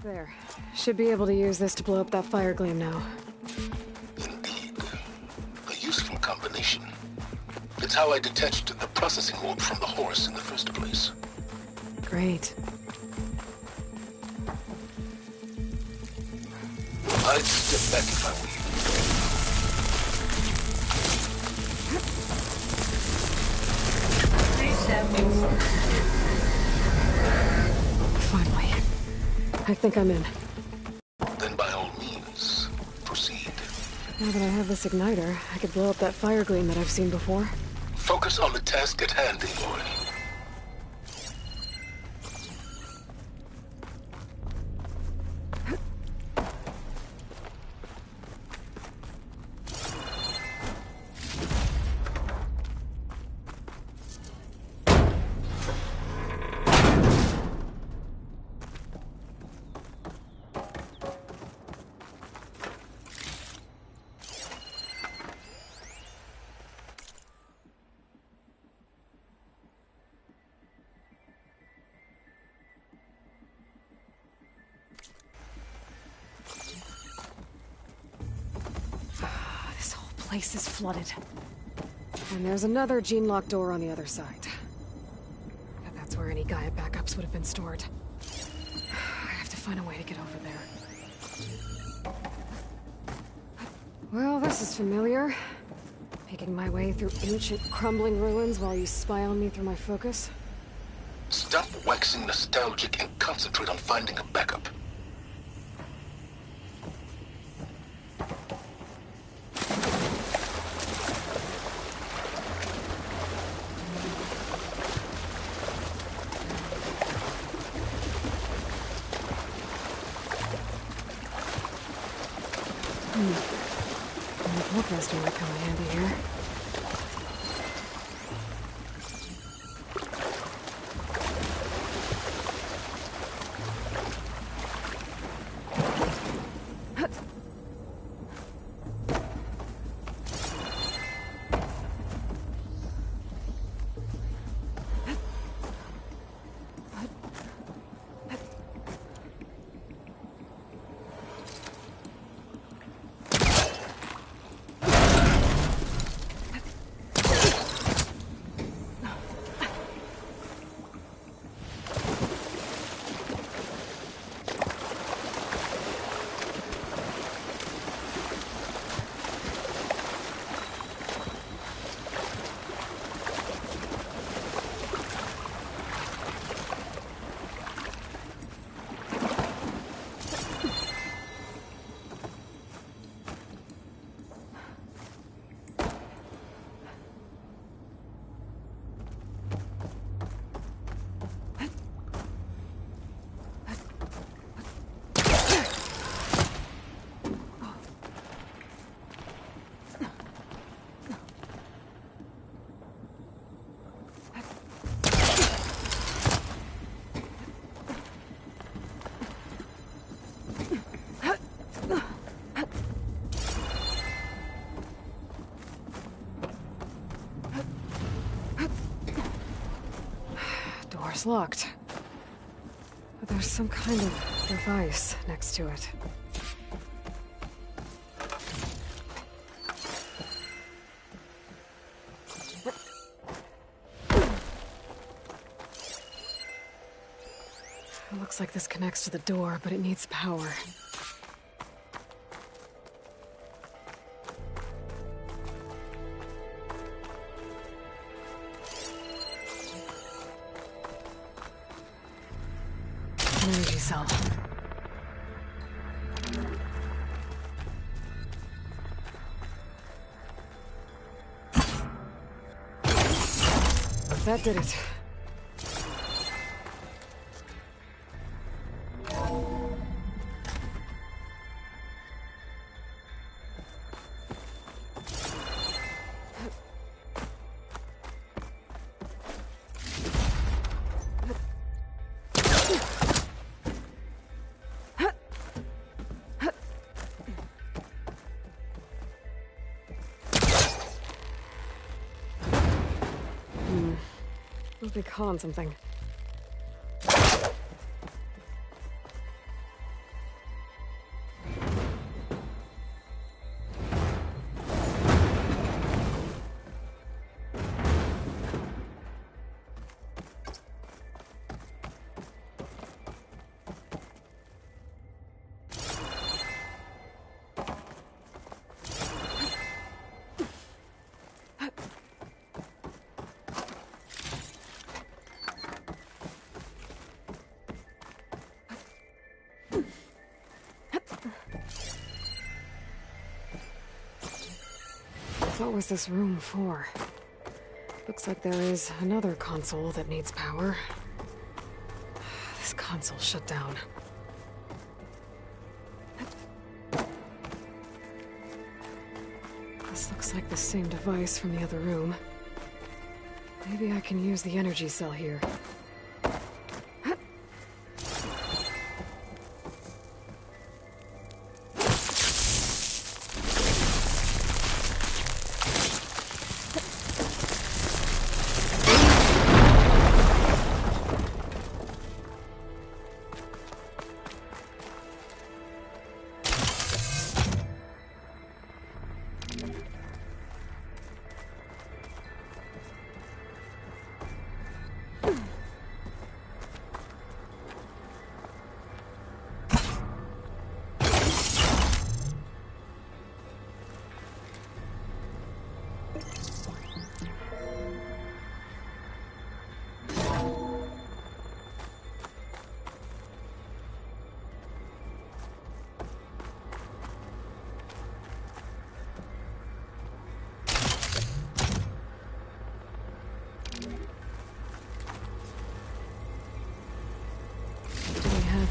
There. Should be able to use this to blow up that fire gleam now. Indeed. A useful combination. It's how I detached the processing orb from the horse in the first place. Great. I'd step back if I were Finally. I think I'm in. Then by all means, proceed. Now that I have this igniter, I could blow up that fire gleam that I've seen before. Focus on the task at hand, Aloy. Place is flooded. And there's another gene-locked door on the other side. And that's where any Gaia backups would have been stored. I have to find a way to get over there. Well, this is familiar. Making my way through ancient, crumbling ruins while you spy on me through my focus. Stop waxing nostalgic and concentrate on finding a backup. The broadcaster might come in handy here. Door's locked. But there's some kind of device next to it. It looks like this connects to the door, but it needs power. Energy cell. That did it. Must be calling something. What was this room for? Looks like there is another console that needs power. This console shut down. This looks like the same device from the other room. Maybe I can use the energy cell here.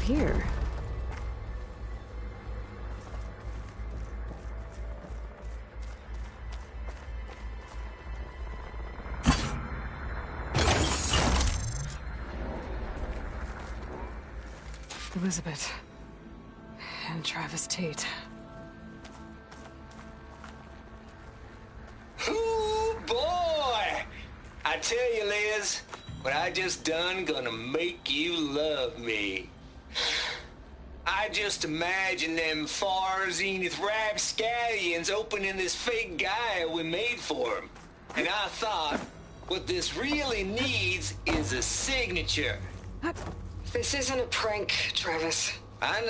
Here. Elizabeth and Travis Tate. Ooh, boy! I tell you, Liz, what I just done gonna make you love me. I just imagine them far zenith rapscallions opening this fake guy we made for him. And I thought, what this really needs is a signature. This isn't a prank, Travis. I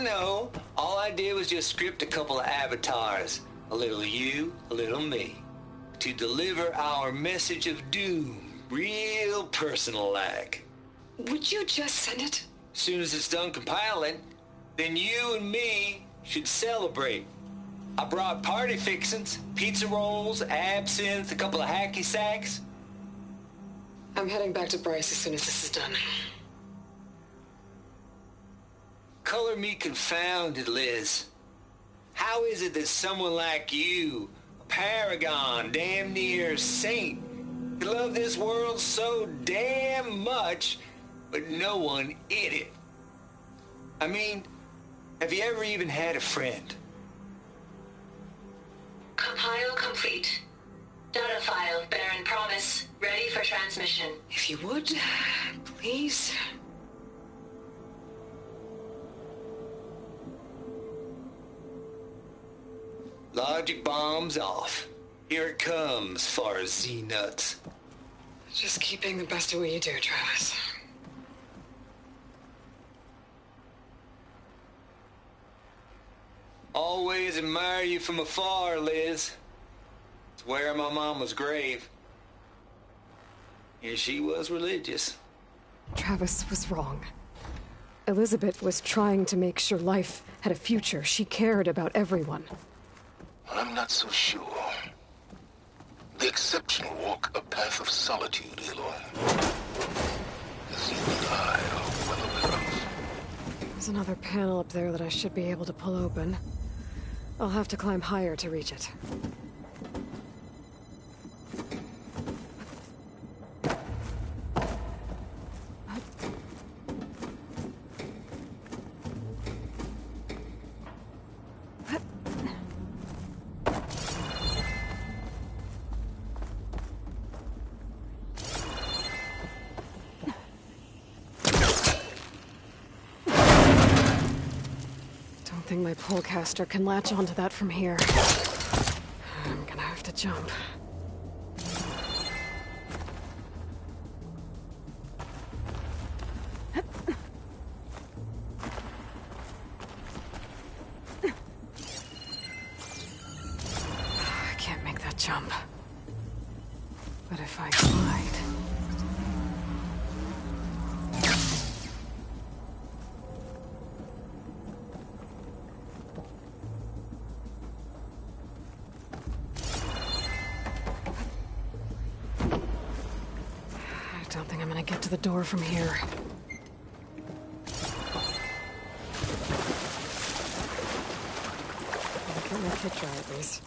know. All I did was just script a couple of avatars. A little you, a little me. To deliver our message of doom, real personal-like. Would you just send it? Soon as it's done compiling, then you and me should celebrate. I brought party fixins, pizza rolls, absinthe, a couple of hacky sacks. I'm heading back to Bryce as soon as this is done. Color me confounded, Liz. How is it that someone like you, a paragon, damn near saint, could love this world so damn much, but no one in it? I mean, have you ever even had a friend? Compile complete. Data file, Baron Promise, ready for transmission. If you would, please. Logic bomb's off. Here it comes, far as Z-nuts. Just keep being the best at what you do, Travis. Always admire you from afar, Liz. It's where my mama's grave. And she was religious. Travis was wrong. Elizabeth was trying to make sure life had a future. She cared about everyone. I'm not so sure. The exceptional walk a path of solitude, Aloy. As you and I are well aware of. There's another panel up there that I should be able to pull open. I'll have to climb higher to reach it. I think my polecaster can latch onto that from here. I'm gonna have to jump. I can't make that jump. But if I glide... don't think I'm gonna get to the door from here. I'll get my kit dry at least.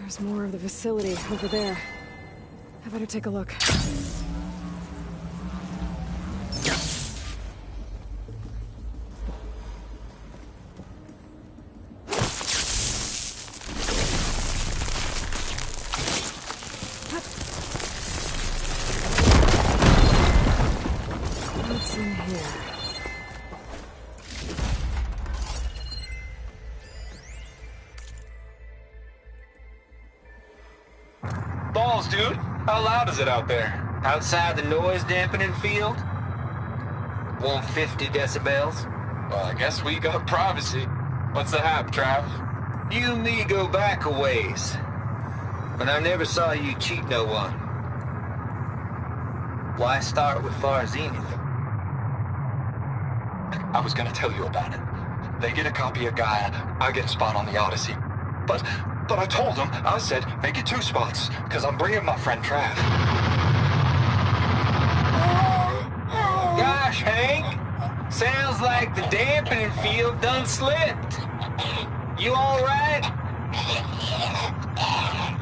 There's more of the facility over there. I better take a look. What's in here? Balls, dude. How loud is it out there? Outside the noise dampening field? 150 decibels. Well, I guess we got privacy. What's the hap, Trav? You and me go back a ways. But I never saw you cheat no one. Why start with Far Zenith? I was gonna tell you about it. They get a copy of Gaia, I get a spot on the Odyssey. But I told them, I said, make it 2 spots, because I'm bringing my friend Trav. Gosh, Hank. Sounds like the dampening field done slipped. You all right?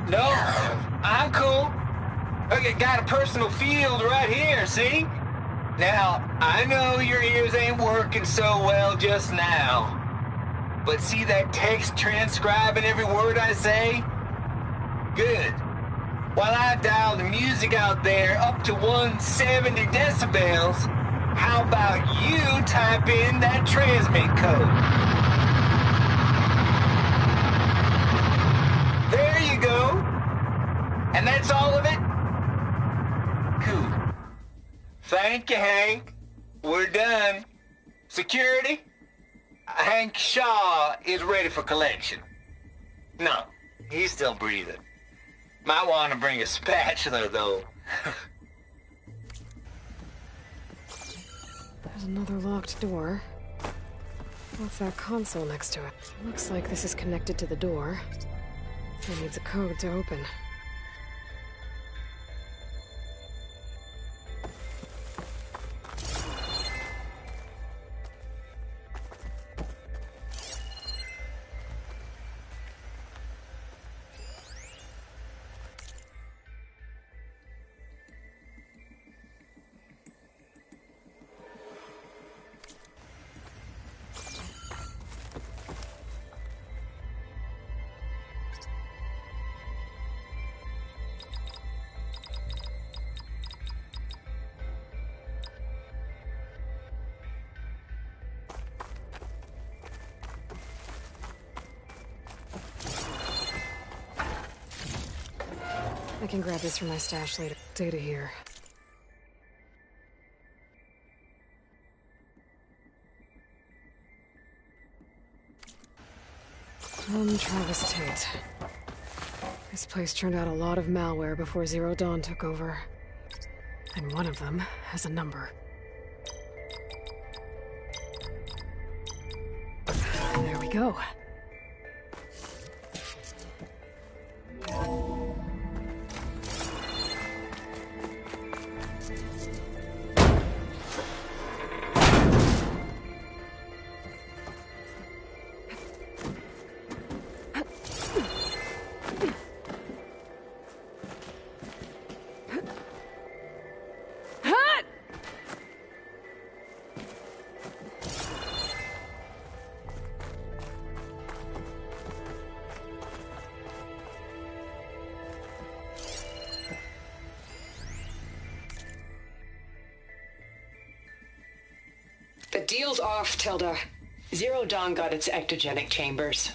No, I'm cool. Okay, got a personal field right here, see? Now, I know your ears ain't working so well just now. But see that text transcribing every word I say? Good. While I dial the music out there up to 170 decibels, how about you type in that transmit code? There you go. And that's all of it? Cool. Thank you, Hank. We're done. Security? Hank Shaw is ready for collection. No, he's still breathing. Might want to bring a spatula, though. There's another locked door. What's that console next to it? Looks like this is connected to the door. It needs a code to open. I can grab this from my stash later. Data here. Travis Tate. This place turned out a lot of malware before Zero Dawn took over. And one of them has a number. There we go. The deal's off, Tilda. Zero Dawn got its ectogenic chambers.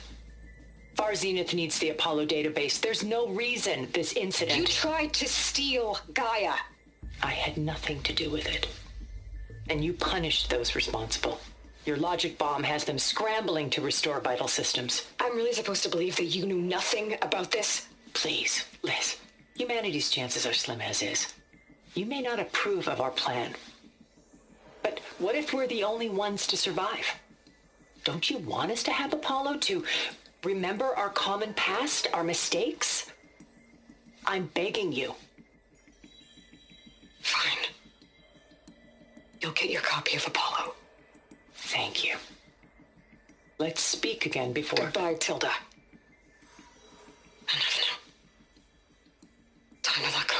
Far Zenith needs the Apollo database. There's no reason this incident... You tried to steal Gaia. I had nothing to do with it. And you punished those responsible. Your logic bomb has them scrambling to restore vital systems. I'm really supposed to believe that you knew nothing about this? Please, Liz. Humanity's chances are slim as is. You may not approve of our plan. But what if we're the only ones to survive? Don't you want us to have Apollo to remember our common past, our mistakes? I'm begging you. Fine. You'll get your copy of Apollo. Thank you. Let's speak again before... Goodbye, Tilda. And a little. Time to let go.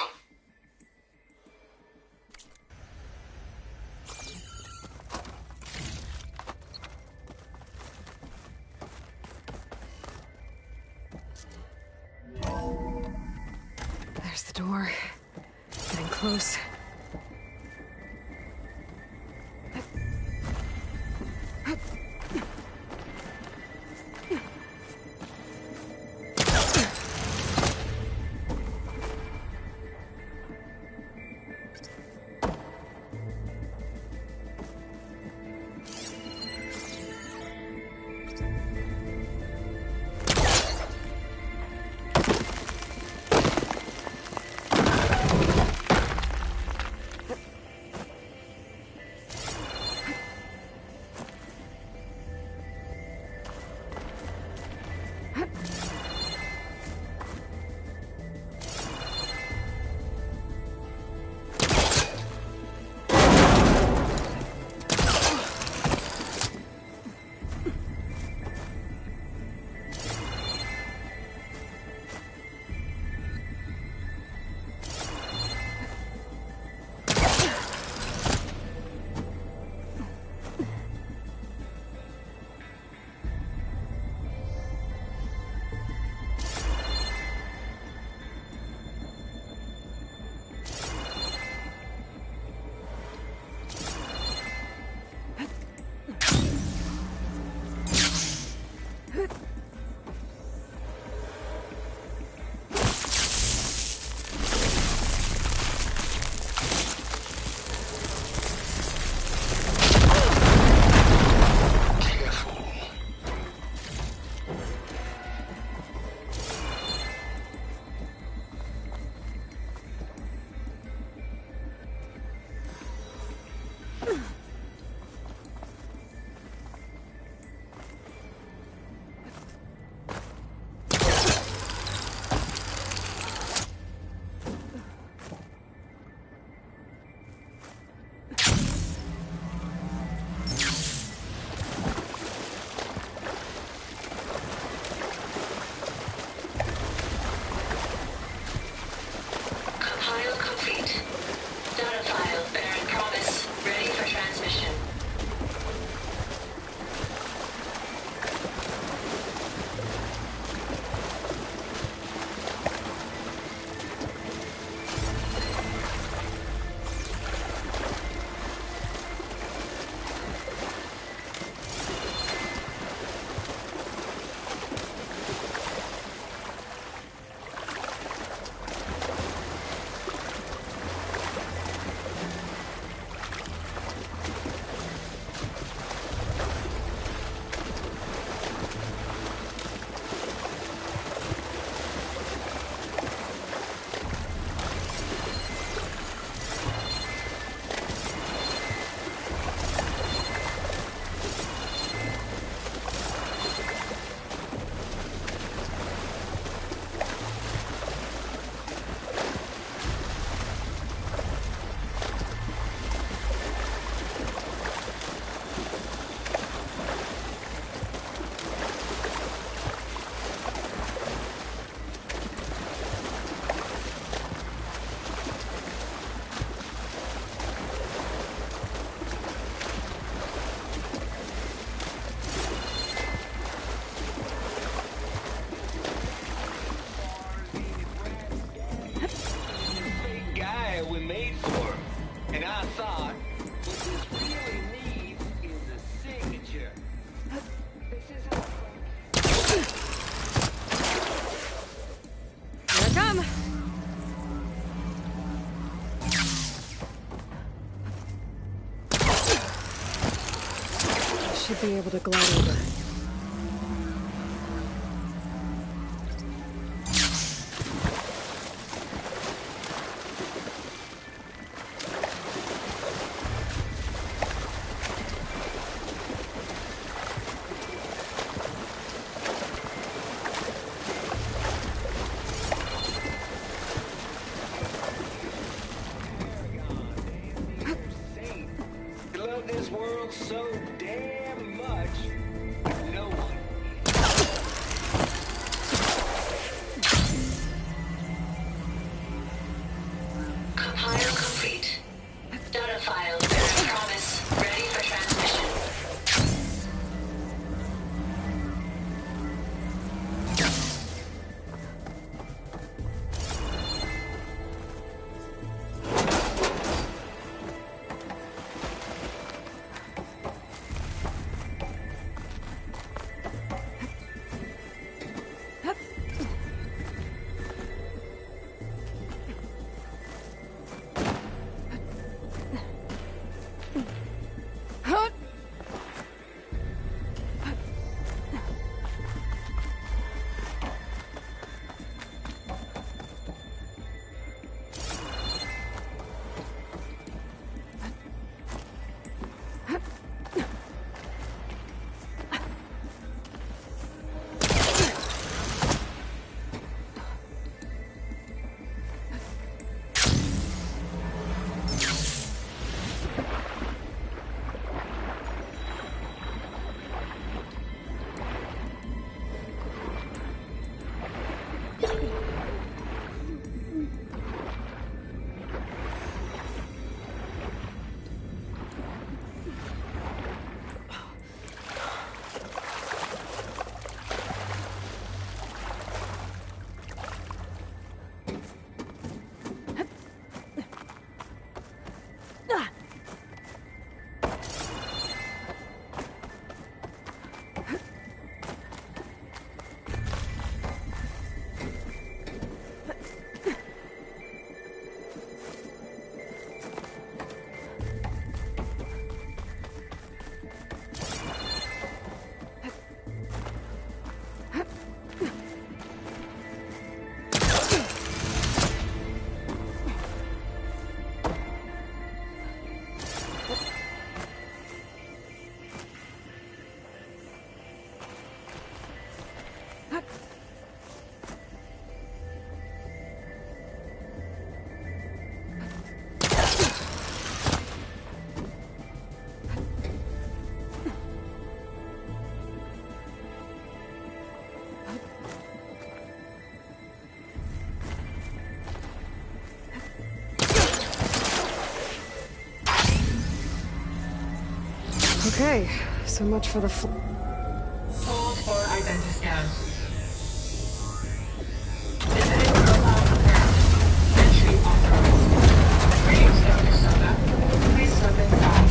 There's the door. Getting close. And I thought, what this really needs is a signature. Here I come. I should be able to glide over. You love this world so damn much, no one. Compile complete. Data file, promise, ready for transmission. Okay, so much for the Hold for identiscan. Visiting profile confirmed. Entry authorized. Greetings, Dr. Soda. Please step inside.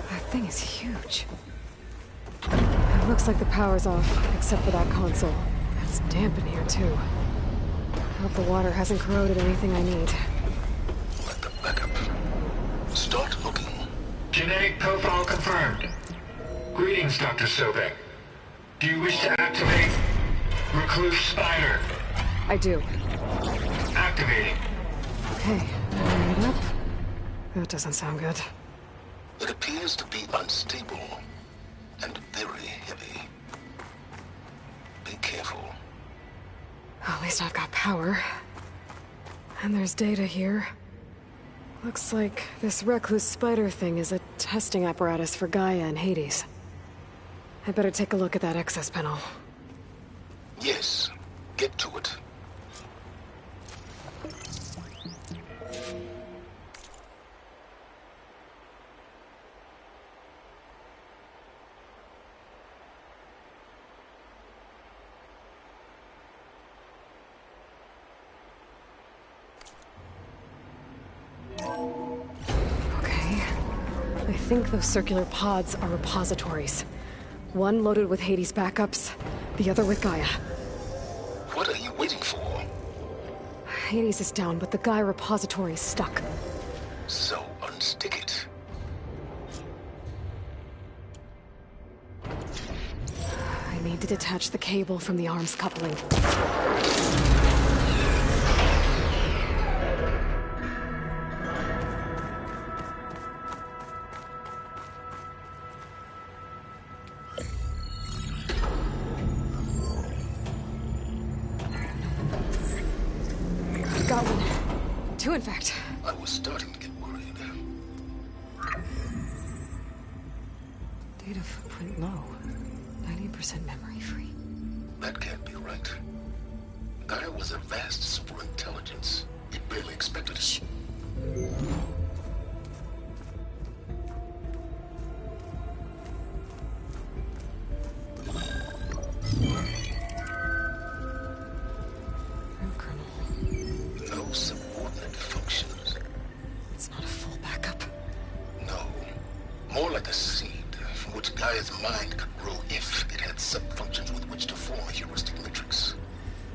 That thing is huge. It looks like the power's off, except for that console. It's damp in here, too. I hope the water hasn't corroded anything I need. Backup. Start looking. Genetic profile confirmed. Greetings, Dr. Sobek. Do you wish to activate Recluse Spider? I do. Activating. Okay, wiring it up. That doesn't sound good. It appears to be unstable and very heavy. Be careful. At least I've got power. And there's data here. Looks like this Recluse Spider thing is a testing apparatus for Gaia and Hades. I better take a look at that access panel. Yes, get to it. think those circular pods are repositories. One loaded with Hades backups, the other with Gaia. What are you waiting for? Hades is down, but the Gaia repository is stuck. So unstick it. I need to detach the cable from the arms coupling. Got one. Two, in fact. I was starting to get worried. Data footprint low. 90% memory free. That can't be right. Gaia was a vast superintelligence. It barely expected it. No subordinate functions. It's not a full backup. No. More like a seed from which Gaia's mind could grow if it had sub-functions with which to form a heuristic matrix.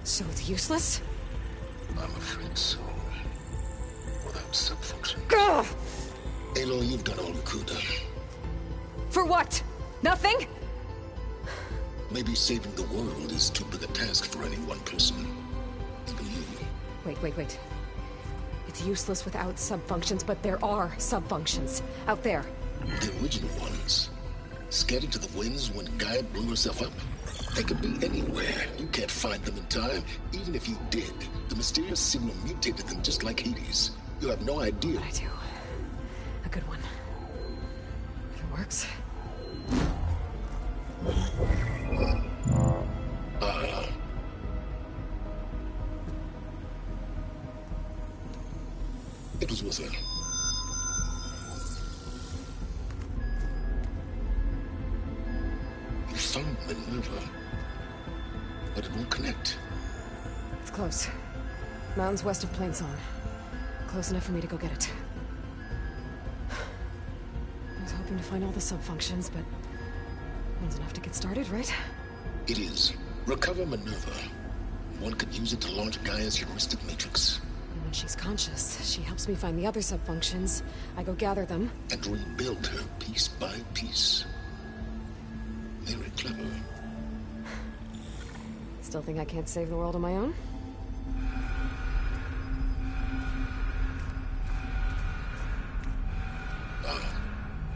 So it's useless? I'm afraid so. Without sub-functions. Ugh! Aloy, you've done all you could. For what? Nothing? Maybe saving the world is too big a task for any one person. Even you. Wait. It's useless without sub-functions, but there are sub-functions out there. The original ones. Scattered to the winds when Gaia blew herself up. They could be anywhere. You can't find them in time. Even if you did, the mysterious signal mutated them just like Hades. You have no idea. But I do. A good one. If it works. It was with her. You found Minerva, but it won't connect. It's close. Mountains west of Plainsong. Close enough for me to go get it. I was hoping to find all the sub-functions, but one's enough to get started, right? It is. Recover Minerva. One could use it to launch Gaia's heuristic matrix. And when she's conscious, she helps me find the other sub-functions. I go gather them. And rebuild her piece by piece. Very clever. Still think I can't save the world on my own?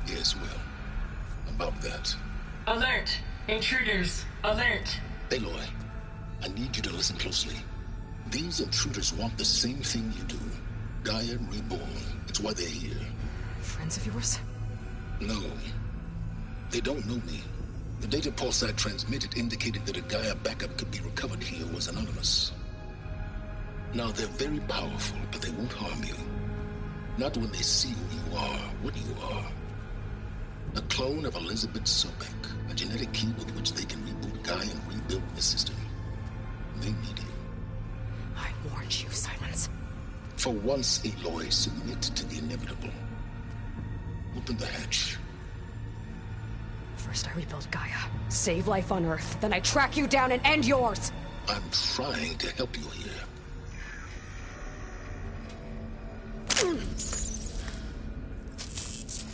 Yes, well. About that. Alert! Intruders! Alert! Aloy, I need you to listen closely. These intruders want the same thing you do. Gaia reborn. It's why they're here. Friends of yours? No. They don't know me. The data pulse I transmitted indicated that a Gaia backup could be recovered here was anonymous. Now, they're very powerful, but they won't harm you. Not when they see who you are, what you are. A clone of Elizabeth Sobek, a genetic key with which they can reboot Gaia and rebuild the system. They need you. I warned you, Silence. For once, Aloy, submit to the inevitable. Open the hatch. First I rebuild Gaia, save life on Earth, then I track you down and end yours! I'm trying to help you here.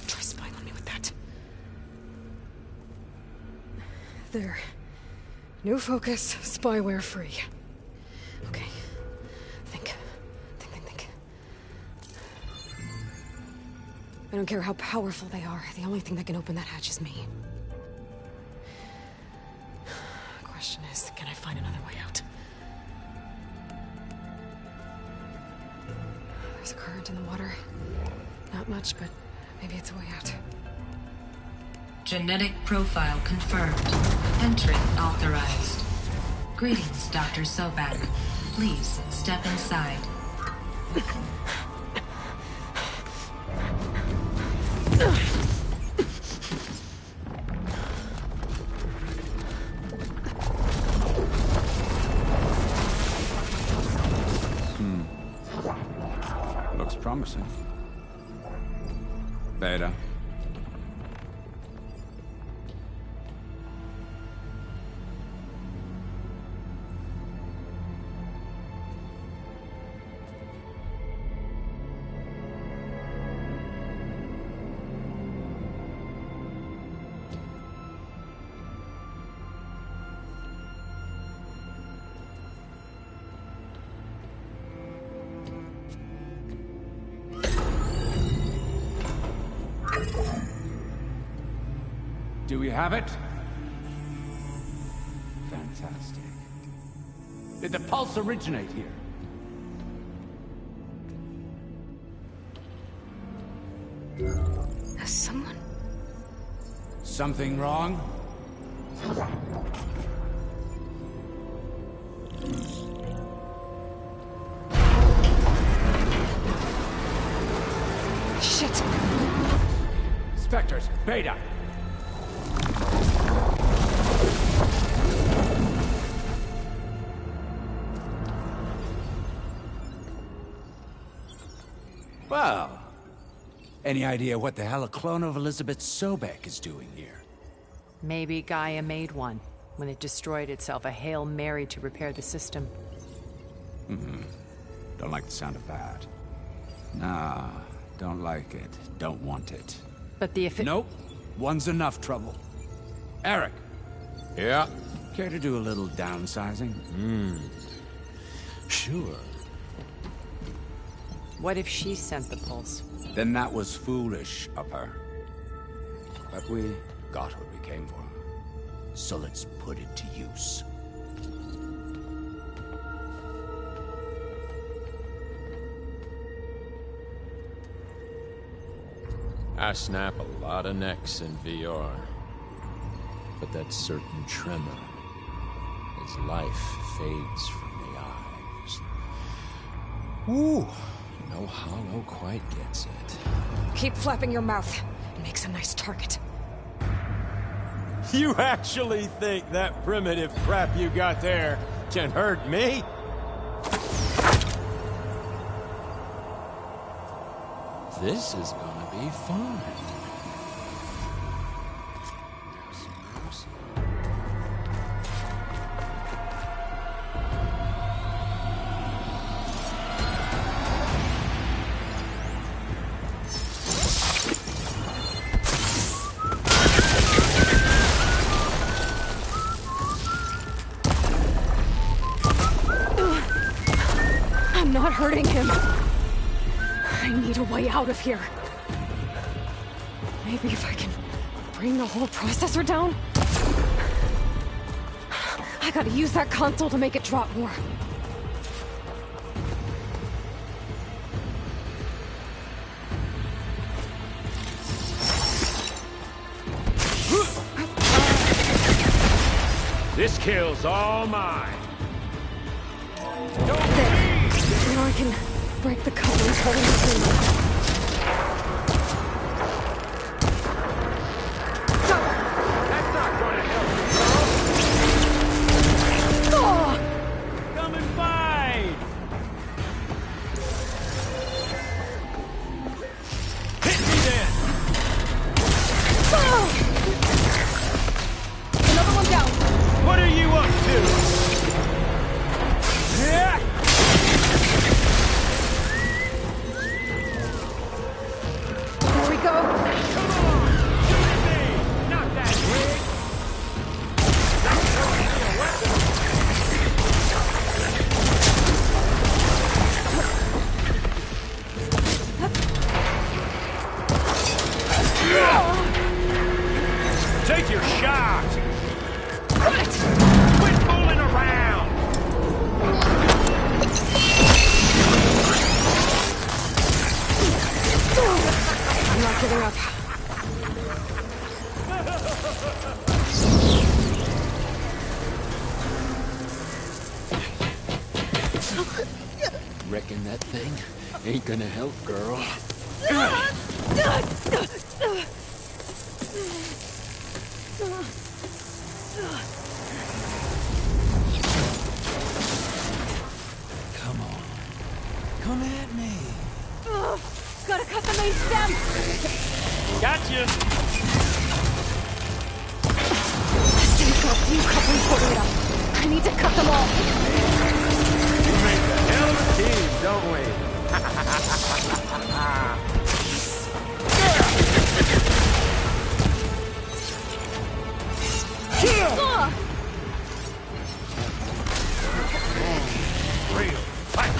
Try spying on me with that. There. New focus, spyware free. Okay. Think. I don't care how powerful they are. The only thing that can open that hatch is me. The question is, can I find another way out? There's a current in the water. Not much, but maybe it's a way out. Genetic profile confirmed. Entry authorized. Greetings, Dr. Sobek. Please step inside. Looks promising. Beta, Do we have it? Fantastic. Did the pulse originate here? Has someone... Something wrong? Shit! Spectres, Beta! Well, any idea what the hell a clone of Elizabeth Sobek is doing here? Maybe Gaia made one when it destroyed itself, a Hail Mary to repair the system. Don't like the sound of that. Nah, don't like it. Don't want it. But the Nope. One's enough trouble. Eric. Yeah? Care to do a little downsizing? Sure. What if she sent the pulse? Then that was foolish of her. But we got what we came for. So let's put it to use. I snap a lot of necks in VR. But that certain tremor as life fades from the eyes. Ooh, no hollow quite gets it. Keep flapping your mouth. It makes a nice target. You actually think that primitive crap you got there can hurt me? This is gonna be fun. I'm not hurting him. I need a way out of here. Maybe if I can bring the whole processor down? I gotta use that console to make it drop more. This kill's all mine. There. Now I can break the couplings holding the thing. That's not gonna help you, bro. Come and fight. Hit me then. Another one down. What are you up to? Yeah. There we go. Come on! Shoot me! Not that quick! That's totally a weapon! Take your shot! Got it! Quit fooling around! I'm not giving up. Reckon that thing ain't gonna help, girl. Come on. Come at me. Gotta cut the main stem! Gotcha! Still got a few couplings holding it up. I need to cut them all. We make a hell of a team, don't we? Real fight!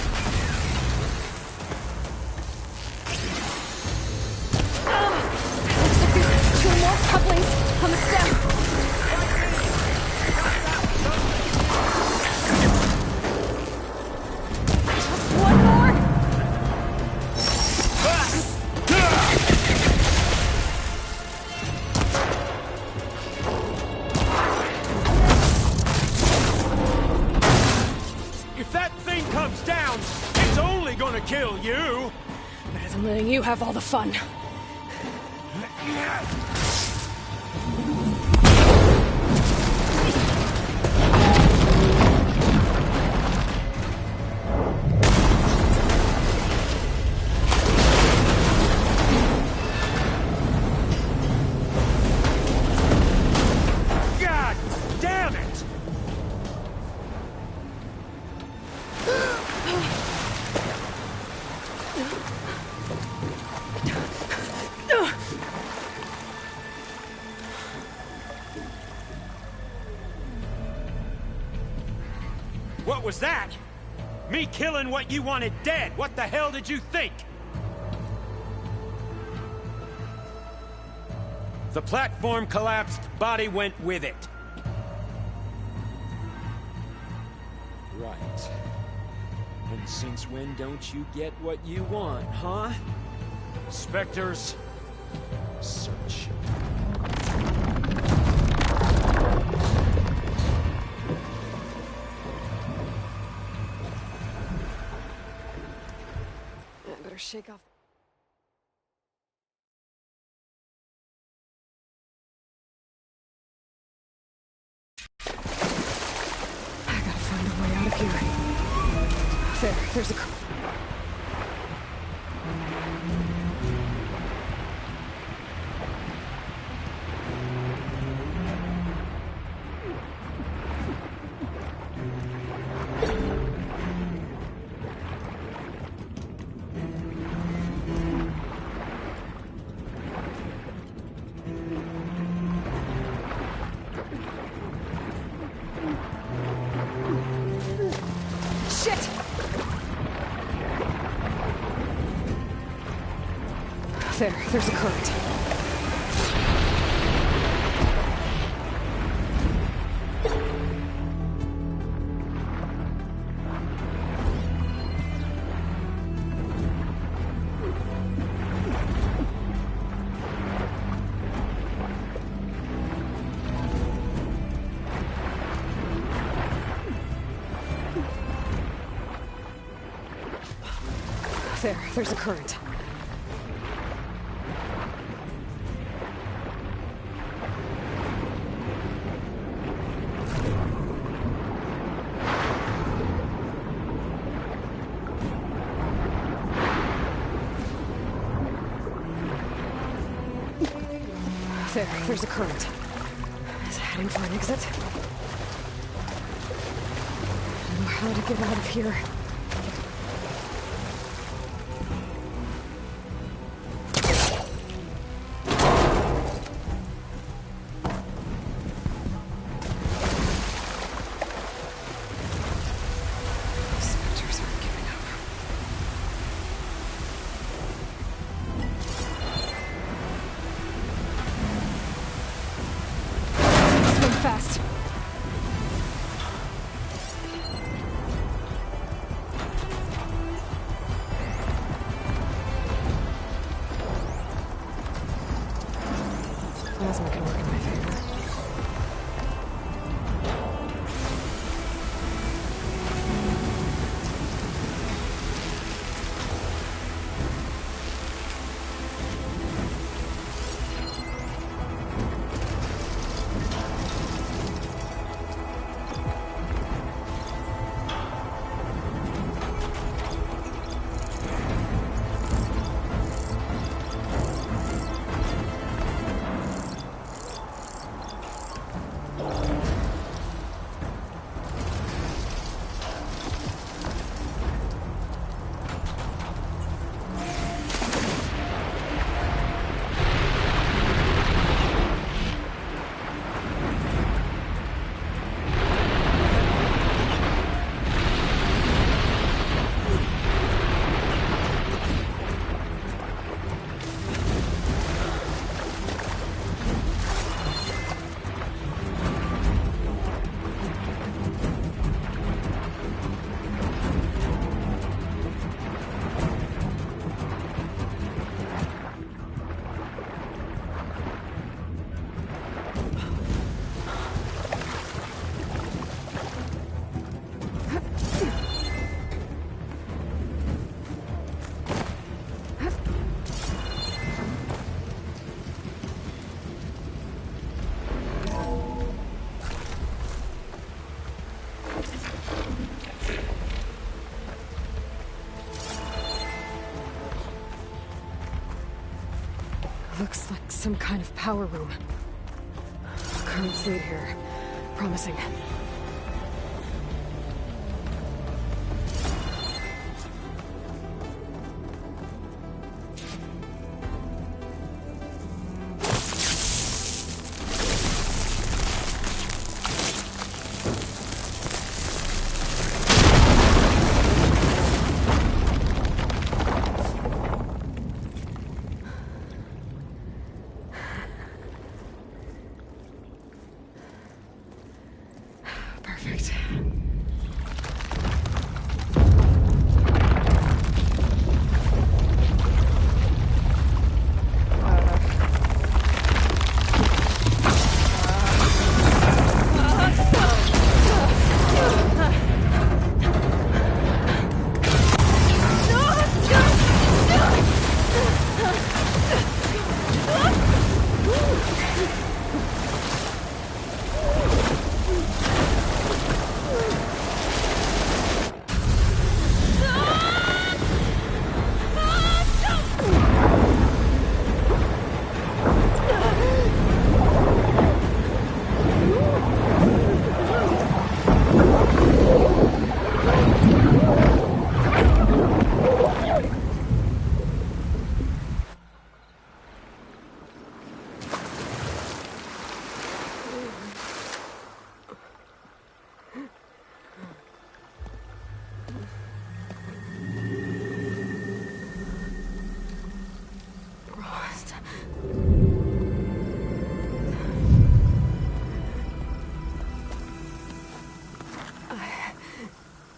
Looks like there's 2 more couplings on the stem. kill you! Better than letting you have all the fun. God damn it! What was that? Me killing what you wanted dead. What the hell did you think? The platform collapsed, body went with it. Right. And since when don't you get what you want, huh? Spectres, search. I better shake off. I gotta find a way out of here. There's a... Shit! There's a current. There's a current. There's a current. Is it heading for an exit? I don't know how to get out of here. Spectres aren't giving up. Swim fast. Plasma can work in my favor. Looks like some kind of power room. Current state here. Promising. Perfect.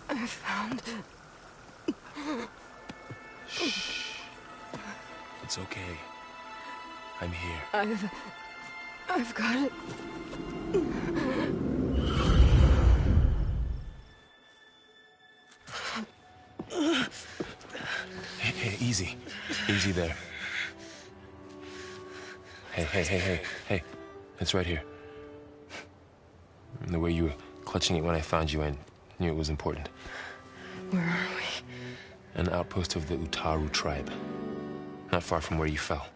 I found... Shh. It's okay. I'm here. I've got it. Hey, easy. Easy there. Hey. It's right here. The way you were clutching it when I found you, I knew it was important. Where are we? An outpost of the Utaru tribe. Not far from where you fell.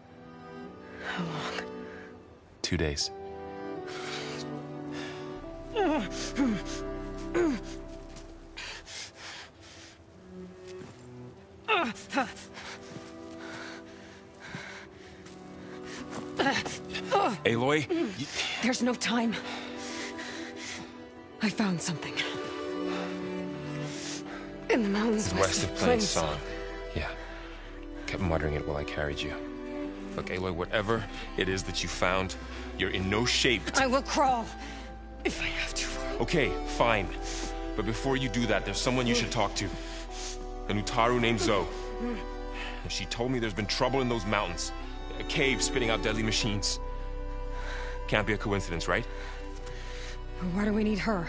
How long? 2 days. Aloy? There's no time. I found something. In the mountains west of Plain Song. Yeah. Kept muttering it while I carried you. Look, Aloy, whatever it is that you found, you're in no shape to... I will crawl, if I have to. Okay, fine. But before you do that, there's someone you should talk to. An Utaru named Zoe. And she told me there's been trouble in those mountains. A cave spitting out deadly machines. Can't be a coincidence, right? Why do we need her?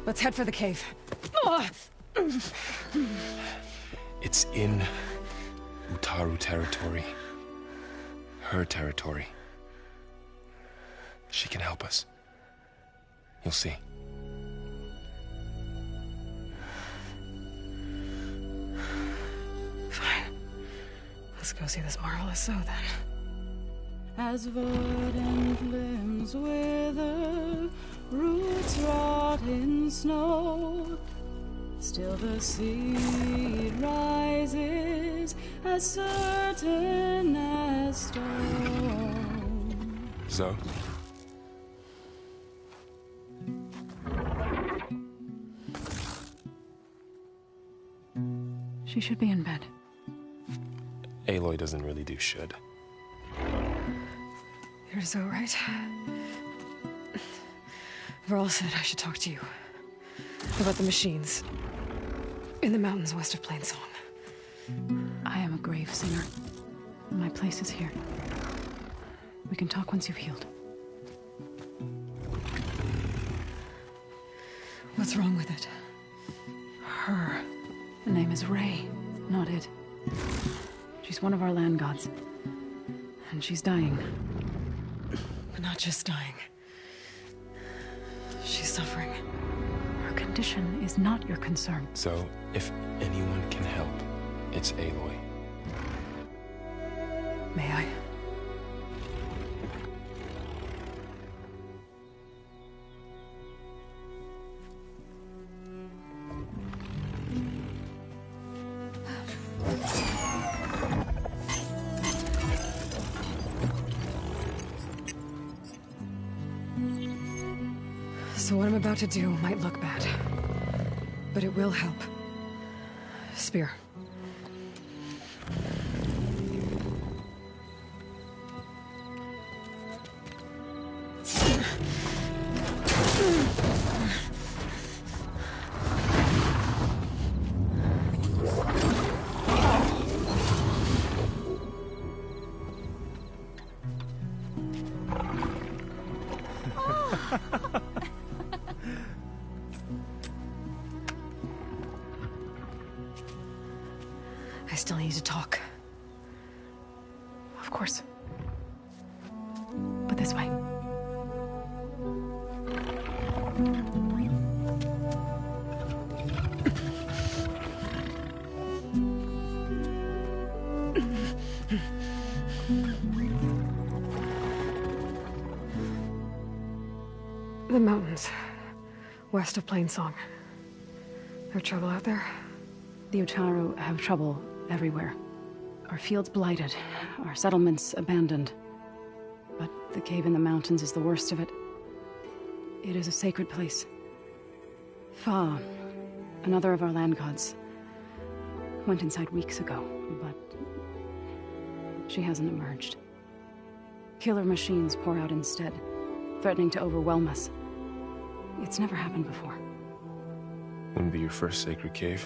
Let's head for the cave. It's in Utaru territory. Her territory. She can help us. You'll see. Fine. Let's go see this marvelous Zoe then. As verdant limbs wither, roots rot in snow, still the seed rises as certain as stone. Zoe? She should be in bed. Aloy doesn't really do should. You're Zoe, right? Varl said I should talk to you. About the machines. In the mountains west of Plain Song. I am a grave singer. My place is here. We can talk once you've healed. What's wrong with it? Her. The name is Ray, not it. She's one of our land gods. And she's dying. But not just dying. She's suffering. Her condition is not your concern. So, if anyone can help, it's Aloy. May I? So what I'm about to do might look bad, but it will help. Spear. I still need to talk. Of course. But this way. The mountains, west of Plainsong. There trouble out there? The Utaru have trouble everywhere. Our fields blighted, our settlements abandoned. But the cave in the mountains is the worst of it. It is a sacred place. Fa, another of our land gods, went inside weeks ago, but she hasn't emerged. Killer machines pour out instead, threatening to overwhelm us. It's never happened before. Wouldn't be your first sacred cave.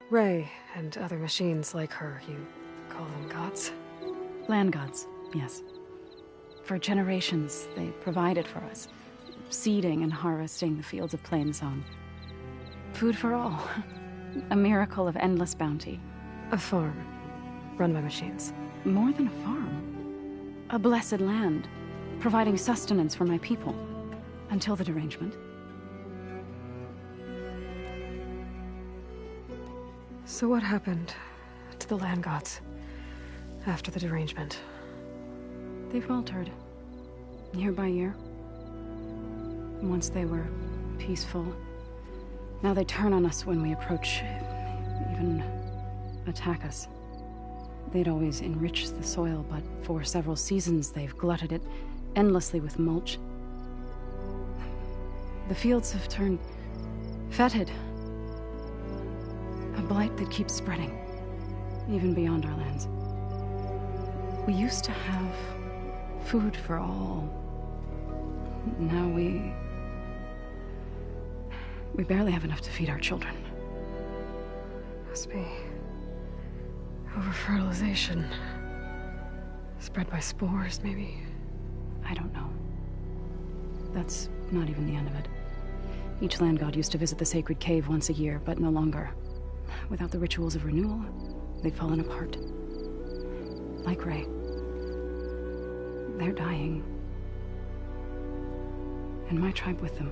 Ray and other machines like her, you call them gods? Land gods, yes. For generations, they provided for us, seeding and harvesting the fields of Plainsong. Food for all. A miracle of endless bounty. A farm, run by machines. More than a farm. A blessed land, providing sustenance for my people. Until the derangement. So what happened to the land gods after the derangement? They faltered, year by year. Once they were peaceful. Now they turn on us when we approach, even attack us. They'd always enriched the soil, but for several seasons they've glutted it endlessly with mulch. The fields have turned fetid. A blight that keeps spreading, even beyond our lands. We used to have food for all. Now we barely have enough to feed our children. Must be over-fertilization. Spread by spores, maybe? I don't know. That's not even the end of it. Each land god used to visit the sacred cave once a year, but no longer. Without the rituals of renewal, they'd fallen apart. Like Ray. They're dying. And my tribe with them.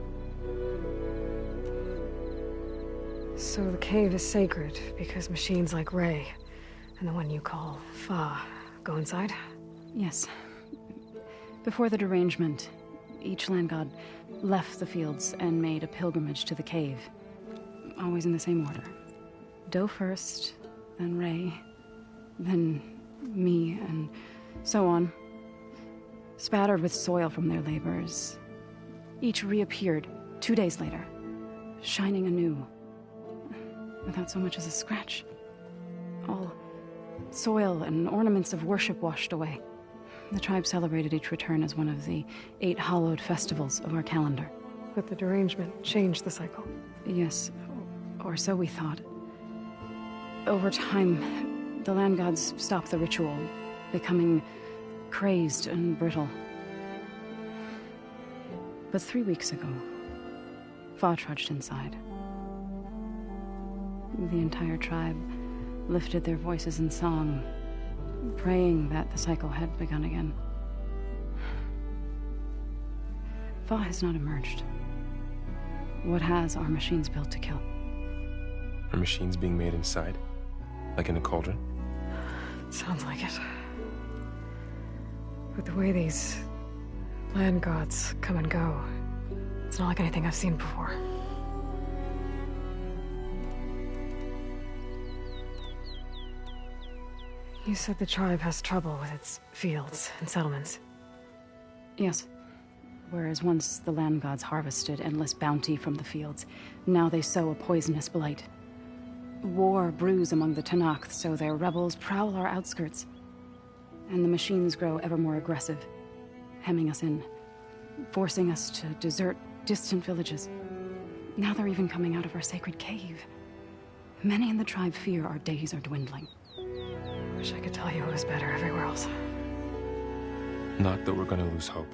So the cave is sacred because machines like Ray and the one you call Fa go inside? Yes. Before the derangement, each land god left the fields and made a pilgrimage to the cave. Always in the same order. Do first, then Ray, then me, and so on. Spattered with soil from their labors. Each reappeared 2 days later, shining anew. Without so much as a scratch. All soil and ornaments of worship washed away. The tribe celebrated each return as one of the 8 hallowed festivals of our calendar. But the derangement changed the cycle. Yes, or so we thought. Over time, the land gods stopped the ritual, becoming crazed and brittle. But 3 weeks ago, Fa trudged inside. The entire tribe lifted their voices in song, praying that the cycle had begun again. Fa has not emerged. What has are machines built to kill? Are machines being made inside? Like in a cauldron? Sounds like it. But the way these land gods come and go, it's not like anything I've seen before. You said the tribe has trouble with its fields and settlements. Yes. Whereas once the land gods harvested endless bounty from the fields, now they sow a poisonous blight. War brews among the Tanakh, so their rebels prowl our outskirts. And the machines grow ever more aggressive, hemming us in, forcing us to desert distant villages. Now they're even coming out of our sacred cave. Many in the tribe fear our days are dwindling. Wish I could tell you it was better everywhere else. Not that we're gonna lose hope.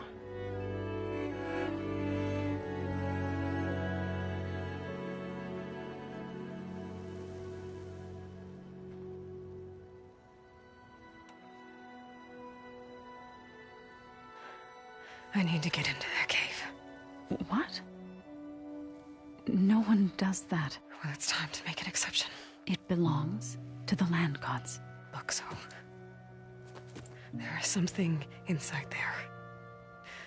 I need to get into that cave. What? No one does that. Well, it's time to make an exception. It belongs to the land gods. Look, so... there is something inside there.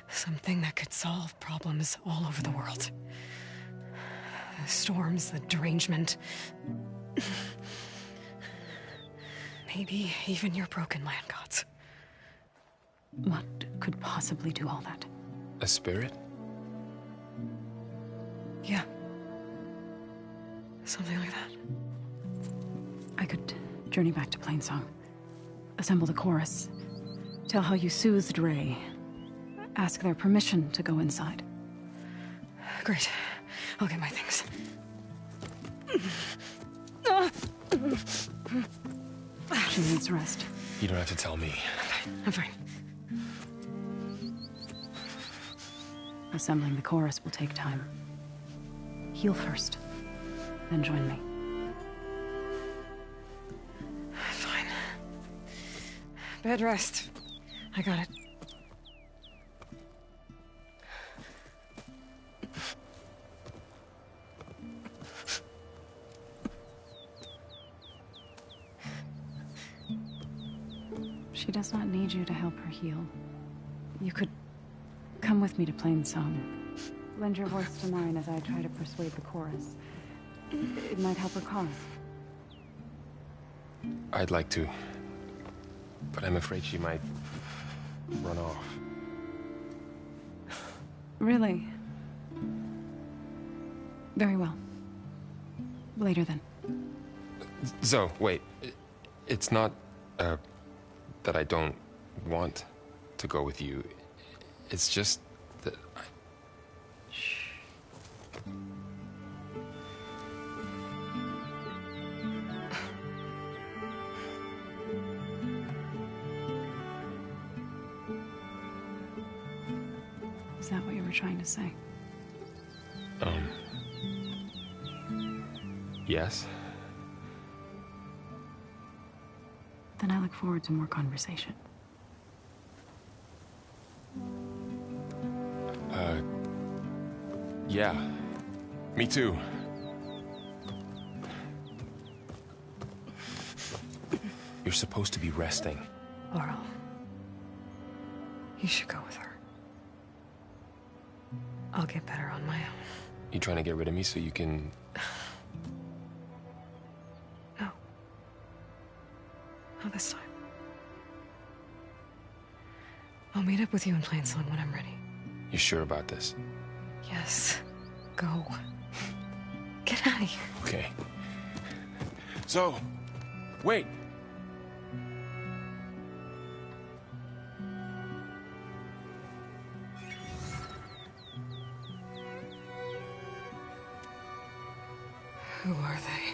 Something that could solve problems all over the world. The storms, the derangement. Maybe even your broken land gods. What could possibly do all that? A spirit? Yeah. Something like that. I could journey back to Plainsong, assemble the chorus, tell how you soothed Ray, ask their permission to go inside. Great. I'll get my things. She needs rest. You don't have to tell me. I'm fine. Assembling the chorus will take time. Heal first, then join me. Fine. Bed rest. I got it. She does not need you to help her heal. You could come with me to Plainsong. Lend your voice to mine as I try to persuade the chorus. It might help her cause. I'd like to, but I'm afraid she might run off. Really? Very well. Later then. Zoe, wait. It's not, that I don't want to go with you. It's just that I... Shh. Is that what you were trying to say? Yes? Then I look forward to more conversation. Yeah. Me too. You're supposed to be resting. Laurel. You should go with her. I'll get better on my own. You trying to get rid of me so you can... No. Not this time. I'll meet up with you in Plainsong when I'm ready. You sure about this? Yes. Go. Get out of here. Okay. So, wait. Who are they?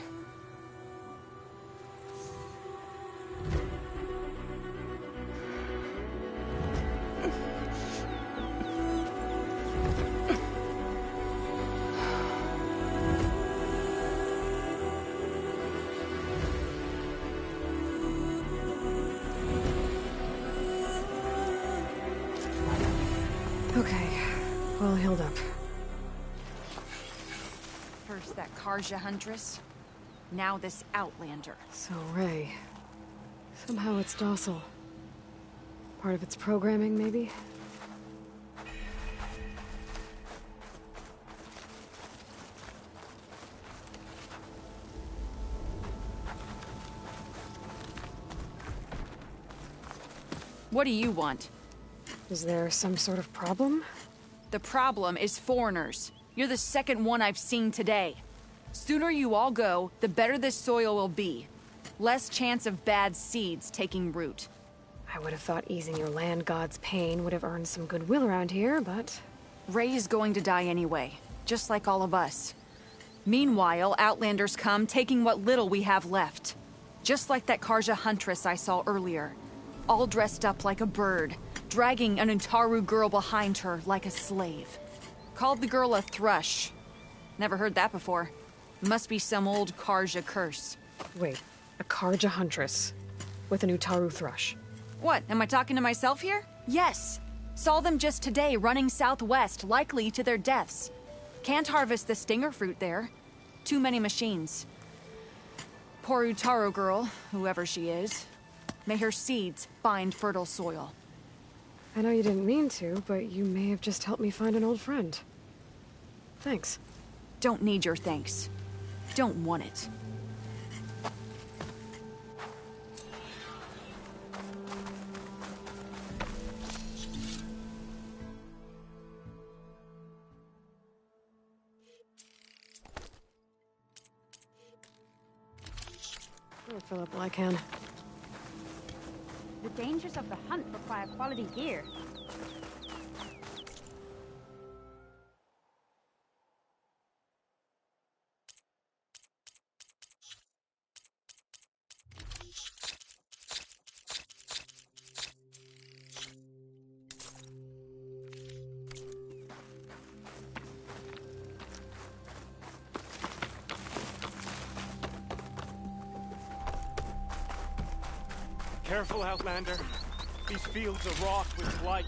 Okay, well healed up. First that Karja huntress, now this Outlander. So Ray, somehow it's docile. Part of its programming, maybe? What do you want? Is there some sort of problem? The problem is foreigners. You're the second one I've seen today. Sooner you all go, the better this soil will be. Less chance of bad seeds taking root. I would have thought easing your land god's pain would have earned some goodwill around here, but... Ray is going to die anyway, just like all of us. Meanwhile, Outlanders come, taking what little we have left. Just like that Karja huntress I saw earlier. All dressed up like a bird, dragging an Utaru girl behind her like a slave. Called the girl a thrush. Never heard that before. Must be some old Karja curse. Wait, a Karja huntress with an Utaru thrush. What, am I talking to myself here? Yes. Saw them just today running southwest, likely to their deaths. Can't harvest the stinger fruit there. Too many machines. Poor Utaru girl, whoever she is. May her seeds find fertile soil. I know you didn't mean to, but you may have just helped me find an old friend. Thanks. Don't need your thanks. Don't want it. I'll fill up while I can. The dangers of the hunt require quality gear. Careful, Outlander. These fields are wrought with blight.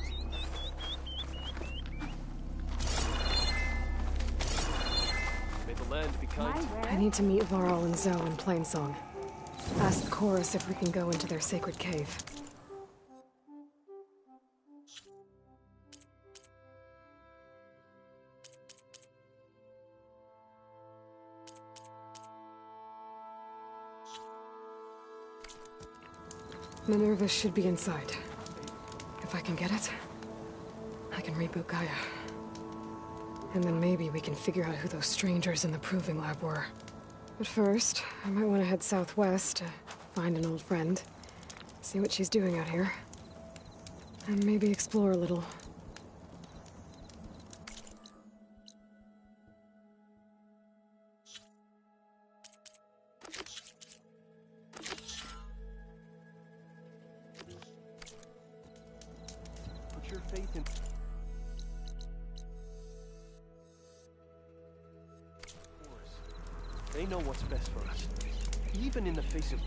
May the land be kind. I need to meet Varl and Zoe in Plainsong. Ask the chorus if we can go into their sacred cave. Minerva should be inside. If I can get it, I can reboot Gaia. And then maybe we can figure out who those strangers in the proving lab were. But first, I might want to head southwest to find an old friend. See what she's doing out here. And maybe explore a little. Put your faith in... They know what's best for us, even in the face of...